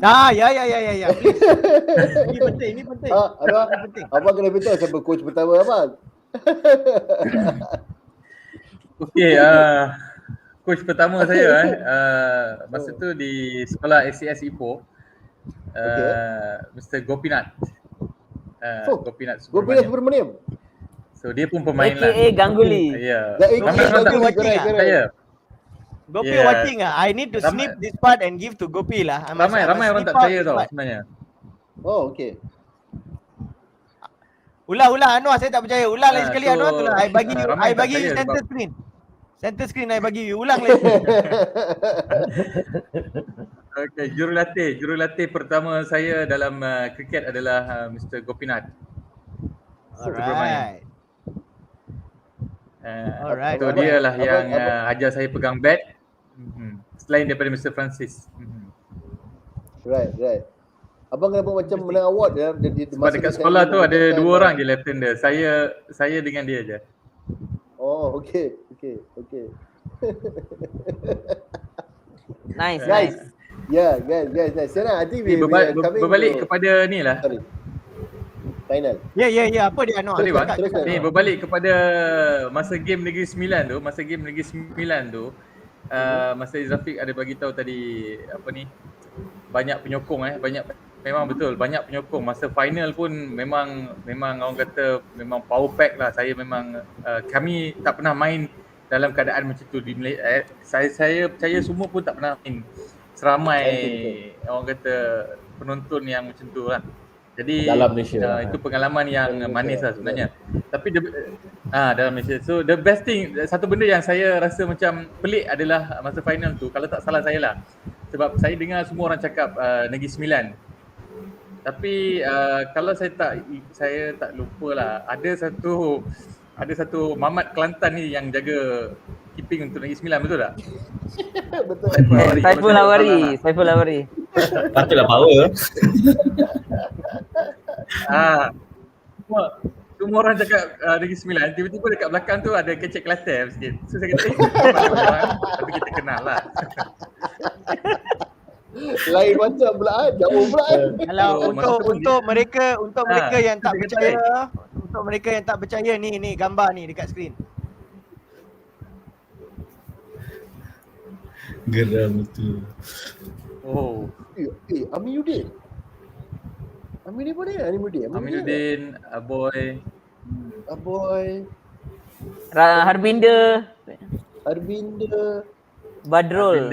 Ya. Please. Ini penting. Abang kena beritahu siapa coach pertama abang. Okay, coach pertama saya masa tu di sekolah SCS Ipoh, Mr. Gopinath. Gopinath Subramaniam. So dia pun pemain lah. AKA Ganguly. Ya. AKA Ganguly. Gopi Yeah. watching ah. I need to snip this part and give to Gopi lah. I must Ramai orang snip tak out percaya this tau part. sebenarnya. Oh, okay. Ulang Anwar, saya tak percaya. Ulang lagi sekali Anwar tu lah. I bagi ramai I tak bagi you percaya center sebab- screen. Center screen I bagi you. Ulang lagi. Okay, jurulatih pertama saya dalam kriket adalah Mr. Gopinath. Alright. Alright. So dia lah yang ajar saya pegang bat. Selain daripada Mr. Francis. Right. Abang kenapa macam menang award ya? Sebab dekat sekolah tu ada 2 orang je left hander. Saya dengan dia je. Oh, okay. Nice. Guys. Yeah, guys. Sana, I think we are coming berbalik to kepada ni lah. Sorry. Final. Ya. Apa dia Anwar? Sorry bang. Teruskan. Ni berbalik kepada masa game Negeri Sembilan tu. Masa Izrafiq ada bagi tahu tadi banyak penyokong memang betul banyak penyokong. Masa final pun memang orang kata memang power pack lah. Saya memang kami tak pernah main dalam keadaan macam tu di Malaysia. Saya percaya semua pun tak pernah main seramai orang kata penonton yang macam tu lah. Jadi dalam Malaysia itu pengalaman yang manis lah sebenarnya. Tapi dalam Malaysia. So the best thing, satu benda yang saya rasa macam pelik adalah masa final tu, kalau tak salah saya lah. Sebab saya dengar semua orang cakap Negeri Sembilan. Tapi kalau saya tak lupa lah, ada satu Mamat Kelantan ni yang jaga keeping untuk Negeri Sembilan, betul tak? Betul. Saiful Lawari. Patutlah power. Semua orang cakap Negeri Sembilan, tiba-tiba dekat belakang tu ada kecek Kelantan sikit. So saya kata, tapi kita kenal lah. Lain macam pula jauh pula Kalau untuk mereka yang tak percaya, ni gambar ni dekat skrin. Geram betul. Oh. Aminuddin pun dia. Aminuddin, Aboy, Harbinder, Badrul.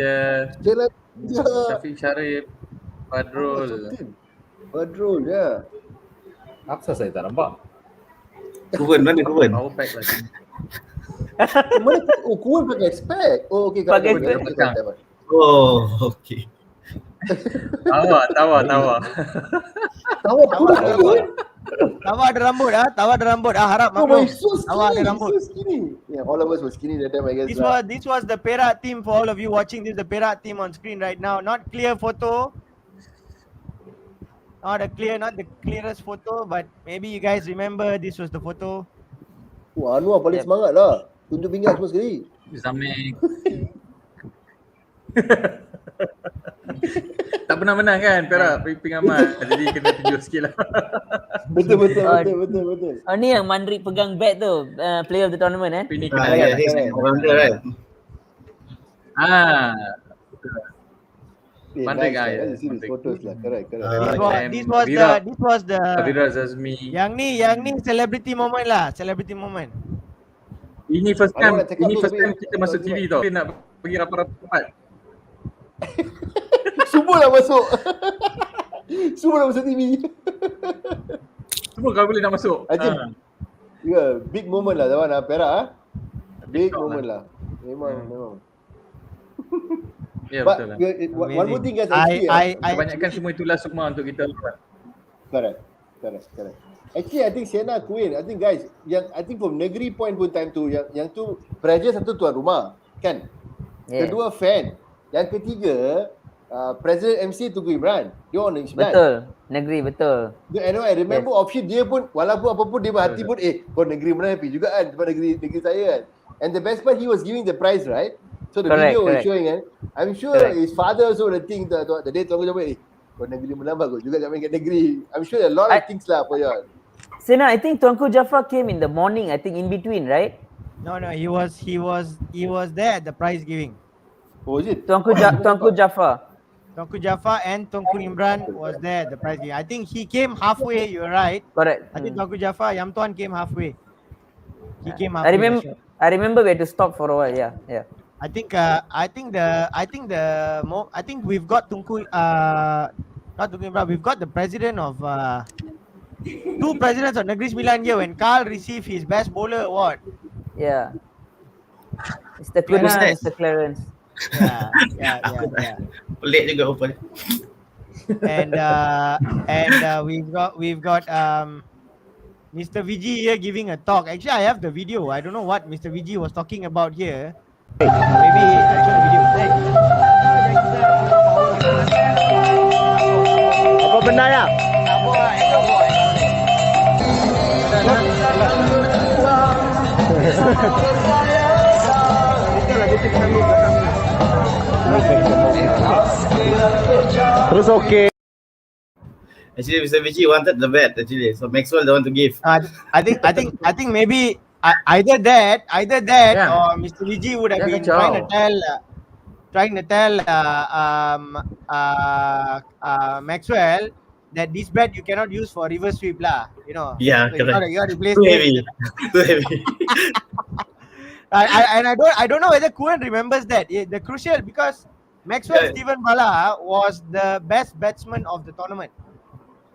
Syafiq Sharif, Badrul ya. Apa saya tak nampak? Mana Kuven? Power pack lah. Mana Kuven pakai spek. Oh okey, Pakai kalau Oh, okey. Tawa. Tawa ada rambut. Harap maklum. Tawa ada rambut. So skinny. Yeah, all of us were skinny that time, I guess. This was the Perak team for all of you watching. This is the Perak team on screen right now. Not clear photo. Not the clearest photo, but maybe you guys remember this was the photo. Anwar paling semangat lah. Tunjuk pinggan semua sekali. Zamik. Tak pernah menang kan Perak pingaman. Jadi kena tunjuk sikit lah. Betul. Oh ni yang Mandrik pegang bat tu, player of the tournament Ini He's all-rounder, right? Mandrik you see these photos lah. Correct. This was the Abira Zazmi. Yang ni celebrity moment lah, Ini first time tapi- kita masuk TV tau. Kita nak pergi rapat-rapat. Semua dah masuk. Semua dah masuk TV. Semua kalau boleh nak masuk. Yeah, big moment lah Zaman Perak Big moment lah. Memang. Ya But betul lah. one more thing guys, actually, Kebanyakan semua itulah semua untuk kita. correct. Actually, I think Sienna Queen. I think guys, I think from negeri point pun time tu, yang tu pressure satu tuan rumah, kan? Yeah. Kedua fan. Yang ketiga, President MC Tunku Imran. Dia orang Negeri Sembilan. Betul. Negeri betul. I remember option dia pun, walaupun apa pun dia berhati pun, kau negeri mana happy juga kan, sebab negeri saya kan. And the best part, he was giving the prize, right? So the video was showing kan. I'm sure his father also the thing, the day Tunku jawab, kau negeri mana bagus juga jangan main kat negeri. I'm sure a lot of things lah for you all. Sena, I think Tuanku Jafar came in the morning, I think in between, right? No, he was there at the prize giving. Oh, is it? Tuanku Jafar. Tunku Jafar and Tunku Imran was there at the prize giving. I think he came halfway, you're right. Correct. I think Tunku Jafar, Yam Tuan came halfway. He came halfway. I remember we had to stop for a while, yeah. I think we've got Tunku not Tunku Imran, we've got the president of two presidents of Negeri Sembilan here when Carl received his best bowler award. Yeah. Mr. Who's that? Mr. Clarence. Yeah. Pelik juga open. And we've got Mr. VG here giving a talk. Actually, I have the video. I don't know what Mr. VG was talking about here. Maybe I'll show the video. Apa benda ya? Terus okey. Actually, Mr. Vici wanted the bet actually, so Maxwell don't want to give. I think maybe either that or Mr. VG would have been trying to tell Maxwell that this bet you cannot use for reverse sweep lah. You know. Yeah, so correct. you got to replace Too heavy. Too heavy. I don't know whether Kuan remembers that. The crucial because Maxwell Stephen Bala was the best batsman of the tournament.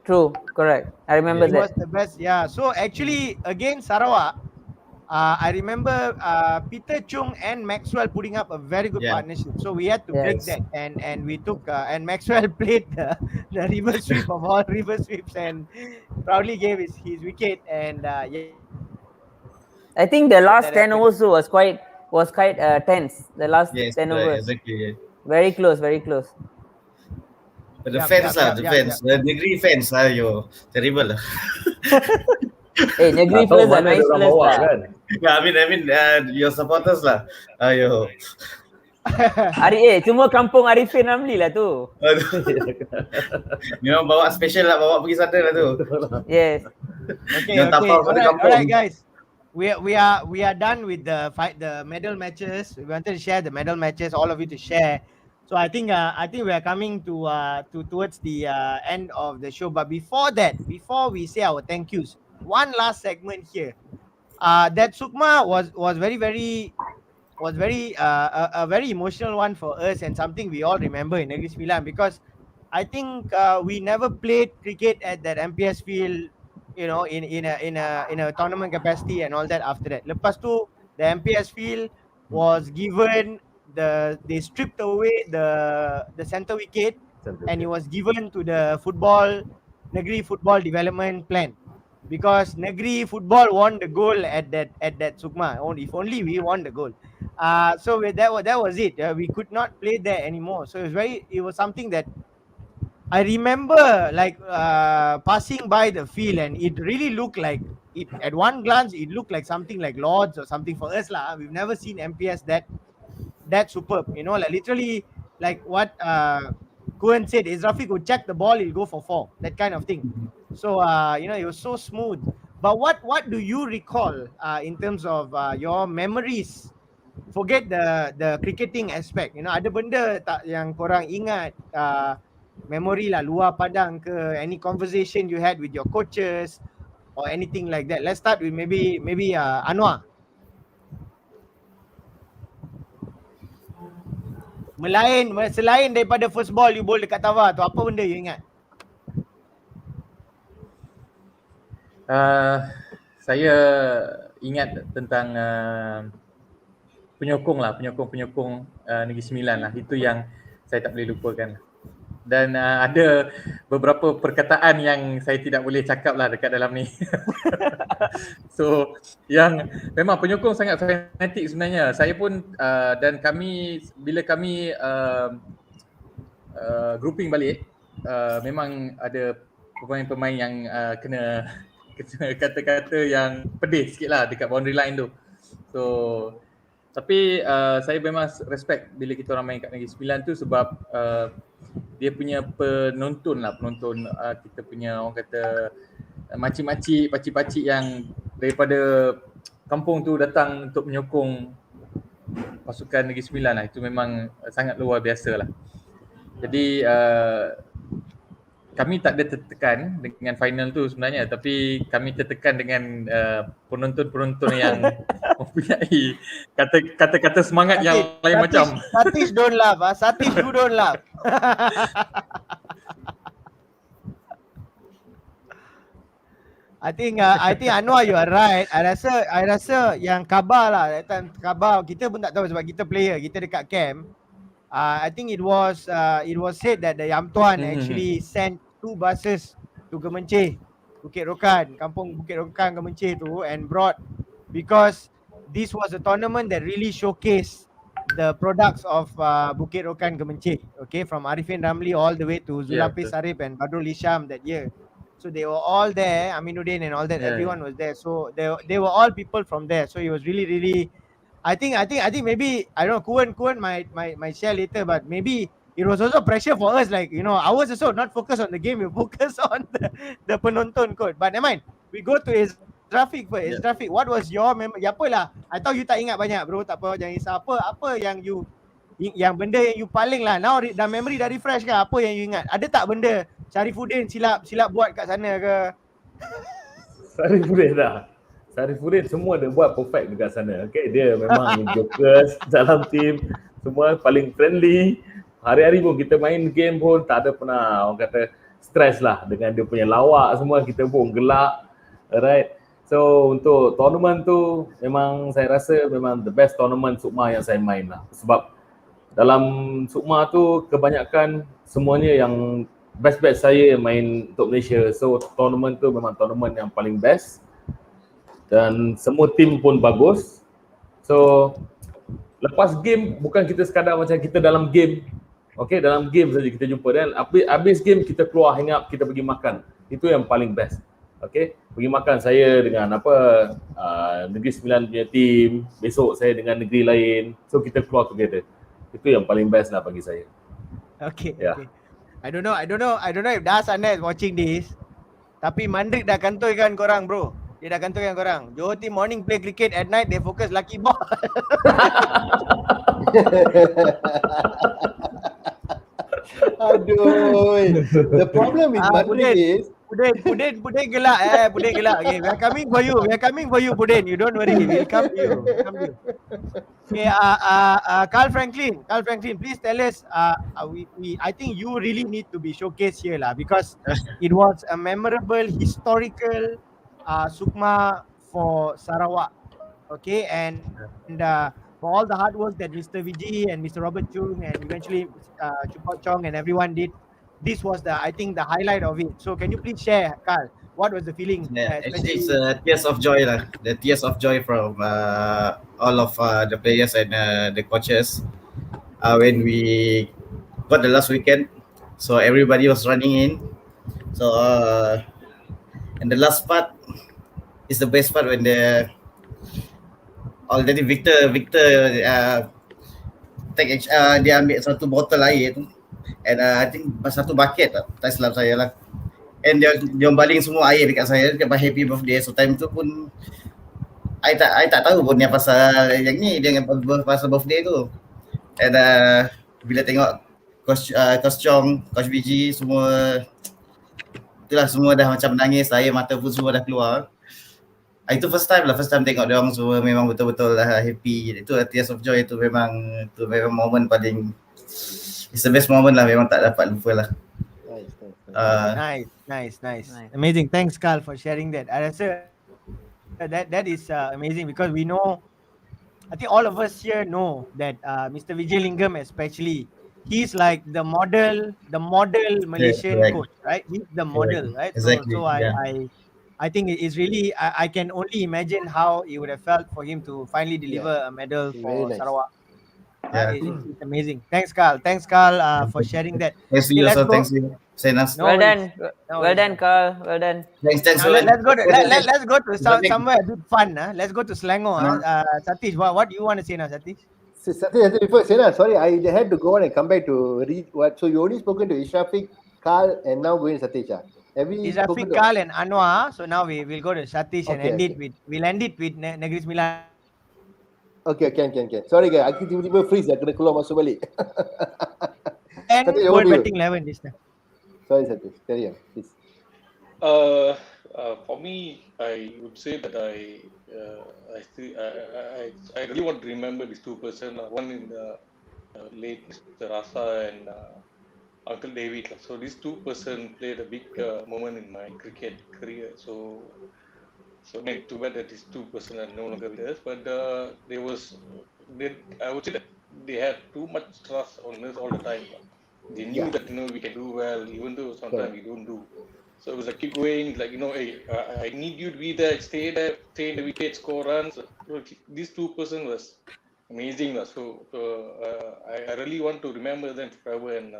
True, correct. I remember that. He was the best. Yeah. So actually against Sarawak, I remember Peter Chung and Maxwell putting up a very good partnership. So we had to break that, and we took and Maxwell played the reverse sweep of all reverse sweeps and proudly gave his wicket. And I think the last 10 overs was quite tense. The last 10 overs. Exactly. Yeah. Very close. But the fans the Negeri fans ayo, terrible lah. Hey, Negeri players are nice players lah. Yeah, I mean your supporters lah. Ayo. Semua kampung Arifin Ramli lah tu. Memang bawa special lah, bawa pergi sana lah tu. Yes. Okay. Alright guys. We are done with the medal matches. We wanted to share the medal matches, all of you to share. So I think we are coming to towards the end of the show. But before we say our thank yous, one last segment here. That SUKMA was very a very emotional one for us and something we all remember in Negeri Sembilan because I think we never played cricket at that MPS field, you know, in a tournament capacity and all that after that. Lepas tu, the MPS field was given they stripped away the center wicket and it was given to the Negeri Football Development Plan because Negeri Football won the goal at that SUKMA. If only we won the goal. So that was it. We could not play there anymore. So it was something that I remember like passing by the field and it really looked like it at one glance it looked like something like Lords or something for us lah. We've never seen MPS that superb, you know, like literally like what Kuan said, Rafiq would check the ball, he'll go for 4, that kind of thing. So you know, it was so smooth. But what do you recall in terms of your memories? Forget the cricketing aspect, you know, ada benda tak yang korang ingat memory lah luar padang ke, any conversation you had with your coaches or anything like that. Let's start with maybe Anwar. Selain daripada first ball you bowl dekat Tava tu, apa benda you ingat? Saya ingat tentang penyokong Negeri Sembilan lah. Itu yang saya tak boleh lupakan. Dan ada beberapa perkataan yang saya tidak boleh cakap lah dekat dalam ni. So yang memang penyokong sangat fanatik sebenarnya. Saya pun dan kami bila kami grouping balik memang ada pemain-pemain yang kena kata-kata yang pedih sikit lah dekat boundary line tu. So tapi saya memang respect bila kita orang main kat Negeri Sembilan tu sebab dia punya penonton kita punya orang kata makcik-makcik, pakcik-pakcik yang daripada kampung tu datang untuk menyokong pasukan Negeri Sembilan lah. Itu memang sangat luar biasa lah. Jadi kami tak ada tertekan dengan final tu sebenarnya, tapi kami tertekan dengan penonton-penonton yang mempunyai kata-kata semangat yang lain macam. Satish don't laugh. Satish, you don't laugh. I think Anwar, you are right. I rasa yang khabar lah, that time khabar kita pun tak tahu sebab kita player, kita dekat camp. I think it was said that the Yam Tuan actually sent 2 buses to Gemenceh, Bukit Rokan, kampung Bukit Rokan Gemenceh tu, and brought, because this was a tournament that really showcased the products of Bukit Rokan Gemenceh, okay, from Arifin Ramli all the way to Zulapis Sarip and Badrul Isham that year. So they were all there, Aminuddin and all that, everyone was there. So they were all people from there. So it was really I think maybe, I don't know, Kuan might share later, but maybe it was also pressure for us, like, you know, ours also not focus on the game, we focus on the penonton kot. But never mind, we go to Rafiq first. Rafiq, what was your memory? Apalah, I tahu you tak ingat banyak bro, tak apa, jangan risau. Apa yang benda yang you paling lah, now dah memory dah refresh ke, apa yang you ingat? Ada tak benda Syarifuddin silap buat kat sana ke? Syarifuddin semua dia buat perfect dekat sana. Okay, dia memang jokers dalam team, semua paling friendly. Hari-hari pun kita main game pun tak ada pernah orang kata stress lah dengan dia punya lawak semua, kita pun gelak. Alright. So untuk tournament tu memang saya rasa memang the best tournament SUKMA yang saya main lah. Sebab dalam SUKMA tu kebanyakan semuanya yang best saya main untuk Malaysia. So tournament tu memang tournament yang paling best. Dan semua tim pun bagus. So lepas game bukan kita sekadar macam kita dalam game. Okay, dalam game saja kita jumpa, dan habis game kita keluar hang up, kita pergi makan. Itu yang paling best. Okay, pergi makan saya dengan Negeri Sembilan punya team, besok saya dengan negeri lain. So kita keluar together. Itu yang paling best lah bagi saya. Okay, okay. I don't know if Das Anet is watching this. Tapi Mandrik dah kantoi kan korang bro. Dia dah kantoi kan korang. Johor team morning play cricket, at night they focus lucky ball. Aduh. The problem with Mandrik is Pudin gelak Pudin gelak. Okay, we are coming for you Pudin. You don't worry, we'll come to you. Okay, Carl Franklin, please tell us, I think you really need to be showcased here lah, because it was a memorable historical SUKMA for Sarawak. Okay, and for all the hard work that Mr. Vijay and Mr. Robert Chung and eventually Chupot Chong and everyone did, this was I think the highlight of it. So can you please share, Carl, what was the feeling? Actually, it's tears of joy lah. The tears of joy from all of the players and the coaches when we got the last weekend. So everybody was running in. So and the last part is the best part when already Victor dia ambil satu botol air tu, and I think satu bucket lah, tak silap saya lah, and dia baling semua air dekat saya dekat happy birthday. So time tu pun I tak tahu pun yang pasal yang ni, dia pasal birthday tu. And bila tengok Coach Chong, Coach BG semua itulah, semua dah macam menangis, air mata pun semua dah keluar. Itu first time tengok dia orang semua memang betul-betul lah happy. Itu tears of joy, itu memang moment paling, it's the best moment lah, memang tak dapat lupa lah. Nice. Amazing. Thanks, Carl, for sharing that. I rasa that is amazing, because we know, I think all of us here know that Mr. Vijay Lingam especially, he's like the model Malaysian coach, right? He's the model, right? Exactly. So I think it is really, I can only imagine how it would have felt for him to finally deliver a medal for Sarawak. It's amazing. Thanks, Carl, for sharing that. Thanks to you also. Thanks to you, Senas. Well done, Carl. Well done. Thanks. Let's go to somewhere a bit fun. Let's go to Selangor. Satish, what do you want to say now, Satish? Satish, before Senas, sorry, I had to go on and come back to read what. So you only spoken to Ishrafiq, Carl, and now going to Satish. Ishrafiq, Carl, and Anwar. So now we will go to Satish and end it with Negeri Sembilan. Okay, can. Sorry guys, aku tiba-tiba freeze kena keluar masuk balik. And goal batting 11 this time. Sorry, Satish. Carry on, please. For me, I would say that I really want to remember these two person. One in the late Mr. Rasa and Uncle David. So these two person played a big moment in my cricket career. So I mean, too bad that these two person are no longer with us. But I would say that they had too much trust on us all the time. They knew that we can do well, even though sometimes we don't do. So it was like keep going, like hey, I need you to be there, stay in the wicket, score runs. These two person was amazing. So I really want to remember them forever and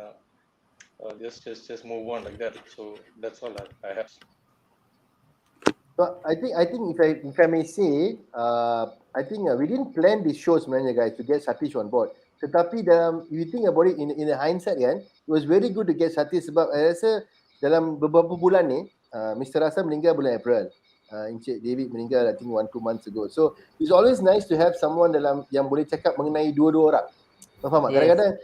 just move on like that. So that's all I have. So I think if I may say, I think we didn't plan these shows, man, guys, to get Satish on board. Tetapi dalam, if you think about it in the hindsight kan, it was very good to get Satish sebab saya rasa dalam beberapa bulan ni, Mr. Rasa meninggal bulan April. Encik David meninggal I think 1-2 months ago. So it's always nice to have someone dalam yang boleh cakap mengenai dua-dua orang. Faham tak? Kadang-kadang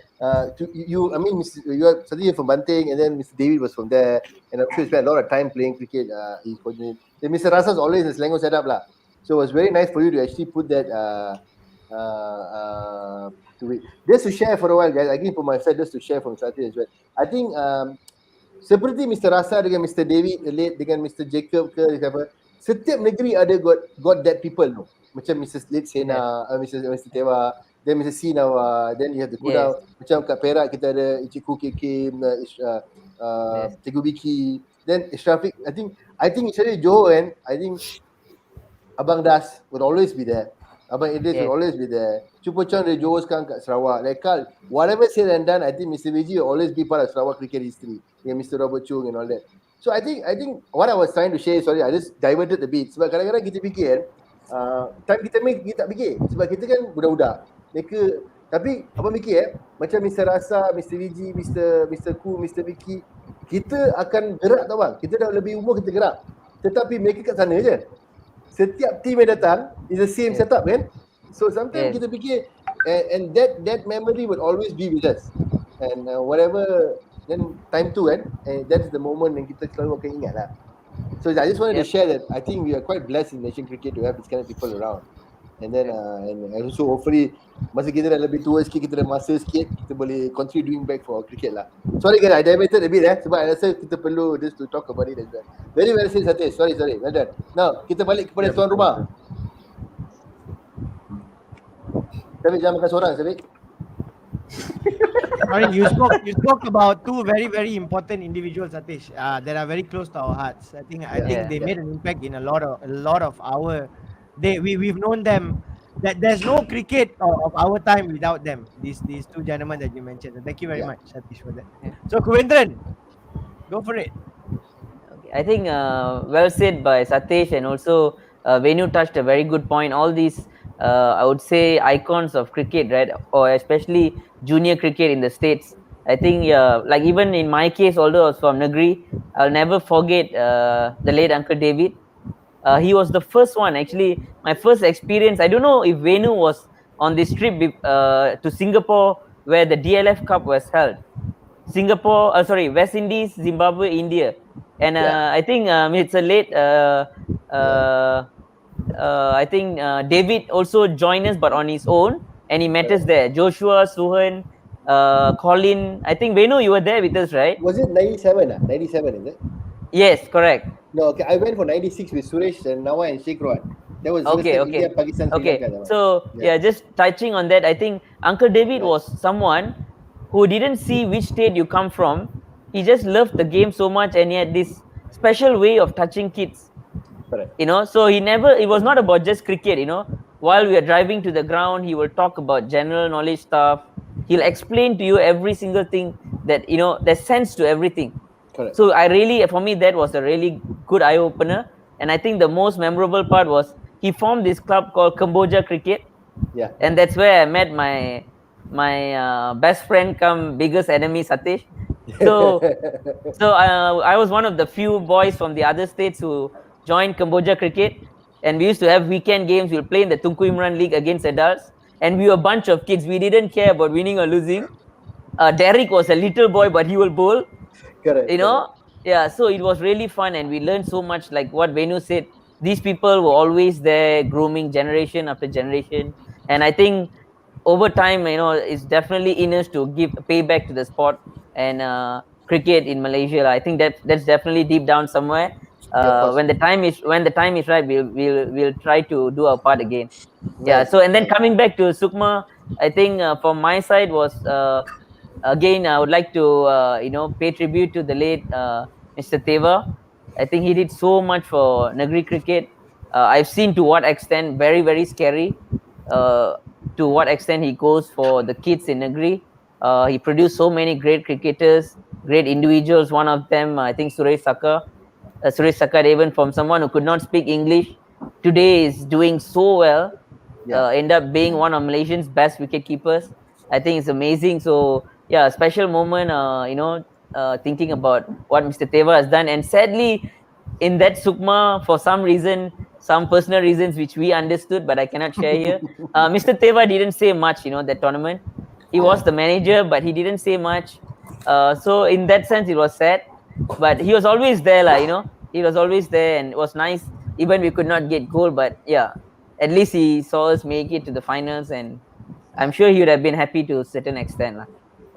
I mean you are suddenly from Banting and then Mr. David was from there and I'm sure he spent a lot of time playing cricket. He's then Mr. Rasa is always in Selangor setup lah. So it was very nice for you to actually put that to it. Just to share for a while, guys. Again, for my side, just to share from Satya as well. I think seperti Mr. Rasa dengan Mr. David late dengan Mr. Jacob ke apa, setiap negeri ada got that people tu. Macam Mrs. Late Sena, Mr. Tewa, then Mr. Sinawa, then you have the Kudau. Macam kat Perak kita ada Encik Ku Kekim, Cikgu Biki, then Ishrafiq. I think actually Johor and I think Abang Das would always be there. Abang Idris will always be there. Cuba Chong dari Johor sekarang kat Sarawak. Like whatever said and done, I think Mr. Viji will always be part of Sarawak cricket history. Dengan Mr. Robert Chung and all that. So I think what I was trying to share, sorry, I just diverted a bit. Sebab kadang-kadang kita fikir time kita main kita tak fikir. Sebab kita kan budak-budak. Mereka, tapi apa fikir macam Mr. Rasa, Mr. Viji, Mr. Ku, Mr. Vicky, kita akan gerak tau bang. Kita dah lebih umur kita gerak. Tetapi mereka kat sana je. Setiap team yang datang is the same setup kan. So sometimes kita fikir and that memory will always be with us. And whatever then time tu kan, and that's the moment yang kita selalu akan ingat lah. So I just wanted to share that I think we are quite blessed in nation cricket to have this kind of people around. And then and also hopefully masa kita dah lebih tua sikit, kita dah masa sikit, kita boleh continue doing back for cricket lah. Sorry guys, I diverted a bit sebab I rasa kita perlu just to talk about it as well. Very well said Satish, sorry, well done. Now kita balik kepada tuan rumah. Sabit jangan makan seorang, Sabit. I mean, you spoke about two very, very important individuals, Satish, that are very close to our hearts. I think they made an impact in a lot of our. We've known them. That there's no cricket of our time without them. These two gentlemen that you mentioned. And thank you very much, Satish, for that. So Kuvendran, go for it. Okay, I think well said by Satish, and also Venu touched a very good point. All these I would say icons of cricket, right, or especially junior cricket in the States. I think like even in my case, although I was from Negeri, I'll never forget the late Uncle David. He was the first one, actually, my first experience. I don't know if Venu was on this trip to Singapore where the DLF Cup was held. West Indies, Zimbabwe, India. And I think it's a late, I think David also joined us, but on his own. And he met us there. Joshua, Suhan, Colin. I think, Venu, you were there with us, right? Was it 97? 97, is it? Yes, correct. No, okay. I went for 96 with Suresh and Nawa and Sheikh Rohan. That was India, Pakistan, Sri Lanka. So just touching on that, I think Uncle David was someone who didn't see which state you come from. He just loved the game so much, and he had this special way of touching kids. Correct. So it was not about just cricket. While we are driving to the ground, he will talk about general knowledge stuff. He'll explain to you every single thing that there's sense to everything. Correct. So for me, that was a really good eye opener. And I think the most memorable part was he formed this club called Cambodia Cricket. Yeah. And that's where I met my best friend come biggest enemy, Satish. So I was one of the few boys from the other states who joined Cambodia Cricket. And we used to have weekend games. We'll play in the Tunku Imran League against adults. And we were a bunch of kids. We didn't care about winning or losing. Derek was a little boy, but he will bowl. Correct. you know. Yeah, so it was really fun and we learned so much. Like what Venu said, these people were always there grooming generation after generation, and I think over time, it's definitely in us to give payback to the sport and cricket in Malaysia. I think that's definitely deep down somewhere. Yeah, of course. When the time is right, we'll try to do our part again. Yeah. Nice. So and then Nice. coming back to Sukma, I think from my side was again I would like to pay tribute to the late Mr. Teva. I think he did so much for Negeri cricket. I've seen to what extent, very very scary. Uh, to what extent he goes for the kids in Negeri. He produced so many great cricketers, great individuals. One of them, I think, Suresh Sakadevan, from someone who could not speak English, today is doing so well. Yeah. End up being one of Malaysian's best wicket keepers. I think it's amazing. So yeah, a special moment. Thinking about what Mr. Teva has done, and sadly, in that Sukma, for some reason, some personal reasons which we understood, but I cannot share here. Mr. Teva didn't say much. That tournament, he was the manager, but he didn't say much. So in that sense, it was sad. But he was always there, he was always there, and it was nice. Even we could not get goal, but yeah, at least he saw us make it to the finals, and I'm sure he would have been happy to a certain extent, lah.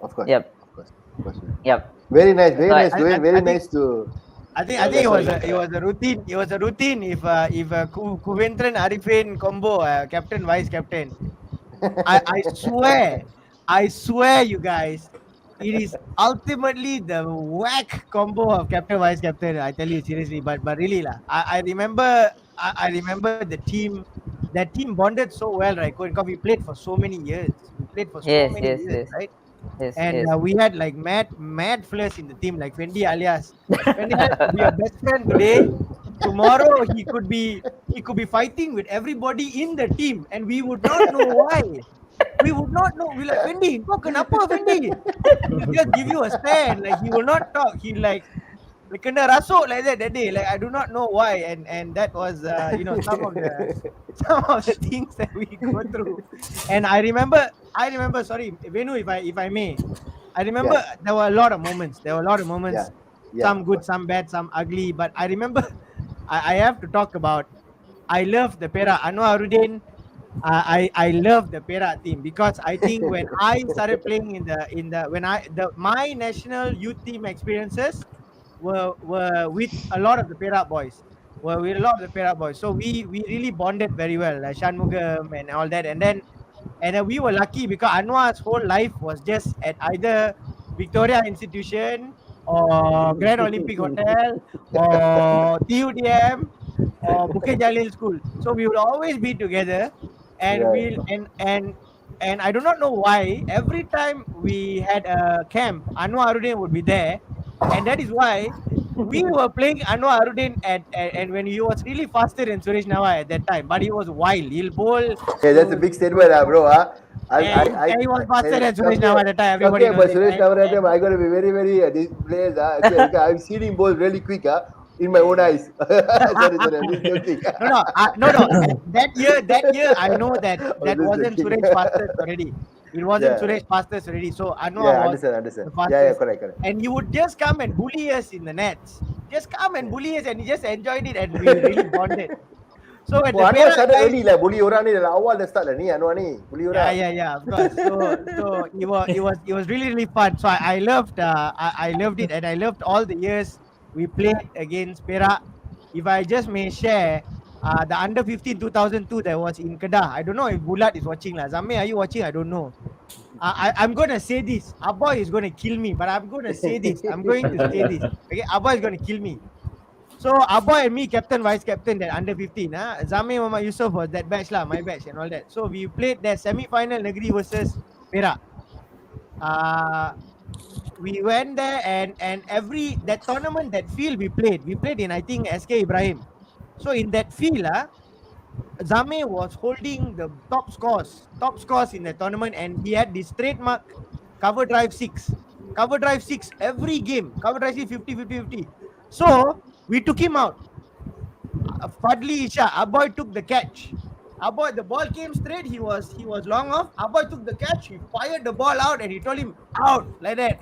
Of course. Yep. Of course. Of course. Yep. Very nice. Very So nice. Very I think nice to. I think it was a routine. It was a routine. If Kuvendran Arifin combo, captain vice captain, I swear, you guys, it is ultimately the whack combo of captain vice captain. I tell you seriously, but really lah. I remember the team. That team bonded so well, right? Because we played for so many years. We played for so Yes, many yes, years, yes, right? yes, And yes. we had like mad flares in the team, like Fendi alias. Fendi alias could be your best friend today. Tomorrow he could be fighting with everybody in the team, and we would not know why. We would not know. We like, Fendi, kau kenapa Fendi? He'll just give you a stare, and like he will not talk. He like kena rasuk like that day. Like I do not know why, and that was some of the things that we go through. And I remember. Sorry, Venu, if I may, I remember there were a lot of moments. Yeah. Yeah. Some good, some bad, some ugly. But I remember, I have to talk about. I love the Perak Anwaruddin. I love the Perak team because I think when I started playing my national youth team experiences were with a lot of the Perak boys. So we really bonded very well, like Shanmugam and all that. And then we were lucky because Anwar's whole life was just at either Victoria Institution or Grand Olympic Hotel or TUDM or Bukit Jalil School. So we would always be together, and Right. and I do not know why every time we had a camp, Anwar Arudin would be there, and that is why we were playing Anwar Arudin and when he was really faster than Suresh Nawa at that time, but he was wild. He'll bowl. Yeah, that's a big statement, bro. He was faster than Suresh Nawa at that time. Everybody Talking knows about it. Suresh Navaratnam, I gotta be very, very this players. Okay, I've seen him bowl really quick. In my own eyes. Sorry, I'm just joking. No. That year, I know that just wasn't joking. Suresh fastest already. It wasn't Yeah. Suresh fastest already. So Anwar Yeah, was understand. the Yeah, fastest. correct. And he would just come and bully us in the nets. Just come and bully us, and he just enjoyed it, and we really bonded. So when the Anwar Perak started guys, early lah, bully orang ni dah awal dah start lah ni Anwar ni, bully orang. yeah, of course. So it was really fun. So I loved I loved it, and I loved all the years we played against Perak. If I just may share, the under 15 2002 that was in Kedah. I don't know if Bulat is watching lah. Zame, are you watching? I don't know. I'm gonna say this. Aboy is gonna kill me, but I'm gonna say this. I'm going to say this. Okay, Aboy is gonna kill me. So Aboy and me, captain, vice captain, that under 15. Zame Muhammad Yusof was that batch lah, my batch and all that. So we played that semi-final Negeri versus Perak. We went there and that tournament, that field we played in, I think, SK Ibrahim. So in that field, Zame was holding the top scores in the tournament, and he had this trademark cover drive 6 every game, cover drive 6 50. So we took him out. Fadli Isha, Aboy took the catch. Aboy, the ball came straight, he was long off. Aboy took the catch, he fired the ball out, and he told him out like that.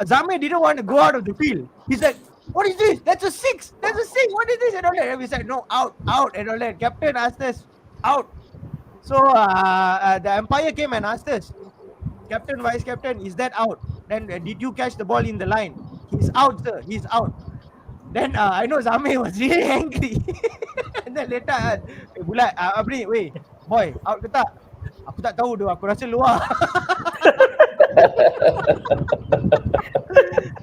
Zame didn't want to go out of the field. He's like, what is this? That's a six. That's a six. What is this? And all that. And we said, no, out, out. And all that. Captain asked us, out. So the umpire came and asked us, Captain, Vice Captain, is that out? Then did you catch the ball in the line? He's out, sir. He's out. Then I know Zame was really angry. And then later, Bulat, Abri, wait, boy, out ke tak? Aku tak tahu tu, aku rasa luar.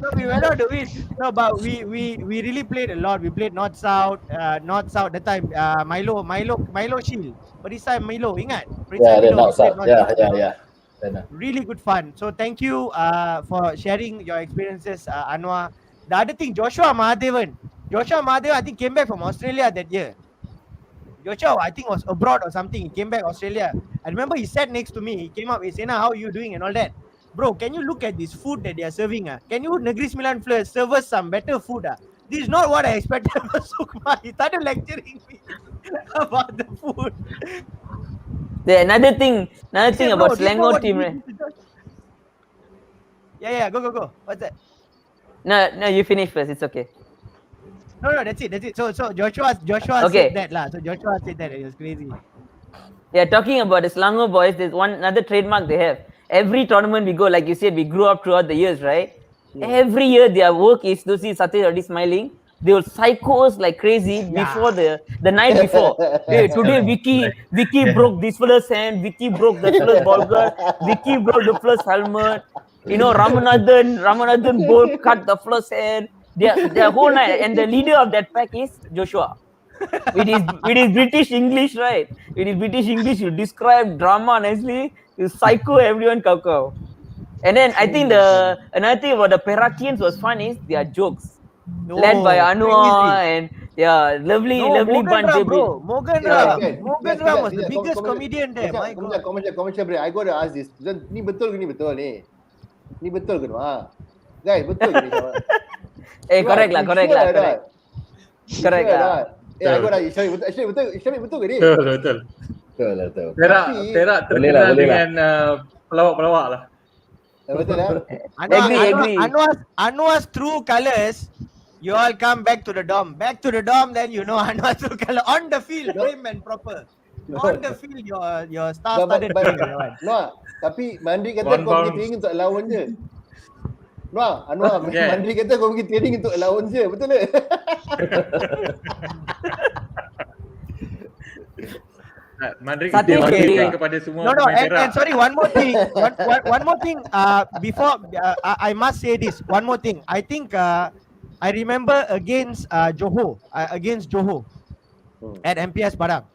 So we went out to win. No, but we really played a lot. We played North South that time. Milo Shield. Perisai Milo, ingat? Perisai Milo. North South. Yeah. Really good fun. So thank you for sharing your experiences, Anwar. The other thing, Joshua Mahadevan, I think came back from Australia that year. Joshua, I think was abroad or something. He came back Australia. I remember he sat next to me. He came up, he said, how are you doing and all that. Bro, can you look at this food that they are serving? Can you, Negeri Sembilan Fleurs, serve us some better food? This is not what I expected from SUKMA. He started lecturing me about the food. Another thing about Selangor team, right? Yeah, go. What's that? No, you finish first. It's okay. No, that's it. So Joshua Okay. said that lah. So Joshua said that. It was crazy. Yeah, talking about the Selangor boys, there's another trademark they have. Every tournament we go, like you said, we grew up throughout the years, right? Yeah. Every year their work is to see Satish already smiling. They will psychos like crazy before the night before. Hey, today Vicky broke this fella's hand, Vicky broke that fella's ball guard, Vicky broke the fella's helmet. You know, Ramanathan bolt cut the fella's hand. Their whole night, and the leader of that pack is Joshua. With his British English, right? With his British English, you describe drama nicely. You psycho everyone, cow. And then I think another thing about the Perakians was fun is their jokes. Led by Anwar and lovely bunch. Mogan Ram was the biggest comedian there. My God. Commercial break. I got to ask this. Ni betul ke ni? Ni betul ke Noah? Guys, betul ke ni? Correct lah. Correct lah. I got to actually betul ke ni? Betul. Perak terkenal dengan pelawak-pelawak lah. Betul lah. Agree. Anwar's true colours. You all come back to the dome. Then you know Anwar's true colour on the field, prim and proper. On the field, your star started playing. No, tapi Mandri kata kau pergi training untuk allowance je. No, Anwar, Mandri kata kau pergi training untuk allowance je, betul tak? Mandri kita kepada semua pemain Perak. And sorry, one more thing. One more thing. Before I must say this. One more thing. I think I remember against Johor at MPS Padang.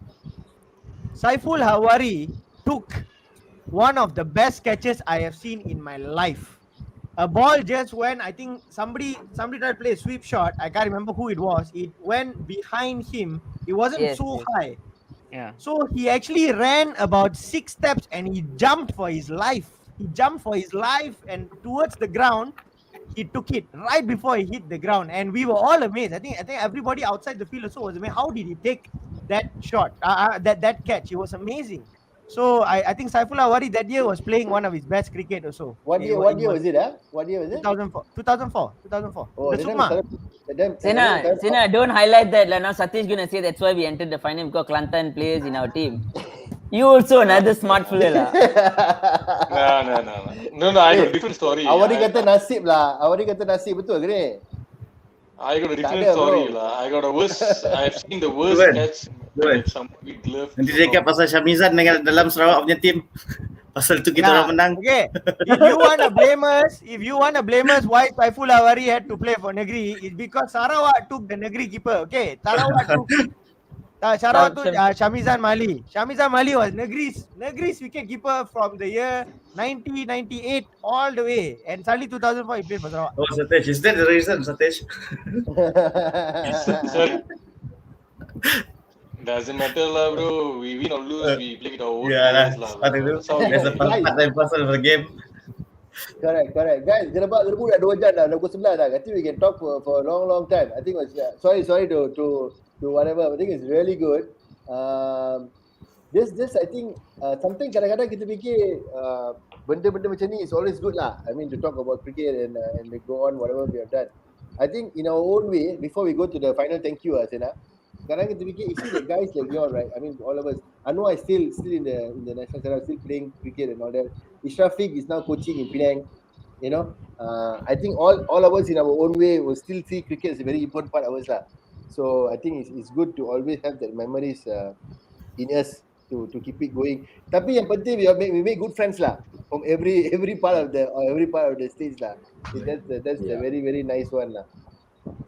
Saiful Hawari took one of the best catches I have seen in my life. A ball just went. I think somebody tried to play a sweep shot. I can't remember who it was. It went behind him. It wasn't high. Yeah. So he actually ran about 6 steps and he jumped for his life. And towards the ground, he took it right before he hit the ground. And we were all amazed. I think everybody outside the field also was amazed. How did he take that shot? That catch? It was amazing. So I think Saifullah Wari that year was playing one of his best cricket also. What year was it? 2004. Oh, the SUKMA. Sena, don't highlight that. Now Satish gonna say that's why we entered the final because Kelantan players in our team. You also another smart fella lah. No, I got a different story. Awari kata nasib betul ke ni? I got a different story lah. I've seen the worst catch. Somebody glove. Nanti dia cakap pasal Syamizan dengan dalam Sarawak punya team. Pasal tu kita orang menang. Okay. If you want to blame us why Saiful Awari had to play for Negeri, it's because Sarawak took the Negeri keeper. Okay. Sarawak took Syamizan Mali. Syamizan Mali was Negeri's wicket keeper from the year 1998 all the way. And suddenly 2004 he played for Sarawak. Oh, Satish. Is that the reason, Satish? Doesn't matter lah, bro. We win or lose, we play with our own players lah. There's a part and parcel of the game. Correct. Guys, gerbu dah 2 jam dah, pukul 11 dah. I think we can talk for a long time. I think it was sorry to whatever. I think it's really good. This I think something kadang-kadang kita fikir benda-benda macam ni is always good lah. I mean, to talk about cricket and go on whatever we have done. I think in our own way, before we go to the final thank you, Sena, sekarang kita fikir, you see the guys like you all, right? I mean, all of us. Anwar is still in the national setup, still playing cricket and all that. Ishrafiq is now coaching in Penang. You know, I think all of us in our own way will still see cricket as a very important part of us lah. So I think it's good to always have that memories in us to keep it going. Tapi yang penting we make good friends lah from every part of the stage lah. That's the very very nice one lah.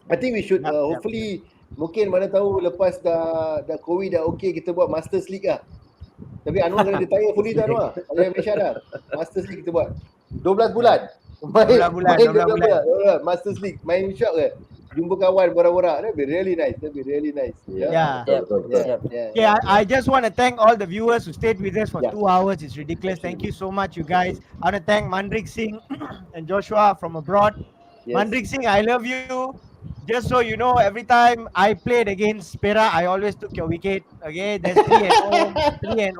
I think we should hopefully mungkin mana tahu lepas dah COVID dah okay, kita buat Masters League lah. Tapi Anwar kena retire fully dah Anwar. Ada Malaysia dah. Masters League kita buat 12 bulan. 12 bulan. Masters League main shot ke? Jumpa kawan borak-borak. That'd be really nice. Yeah. I just want to thank all the viewers who stayed with us for 2 hours. It's ridiculous. Thank you so much, you guys. I want to thank Mandrik Singh and Joshua from abroad. Mandrik Singh, I love you. Just so you know, every time I played against Pera, I always took your wicket. Okay, there's 3-0. I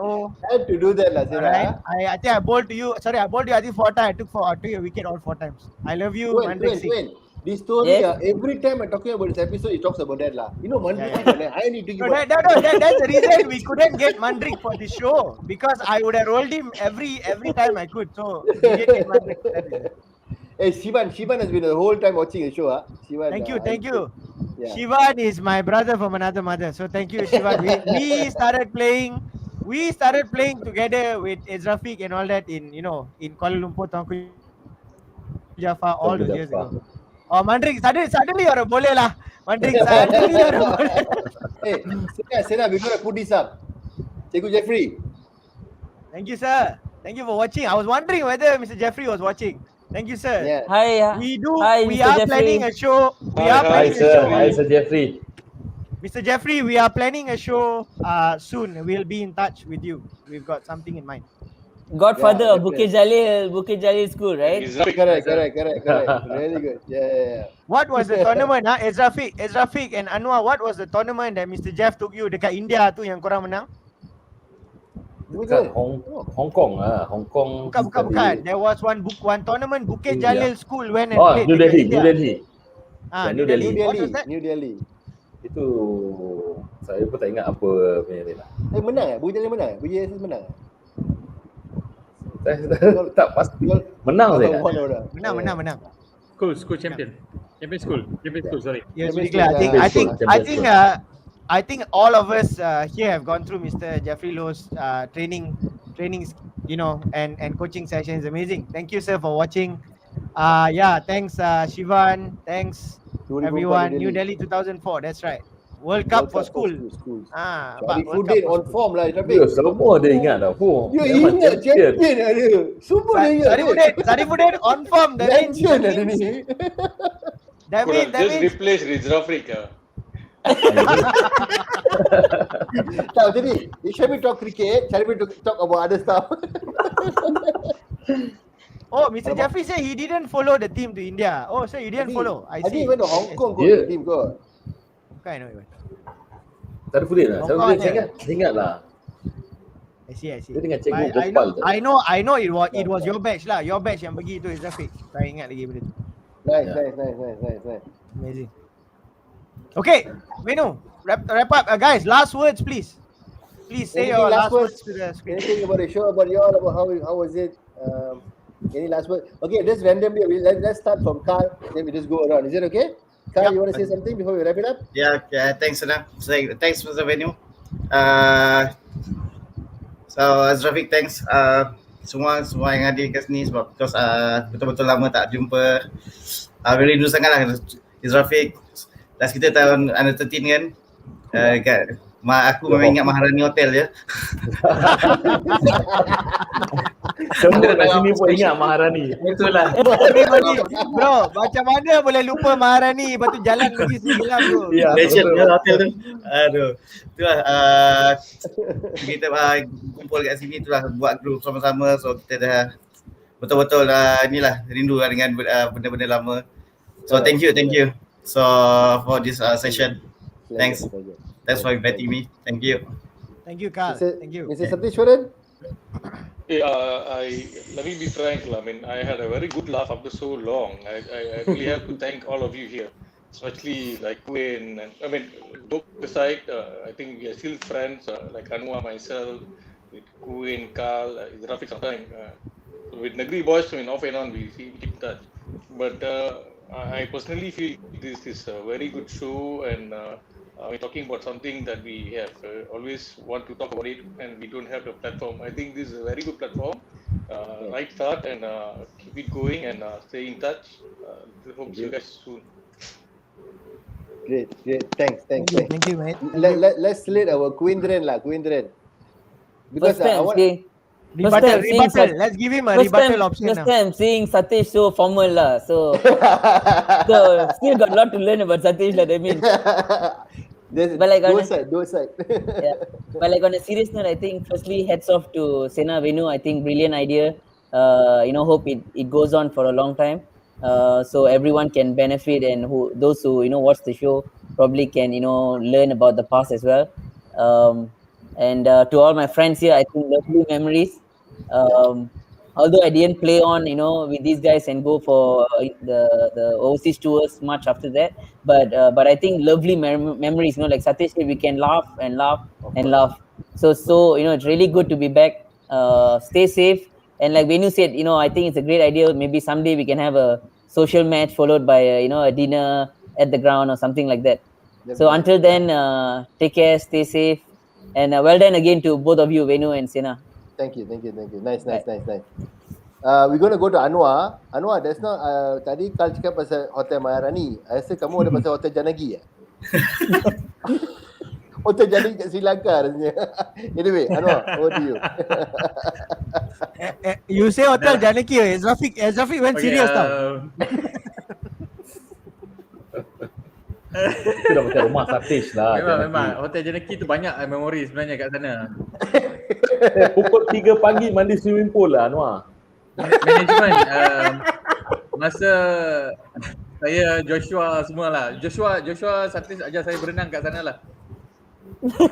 had to do that lah, right? I think I bowled to you. Sorry, I bowled you. I think 4 times. I took your wicket all 4 times. I love you, Mandrik Singh. This story, every time I'm talking about this episode, he talks about that lah. You know, Mandrik, I need to give that's the reason we couldn't get Mandrik for this show, because I would have rolled him every time I could. So we didn't get Mandrik. Hey, Shivan has been the whole time watching the show. Shivan, thank you. Yeah. Shivan is my brother from another mother. So thank you, Shivan. we started playing together with Ezrafiq and all that in Kuala Lumpur, Tengku Jaffa all those years ago. Oh, Mandrik, suddenly you're a bowler lah. Mandrik, suddenly you're a bowler. Hey, Sena, we're going to put this up. Cikgu Jeffrey. Thank you, sir. Thank you for watching. I was wondering whether Mr. Jeffrey was watching. Thank you, sir. Yeah. Hi. We are planning a show. Hi, Sir Jeffrey. Mr. Jeffrey, we are planning a show soon. We'll be in touch with you. We've got something in mind. Godfather of Bukit Jalil School, right? Correct. Really good. Yeah. What was the tournament? Ezrafiq and Anwar, what was the tournament that Mr. Jeff took you dekat India tu yang korang menang? Dekat Hong Kong. Bukan. There was one tournament Bukit Jalil School when and played. New Delhi. New Delhi. What was that? New Delhi. Itu saya pun tak ingat apa punya dia lah. Menang Bukit Jalil menang? Bukit Jalil menang? Tak pasti. Menang saya. Menang. School champion. Champion school, sorry. Yes, I think all of us here have gone through Mr. Jeffrey Lowe's trainings, and coaching sessions. Amazing. Thank you, sir, for watching. Thanks, Shivan. Thanks, everyone. New Delhi 2004. That's right. World Cup for schools. Sharifudin on form lah. Ya, semua dia ingat dah. Dia ingat champion ada. Semua dia ingat. Sharifudin on form. Legend ada ni. That means replace Rizrafriq. Tak, jadi Sharifudin talk cricket, Sharifudin talk about other stuff. Oh, Mr. Jeffrey said he didn't follow the team to India. Oh, so you didn't follow. I see. He went to Hong Kong for the team kot. Okay, I know. Sharifudin lah. Saya ingat lah. I see. Dia dengan cikgu Gopal tu. I know it was your batch lah. Your batch yang pergi tu Ezrafiq. Saya ingat lagi benda tu. Nice. Amazing. Okay, Menu, wrap up. Guys, last words please. Please say your last words to the screen. Anything about the show, about you all, about how was it? Any last word? Okay, just randomly, let's start from Carl, then we just go around. Is it okay? Carl, you want to say something before we wrap it up? Yeah, thanks, Sana. Thanks for the venue. So, Azrafiq, thanks. Semua yang hadir kat sini sebab because betul-betul lama tak jumpa. Very rindu sangat lah Azrafiq. Last kita tahun under 13 kan. Aku memang ingat Maharani Hotel je. Semua kat sini pun ingat Maharani. Itulah. Bro, macam mana boleh lupa Maharani lepas tu jalan pergi Singapura bro. Ya, legend hotel tu. Aduh. Itulah kita kumpul kat sini itulah buat group sama-sama, so kita dah betul-betul inilah rindu dengan benda-benda lama. So thank you. So for this session. Thanks for inviting me. Thank you. Thank you, Carl. Thank you. Mr. Satishwaran? Let me be frank. I mean, I had a very good laugh after so long. I really have to thank all of you here, especially like Quinn. And I mean, joke aside, I think we are still friends. Like Anwar, myself, with Quinn, Carl, Rafiq sometimes. So with Nagri boys, I mean, off and on, we keep in touch. But I personally feel this is a very good show, and we're talking about something that we have always want to talk about it, and we don't have the platform. I think this is a very good platform. Right start, and keep it going, and stay in touch. Hope to see you guys soon. Great. Thanks. Thank you, mate. Let's select our Quindren lah, Quindren. Because First time Rebuttal. Let's give him a rebuttal option First now. time seeing Satish so formal lah. So still got a lot to learn about Satish lah. I mean, but like do side. Yeah. But like on a serious note, I think firstly hats off to Sena Venu. I think brilliant idea. Hope it goes on for a long time. So everyone can benefit, and those who watch the show probably can learn about the past as well. And to all my friends here, I think lovely memories. Although I didn't play on with these guys and go for the overseas tours much after that, but I think lovely memories. Like Satish said, we can laugh and laugh and laugh. So it's really good to be back. Stay safe. And like Venu said, I think it's a great idea. Maybe someday we can have a social match followed by a dinner at the ground or something like that. So until then, take care, stay safe, and well done again to both of you, Venu and Sena. Thank you. Nice. We're going to go to Anwar. Anwar, there's not tadi Kal cakap pasal Hotel Maharani. I rasa kamu ada pasal Hotel Janagi ya? Hotel Janagi kat Sri Lanka rasanya. Anyway, Anwar, over to you. You say Hotel Janaki, Rafiq went serious tau. Itu dah macam rumah Satish lah. Memang Hotel Janaki tu banyak memori sebenarnya kat sana. Pukul 3 pagi mandi swimming pool lah Anwar. Management masa saya Joshua semualah. Joshua Satish ajar saya berenang kat sana lah.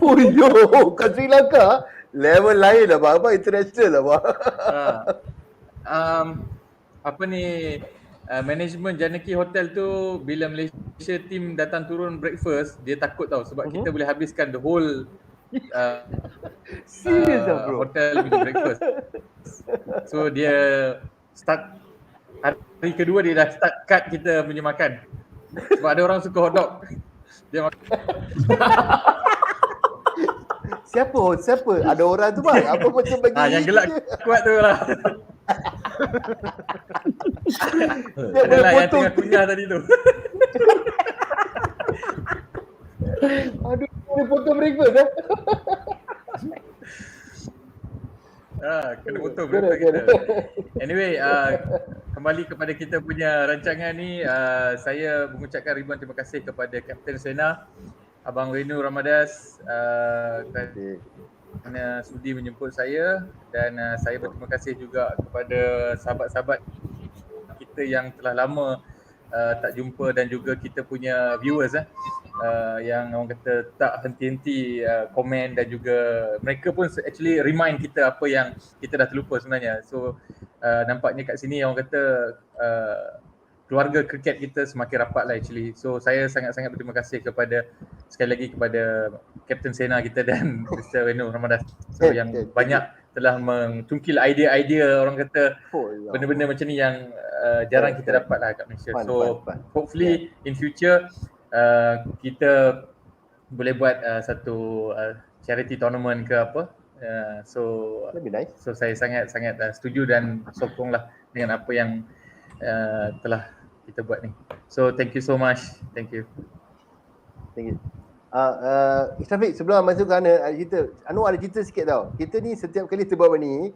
Oh yo, kat Sri Lanka level lain lah abang, international lah abang. Management Janaki Hotel tu bila Malaysia team datang turun breakfast, dia takut tau sebab kita boleh habiskan the whole serious bro, hotel with breakfast. So dia start hari kedua dia dah start cut kita punya makan. Sebab ada orang suka hotdog. Dia makan. Siapa? Ada orang tu bang? Apa macam bagi? Yang gelak kuat tu lah. Adalah yang tengah kunyah tadi tu. Aduh, boleh potong breakfast kena potong breakfast kita. Anyway, kembali kepada kita punya rancangan ni, saya mengucapkan ribuan terima kasih kepada Kapten Sena, Abang Venu Ramadas kerana sudi menjemput saya, dan saya berterima kasih juga kepada sahabat-sahabat kita yang telah lama tak jumpa, dan juga kita punya viewers yang orang kata tak henti-henti komen, dan juga mereka pun actually remind kita apa yang kita dah terlupa sebenarnya. So nampaknya kat sini orang kata keluarga kriket kita semakin rapat lah actually. So saya sangat-sangat berterima kasih sekali lagi kepada Kapten Sena kita dan Mr. Venu Ramadas. So yang banyak telah mencungkil idea-idea orang kata benda-benda macam ni yang jarang kita dapat lah kat Malaysia. So hopefully in future kita boleh buat satu charity tournament ke apa. So saya sangat-sangat setuju dan sokonglah dengan apa yang telah kita buat ni. So thank you so much. Thank you. Syafiq, sebelum masuk ke cerita, Anwar ada cerita sikit tau. Kita ni setiap kali kita buat ni,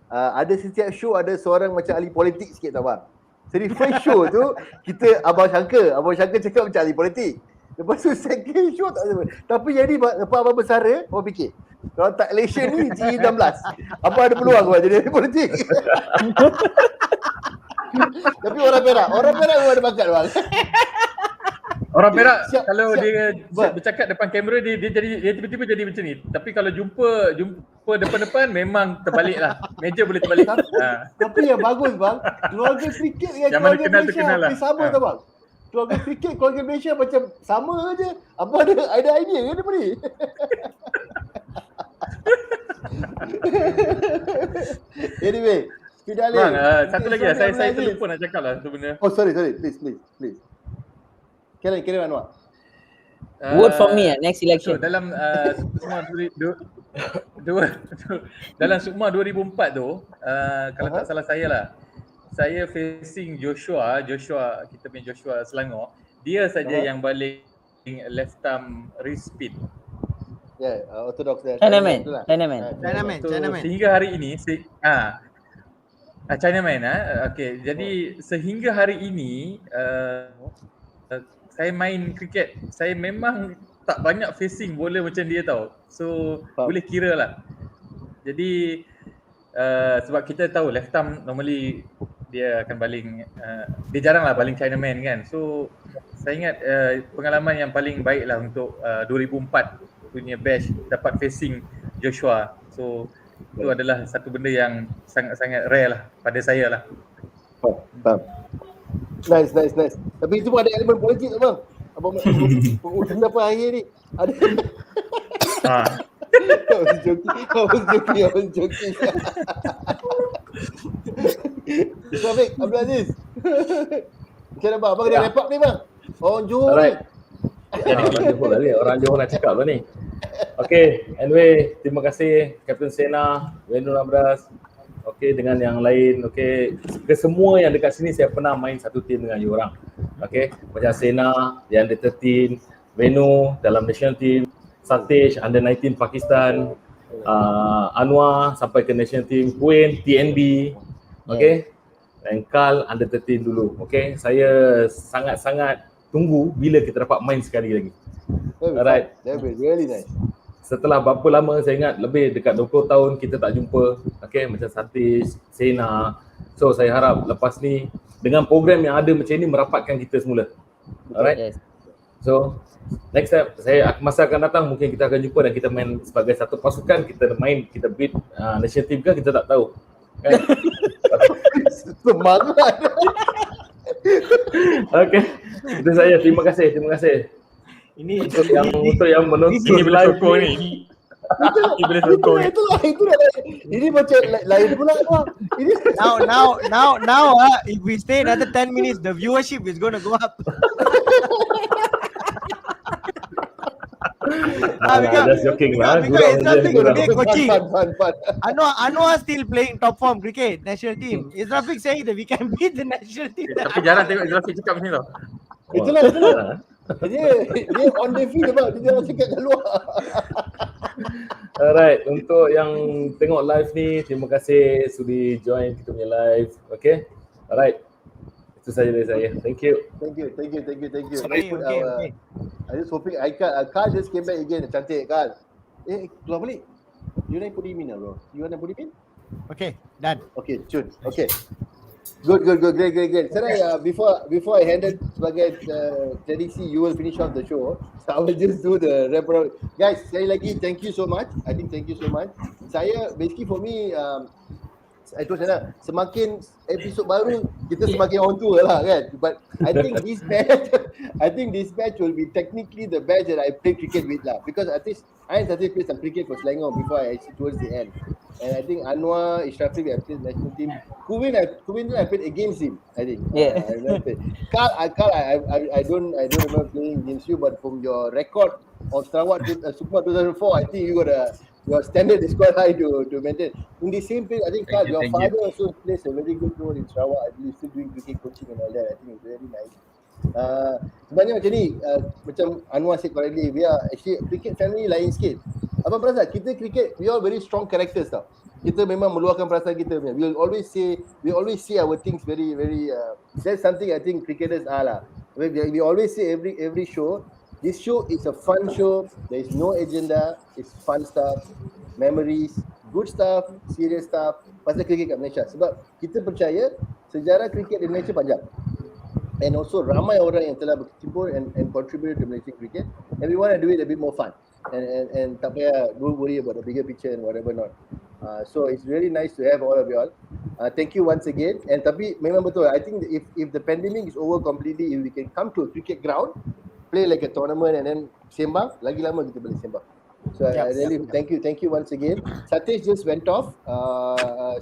ada setiap show ada seorang macam ahli politik sikit tau bang. Jadi first show tu kita Abang Syangka cakap macam ahli politik. Lepas tu second show tak ada. Tapi jadi lepas abang bersara, abang fikir kalau tak election ni G16, abang ada peluang abang jadi ahli politik. Tapi orang Perak memang ada bakat bang. Orang Perak Siap, kalau siap. dia Bang. bercakap depan kamera dia tiba-tiba jadi macam ni. Tapi kalau jumpa depan-depan memang terbalik lah. Meja boleh terbalik. Tapi yang bagus bang, keluarga kriket dengan Yang mana keluarga kenal tu Malaysia kenal lah. hampir sama tau bang. Keluarga kriket, keluarga Malaysia macam sama aja. Apa ada idea ke daripada ni? Anyway, Bang, satu lagi lah. Saya terlupa nak cakap lah satu benda. Oh sorry. Please. Carry on, Anwar. Vote for me next election. So, dalam SUKMA dalam SUKMA 2004 tu, kalau tak salah saya lah, saya facing Joshua, kita punya Joshua Selangor. Dia saja yang baling left thumb wrist spin. Orthodox there. Chinaman. So, sehingga hari ini Chinaman okey. Jadi sehingga hari ini saya main kriket, saya memang tak banyak facing bola macam dia tau. So boleh kira lah. Jadi sebab kita tahu left thumb normally dia akan baling, dia jarang lah baling Chinaman kan. So saya ingat pengalaman yang paling baik lah untuk 2004 punya batch dapat facing Joshua. So itu adalah satu benda yang sangat-sangat rare lah pada saya lah. Faham. Nice. Tapi itu pun ada elemen politik tak bang? Abang urusan apa akhir ni? Ada. I was joking. Rafiq, Abdul Aziz. Macam mana bang? Abang kena wrap up ni bang. Orang Johor ni. Orang Johor nak cakap lah ni. Okay, anyway, terima kasih Kapten Sena, Wenu Labras. Okay, dengan yang lain, okay. Kesemua yang dekat sini saya pernah main satu tim dengan you orang. Okay, macam Sena, yang under 13, Venu dalam national team, Satish, under 19 Pakistan, Anwar sampai ke national team, Queen, TNB, okay. Dan Carl under 13 dulu, okay. Saya sangat-sangat tunggu bila kita dapat main sekali lagi. Alright. That will be really nice. Setelah berapa lama, saya ingat lebih dekat 20 tahun kita tak jumpa, okay, macam Satish, Sena. So saya harap lepas ni dengan program yang ada macam ni merapatkan kita semula. Alright. So next time masa akan datang mungkin kita akan jumpa dan kita main sebagai satu pasukan, kita main, kita beat national team ke kita tak tahu. Kan? Semangat. Okay. Itu saya. Terima kasih. Ini untuk yang menonton live ni. Itulah. Ini macam lain pula bang. Ini now if we stay another 10 minutes the viewership is going to go up. Just joking lah. Because it's nothing today coaching. Fun. Anwar still playing top form cricket national team. Is Rafiq saying that we can beat the national team? Tapi jarang tengok Rafiq cakap macam ni tau. Itulah. Dia on the field bang, dia jangan cakap kat luar. Alright, untuk yang tengok live ni, terima kasih sudi join kita punya live. Okay. Alright. Itu saja dari saya. Thank you. Okay. I just hoping Carl just came back again. Cantik Carl. Keluar balik. You nak put him in bro? You want to put him in? Okay, done. Okay, cun. Okay. Good. Great. Sekarang before I hand it sebagai tradisi, you will finish off the show. So I will just do the wrap up. Guys, sekali lagi thank you so much. Thank you so much. Saya basically for me, itu sana semakin episod baru kita semakin on tour lah kan. But I think this batch will be technically the batch that I play cricket with lah, because at least I started play some cricket for Selangor before I towards the end. And I think Anwar, Ishrafi, I played national team. Kuvin I played against him, I think. Yeah. I remember. Carl, I don't remember playing against you, but from your record of Sarawak SUKMA 2004, I think your standard is quite high to maintain. In the same place, I think Carl, your father also plays a very good role in Sarawak. I believe still doing cricket coaching and all that. I think it's very nice. Sebenarnya macam ni, macam Anwar said correctly, we are actually cricket family lain sikit. Abang perasan kita cricket, we all very strong characters tau. Kita memang meluahkan perasaan kita. We always say our things very that's something I think cricketers are lah. We always say every show, this show is a fun show. There is no agenda. It's fun stuff, memories, good stuff, serious stuff pasal cricket kat Malaysia. Sebab kita percaya sejarah cricket di Malaysia panjang. and also ramai orang yang telah berkecimpung and contributed to Malaysian cricket, and we want to do it a bit more fun, and tak payah, don't worry about the bigger picture and whatever not. So it's really nice to have all of you all. Thank you once again. And tapi memang betul, I think if the pandemic is over completely, if we can come to a cricket ground, play like a tournament and then sembang, lagi lama kita boleh sembang. So I really thank you once again. Satish just went off.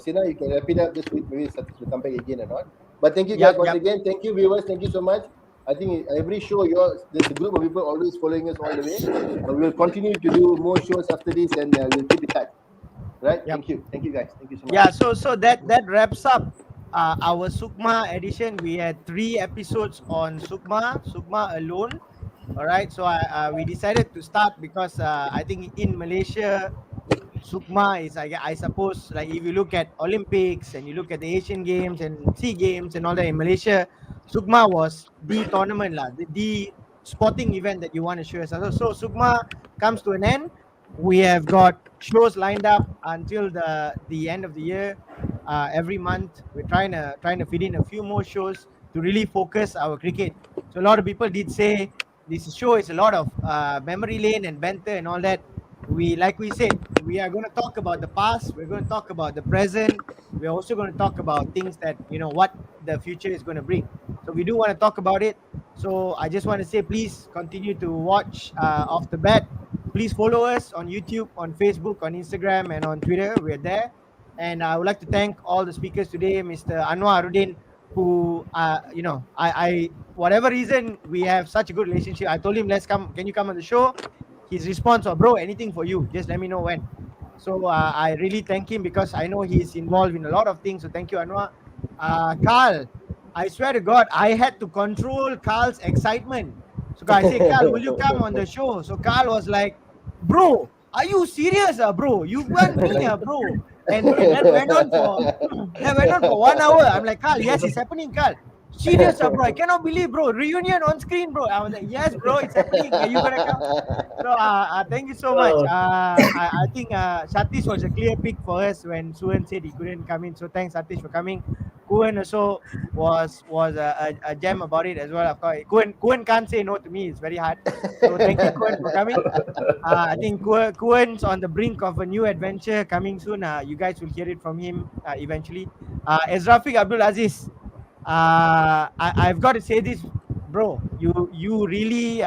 Sina, you can wrap it up. Just wait, maybe Satish will come back again or not. But thank you guys once again. Thank you viewers. Thank you so much. I think every show there's a group of people always following us all the way. We'll continue to do more shows after this, and we'll keep in touch. Right? Thank you guys. Thank you so much. Yeah. So that wraps up our SUKMA edition. We had 3 episodes on SUKMA alone. All right, so we decided to start because I think in Malaysia, SUKMA is, I suppose, like if you look at Olympics and you look at the Asian Games and SEA Games and all that in Malaysia, SUKMA was the tournament, the sporting event that you want to show us. So SUKMA comes to an end. We have got shows lined up until the end of the year. Every month, we're trying to fit in a few more shows to really focus our cricket. So a lot of people did say this show is a lot of memory lane and banter and all that. Like we said, we are going to talk about the past. We're going to talk about the present. We're also going to talk about things that, what the future is going to bring. So we do want to talk about it. So I just want to say, please continue to watch Off the Bat. Please follow us on YouTube, on Facebook, on Instagram, and on Twitter. We're there. And I would like to thank all the speakers today, Mr. Anwar Arudin, who, I whatever reason, we have such a good relationship. I told him, can you come on the show? His response was, bro, anything for you. Just let me know when. So I really thank him because I know he's involved in a lot of things. So thank you, Anwar. Carl, I swear to God, I had to control Carl's excitement. So I said, Carl, will you come on the show? So Carl was like, bro, are you serious, bro? You want me, bro? And that went on for 1 hour. I'm like, Carl, yes, it's happening, Carl. Serious, bro? I cannot believe, bro. Reunion on screen, bro. I was like, yes, bro, it's happening. Are you gonna come? So thank you so much. I think Satish was a clear pick for us when Suhan said he couldn't come in. So thanks, Satish, for coming. Kuan also was a gem about it as well. Of course, Kuan can't say no to me. It's very hard. So thank you, Kuan, for coming. I think Kuan's on the brink of a new adventure coming soon. You guys will hear it from him eventually. Ezrafiq Abdul Aziz. I've got to say this, bro. You really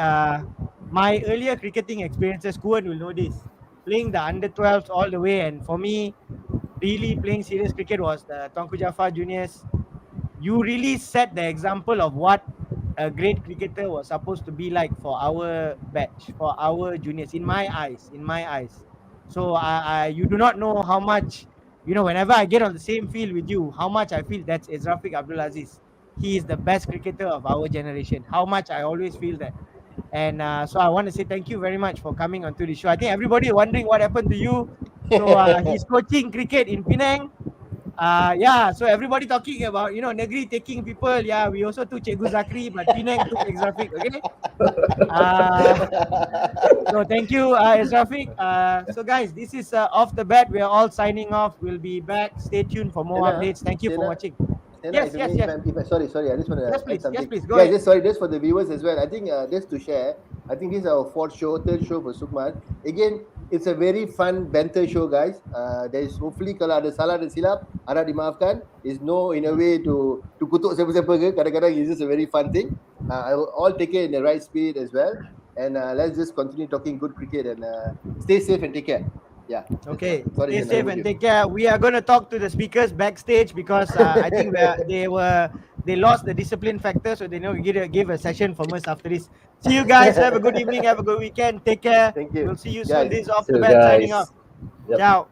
my earlier cricketing experiences, Kuan will know this. Playing the under 12s all the way, and for me, really playing serious cricket was the Tunku Jaffar Juniors. You really set the example of what a great cricketer was supposed to be like for our batch, for our juniors. In my eyes. So you do not know how much. Whenever I get on the same field with you, how much I feel that's Ezrafiq Abdul Aziz. He is the best cricketer of our generation. How much I always feel that. And so I want to say thank you very much for coming onto the show. I think everybody wondering what happened to you. So he's coaching cricket in Penang. So everybody talking about, Negeri taking people. Yeah, we also took Cikgu Zakri, but Penang took Ezrafiq, okay? So thank you, Ezrafiq. So guys, this is Off the Bat. We are all signing off. We'll be back. Stay tuned for more updates. Thank you for watching. Yes. Sorry, I just want to add something. Yes, please. Go ahead. Just for the viewers as well. I think just to share, I think this is our third show for SUKMA. Again, it's a very fun banter show, guys. There is hopefully kalau ada salah dan silap, harap dimaafkan. There's no in a way to kutuk siapa-siapa ke. Kadang-kadang it's just a very fun thing. I will all take it in the right spirit as well. And let's just continue talking good cricket and stay safe and take care. Yeah. Okay. Stay safe and take care. We are going to talk to the speakers backstage because I think they lost the discipline factor, so they know we give a session from us after this. See you guys. Have a good evening. Have a good weekend. Take care. Thank you. We'll see you soon. This is Off the Bat signing off. Ciao.